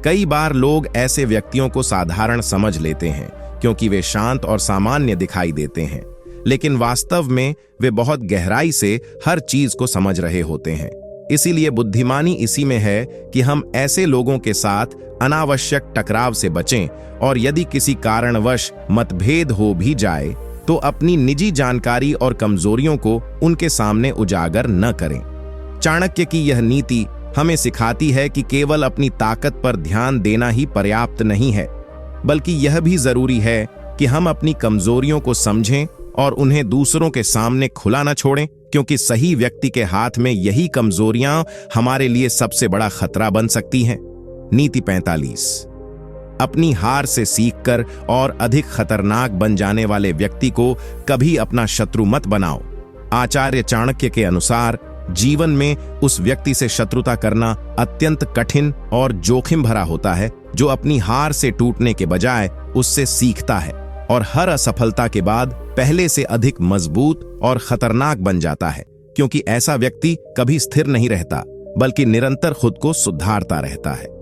कई बार लोग ऐसे व्यक्तियों को साधारण समझ लेते हैं क्योंकि वे शांत और सामान्य दिखाई देते हैं, लेकिन वास्तव में वे बहुत गहराई से हर चीज को समझ रहे होते हैं। इसीलिए बुद्धिमानी इसी में है कि हम ऐसे लोगों के साथ अनावश्यक टकराव से बचें और यदि किसी कारणवश मतभेद हो भी जाए तो अपनी निजी जानकारी और कमजोरियों को उनके सामने उजागर न करें। चाणक्य की यह नीति हमें सिखाती है कि केवल अपनी ताकत पर ध्यान देना ही पर्याप्त नहीं है, बल्कि यह भी जरूरी है कि हम अपनी कमजोरियों को समझें और उन्हें दूसरों के सामने खुला न छोड़ें, क्योंकि सही व्यक्ति के हाथ में यही कमजोरियां हमारे लिए सबसे बड़ा खतरा बन सकती हैं। नीति 45। अपनी हार से सीखकर और अधिक खतरनाक बन जाने वाले व्यक्ति को कभी अपना शत्रु मत बनाओ। आचार्य चाणक्य के अनुसार जीवन में उस व्यक्ति से शत्रुता करना अत्यंत कठिन और जोखिम भरा होता है जो अपनी हार से टूटने के बजाय उससे सीखता है और हर असफलता के बाद पहले से अधिक मजबूत और खतरनाक बन जाता है, क्योंकि ऐसा व्यक्ति कभी स्थिर नहीं रहता बल्कि निरंतर खुद को सुधारता रहता है।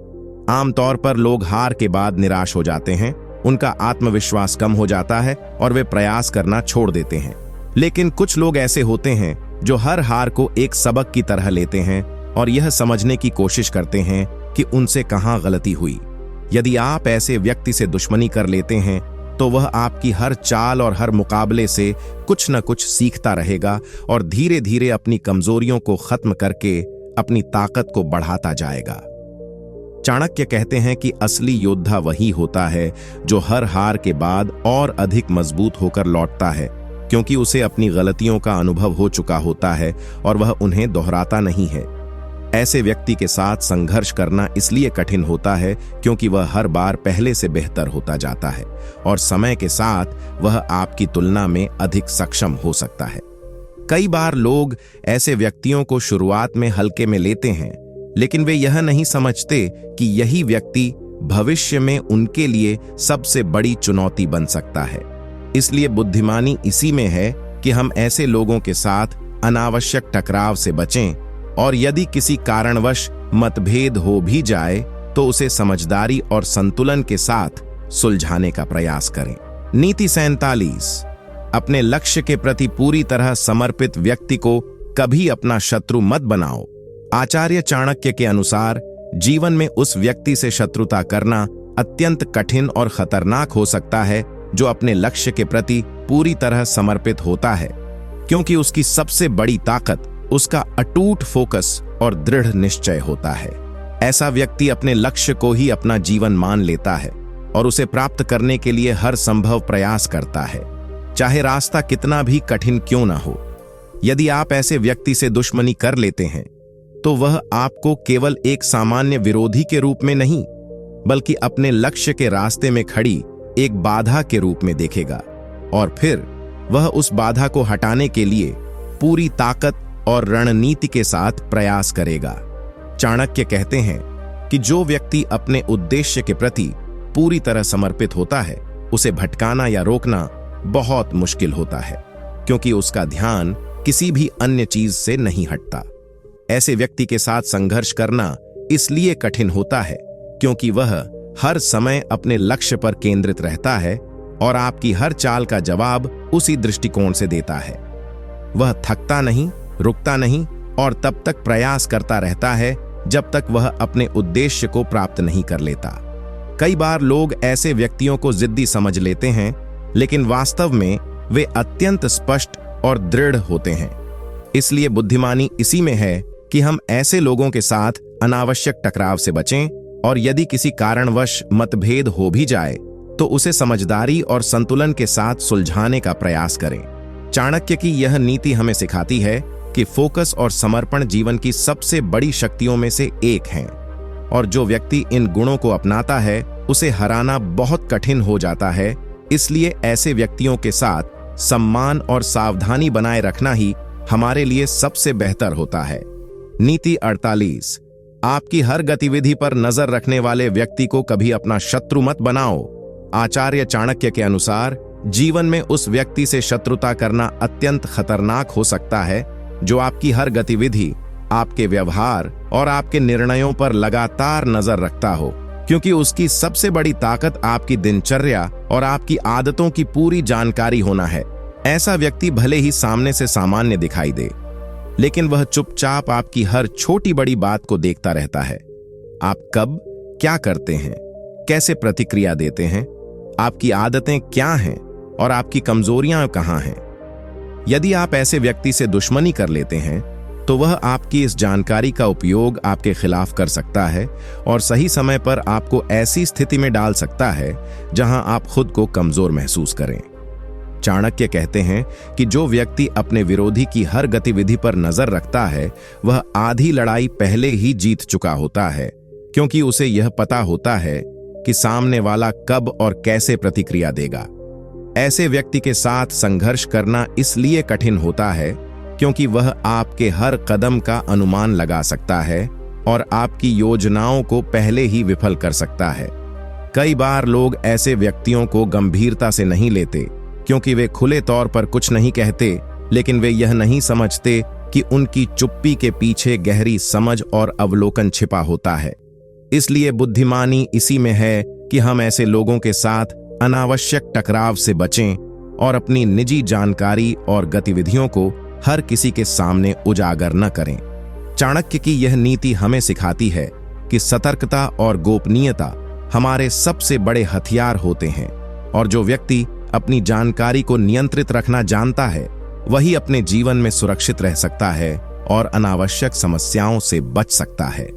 आमतौर पर लोग हार के बाद निराश हो जाते हैं, उनका आत्मविश्वास कम हो जाता है और वे प्रयास करना छोड़ देते हैं। लेकिन कुछ लोग ऐसे होते हैं जो हर हार को एक सबक की तरह लेते हैं और यह समझने की कोशिश करते हैं कि उनसे कहां गलती हुई। यदि आप ऐसे व्यक्ति से दुश्मनी कर लेते हैं तो वह आपकी हर चाल और हर मुकाबले से कुछ न कुछ सीखता रहेगा और धीरे धीरे अपनी कमजोरियों को खत्म करके अपनी ताकत को बढ़ाता जाएगा। चाणक्य कहते हैं कि असली योद्धा वही होता है जो हर हार के बाद और अधिक मजबूत होकर लौटता है, क्योंकि उसे अपनी गलतियों का अनुभव हो चुका होता है और वह उन्हें दोहराता नहीं है। ऐसे व्यक्ति के साथ संघर्ष करना इसलिए कठिन होता है क्योंकि वह हर बार पहले से बेहतर होता जाता है और समय के साथ वह आपकी तुलना में अधिक सक्षम हो सकता है। कई बार लोग ऐसे व्यक्तियों को शुरुआत में हल्के में लेते हैं, लेकिन वे यह नहीं समझते कि यही व्यक्ति भविष्य में उनके लिए सबसे बड़ी चुनौती बन सकता है। इसलिए बुद्धिमानी इसी में है कि हम ऐसे लोगों के साथ अनावश्यक टकराव से बचें और यदि किसी कारणवश मतभेद हो भी जाए तो उसे समझदारी और संतुलन के साथ सुलझाने का प्रयास करें। नीति 47। अपने लक्ष्य के प्रति पूरी तरह समर्पित व्यक्ति को कभी अपना शत्रु मत बनाओ। आचार्य चाणक्य के अनुसार जीवन में उस व्यक्ति से शत्रुता करना अत्यंत कठिन और खतरनाक हो सकता है जो अपने लक्ष्य के प्रति पूरी तरह समर्पित होता है, क्योंकि उसकी सबसे बड़ी ताकत उसका अटूट फोकस और दृढ़ निश्चय होता है। ऐसा व्यक्ति अपने लक्ष्य को ही अपना जीवन मान लेता है और उसे प्राप्त करने के लिए हर संभव प्रयास करता है, चाहे रास्ता कितना भी कठिन क्यों ना हो। यदि आप ऐसे व्यक्ति से दुश्मनी कर लेते हैं तो वह आपको केवल एक सामान्य विरोधी के रूप में नहीं, बल्कि अपने लक्ष्य के रास्ते में खड़ी एक बाधा के रूप में देखेगा और फिर वह उस बाधा को हटाने के लिए पूरी ताकत और रणनीति के साथ प्रयास करेगा। चाणक्य कहते हैं कि जो व्यक्ति अपने उद्देश्य के प्रति पूरी तरह समर्पित होता है उसे भटकाना या रोकना बहुत मुश्किल होता है, क्योंकि उसका ध्यान किसी भी अन्य चीज से नहीं हटता। ऐसे व्यक्ति के साथ संघर्ष करना इसलिए कठिन होता है क्योंकि वह हर समय अपने लक्ष्य पर केंद्रित रहता है और आपकी हर चाल का जवाब उसी दृष्टिकोण से देता है। वह थकता नहीं, रुकता नहीं और तब तक प्रयास करता रहता है जब तक वह अपने उद्देश्य को प्राप्त नहीं कर लेता। कई बार लोग ऐसे व्यक्तियों को जिद्दी समझ लेते हैं, लेकिन वास्तव में वे अत्यंत स्पष्ट और दृढ़ होते हैं। इसलिए बुद्धिमानी इसी में है कि हम ऐसे लोगों के साथ अनावश्यक टकराव से बचें और यदि किसी कारणवश मतभेद हो भी जाए तो उसे समझदारी और संतुलन के साथ सुलझाने का प्रयास करें। चाणक्य की यह नीति हमें सिखाती है कि फोकस और समर्पण जीवन की सबसे बड़ी शक्तियों में से एक हैं और जो व्यक्ति इन गुणों को अपनाता है उसे हराना बहुत कठिन हो जाता है। इसलिए ऐसे व्यक्तियों के साथ सम्मान और सावधानी बनाए रखना ही हमारे लिए सबसे बेहतर होता है। नीति 48। आपकी हर गतिविधि पर नजर रखने वाले व्यक्ति को कभी अपना शत्रु मत बनाओ। आचार्य चाणक्य के अनुसार जीवन में उस व्यक्ति से शत्रुता करना अत्यंत खतरनाक हो सकता है जो आपकी हर गतिविधि, आपके व्यवहार और आपके निर्णयों पर लगातार नजर रखता हो, क्योंकि उसकी सबसे बड़ी ताकत आपकी दिनचर्या और आपकी आदतों की पूरी जानकारी होना है। ऐसा व्यक्ति भले ही सामने से सामान्य दिखाई दे, लेकिन वह चुपचाप आपकी हर छोटी बड़ी बात को देखता रहता है। आप कब क्या करते हैं, कैसे प्रतिक्रिया देते हैं, आपकी आदतें क्या हैं और आपकी कमजोरियां कहां हैं। यदि आप ऐसे व्यक्ति से दुश्मनी कर लेते हैं तो वह आपकी इस जानकारी का उपयोग आपके खिलाफ कर सकता है और सही समय पर आपको ऐसी स्थिति में डाल सकता है जहां आप खुद को कमजोर महसूस करें। चाणक्य कहते हैं कि जो व्यक्ति अपने विरोधी की हर गतिविधि पर नजर रखता है वह आधी लड़ाई पहले ही जीत चुका होता है, क्योंकि उसे यह पता होता है कि सामने वाला कब और कैसे प्रतिक्रिया देगा। ऐसे व्यक्ति के साथ संघर्ष करना इसलिए कठिन होता है क्योंकि वह आपके हर कदम का अनुमान लगा सकता है और आपकी योजनाओं को पहले ही विफल कर सकता है। कई बार लोग ऐसे व्यक्तियों को गंभीरता से नहीं लेते क्योंकि वे खुले तौर पर कुछ नहीं कहते, लेकिन वे यह नहीं समझते कि उनकी चुप्पी के पीछे गहरी समझ और अवलोकन छिपा होता है। इसलिए बुद्धिमानी इसी में है कि हम ऐसे लोगों के साथ अनावश्यक टकराव से बचें और अपनी निजी जानकारी और गतिविधियों को हर किसी के सामने उजागर न करें। चाणक्य की यह नीति हमें सिखाती है कि सतर्कता और गोपनीयता हमारे सबसे बड़े हथियार होते हैं और जो व्यक्ति अपनी जानकारी को नियंत्रित रखना जानता है वही अपने जीवन में सुरक्षित रह सकता है और अनावश्यक समस्याओं से बच सकता है।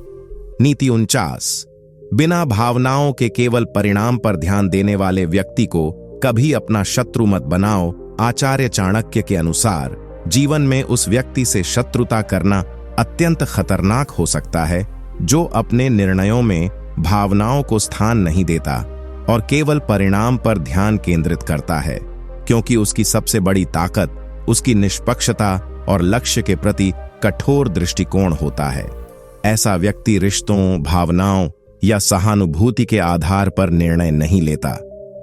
नीति 49। बिना भावनाओं के केवल परिणाम पर ध्यान देने वाले व्यक्ति को कभी अपना शत्रु मत बनाओ। आचार्य चाणक्य के अनुसार जीवन में उस व्यक्ति से शत्रुता करना अत्यंत खतरनाक हो सकता है जो अपने निर्णयों में भावनाओं को स्थान नहीं देता और केवल परिणाम पर ध्यान केंद्रित करता है, क्योंकि उसकी सबसे बड़ी ताकत उसकी निष्पक्षता और लक्ष्य के प्रति कठोर दृष्टिकोण होता है। ऐसा व्यक्ति रिश्तों, भावनाओं या सहानुभूति के आधार पर निर्णय नहीं लेता,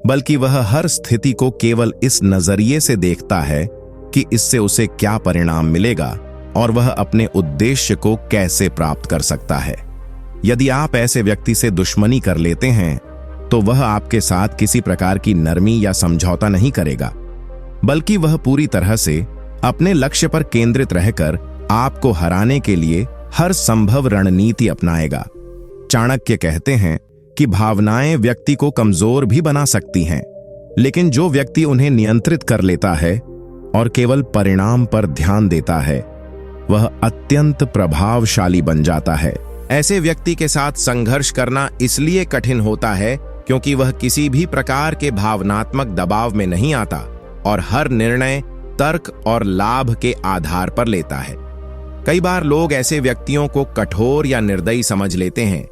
बल्कि वह हर स्थिति को केवल इस नजरिए से देखता है कि इससे उसे क्या परिणाम मिलेगा और वह अपने उद्देश्य को कैसे प्राप्त कर सकता है। यदि आप ऐसे व्यक्ति से दुश्मनी कर लेते हैं तो वह आपके साथ किसी प्रकार की नरमी या समझौता नहीं करेगा, बल्कि वह पूरी तरह से अपने लक्ष्य पर केंद्रित रहकर आपको हराने के लिए हर संभव रणनीति अपनाएगा। चाणक्य कहते हैं कि भावनाएं व्यक्ति को कमजोर भी बना सकती हैं, लेकिन जो व्यक्ति उन्हें नियंत्रित कर लेता है और केवल परिणाम पर ध्यान देता है वह अत्यंत प्रभावशाली बन जाता है। ऐसे व्यक्ति के साथ संघर्ष करना इसलिए कठिन होता है क्योंकि वह किसी भी प्रकार के भावनात्मक दबाव में नहीं आता और हर निर्णय तर्क और लाभ के आधार पर लेता है। कई बार लोग ऐसे व्यक्तियों को कठोर या निर्दयी समझ लेते हैं,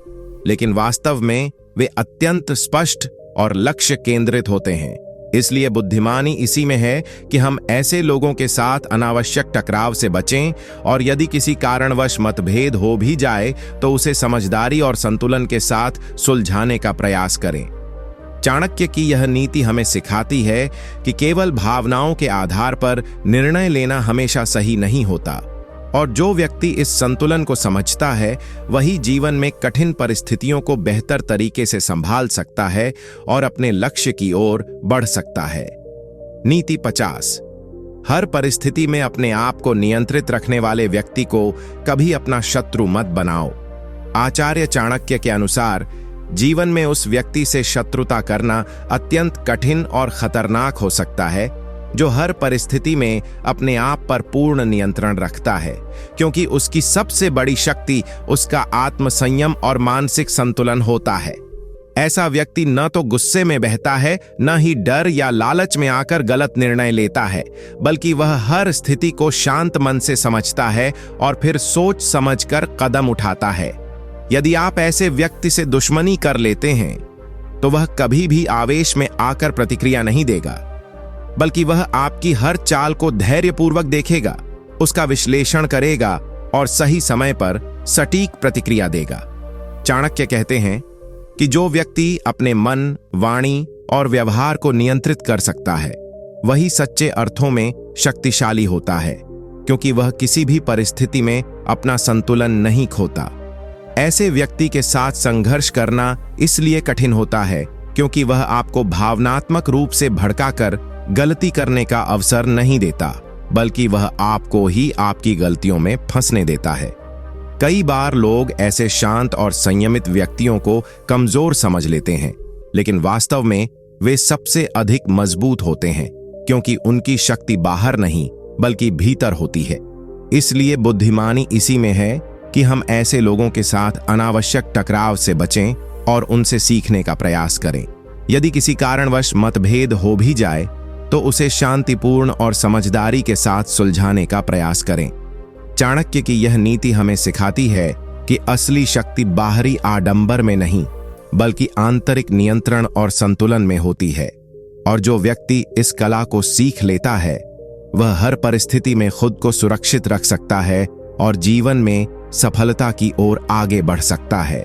लेकिन वास्तव में वे अत्यंत स्पष्ट और लक्ष्य केंद्रित होते हैं। इसलिए बुद्धिमानी इसी में है कि हम ऐसे लोगों के साथ अनावश्यक टकराव से बचें और यदि किसी कारणवश मतभेद हो भी जाए तो उसे समझदारी और संतुलन के साथ सुलझाने का प्रयास करें। चाणक्य की यह नीति हमें सिखाती है कि केवल भावनाओं के आधार पर निर्णय लेना हमेशा सही नहीं होता और जो व्यक्ति इस संतुलन को समझता है वही जीवन में कठिन परिस्थितियों को बेहतर तरीके से संभाल सकता है और अपने लक्ष्य की ओर बढ़ सकता है। नीति 50। हर परिस्थिति में अपने आप को नियंत्रित रखने वाले व्यक्ति को कभी अपना शत्रु मत बनाओ। आचार्य चाणक्य के अनुसार जीवन में उस व्यक्ति से शत्रुता करना अत्यंत कठिन और खतरनाक हो सकता है जो हर परिस्थिति में अपने आप पर पूर्ण नियंत्रण रखता है, क्योंकि उसकी सबसे बड़ी शक्ति उसका आत्मसंयम और मानसिक संतुलन होता है। ऐसा व्यक्ति न तो गुस्से में बहता है, न ही डर या लालच में आकर गलत निर्णय लेता है, बल्कि वह हर स्थिति को शांत मन से समझता है और फिर सोच समझकर कदम उठाता है। यदि आप ऐसे व्यक्ति से दुश्मनी कर लेते हैं तो वह कभी भी आवेश में आकर प्रतिक्रिया नहीं देगा, बल्कि वह आपकी हर चाल को धैर्यपूर्वक देखेगा, उसका विश्लेषण करेगा और सही समय पर सटीक प्रतिक्रिया देगा। चाणक्य कहते हैं कि जो व्यक्ति अपने मन, वाणी और व्यवहार को नियंत्रित कर सकता है वही सच्चे अर्थों में शक्तिशाली होता है, क्योंकि वह किसी भी परिस्थिति में अपना संतुलन नहीं खोता। ऐसे व्यक्ति के साथ संघर्ष करना इसलिए कठिन होता है क्योंकि वह आपको भावनात्मक रूप से भड़काकर गलती करने का अवसर नहीं देता, बल्कि वह आपको ही आपकी गलतियों में फंसने देता है। कई बार लोग ऐसे शांत और संयमित व्यक्तियों को कमजोर समझ लेते हैं, लेकिन वास्तव में वे सबसे अधिक मजबूत होते हैं, क्योंकि उनकी शक्ति बाहर नहीं बल्कि भीतर होती है। इसलिए बुद्धिमानी इसी में है कि हम ऐसे लोगों के साथ अनावश्यक टकराव से बचें और उनसे सीखने का प्रयास करें। यदि किसी कारणवश मतभेद हो भी जाए तो उसे शांतिपूर्ण और समझदारी के साथ सुलझाने का प्रयास करें। चाणक्य की यह नीति हमें सिखाती है कि असली शक्ति बाहरी आडंबर में नहीं बल्कि आंतरिक नियंत्रण और संतुलन में होती है, और जो व्यक्ति इस कला को सीख लेता है वह हर परिस्थिति में खुद को सुरक्षित रख सकता है और जीवन में सफलता की ओर आगे बढ़ सकता है।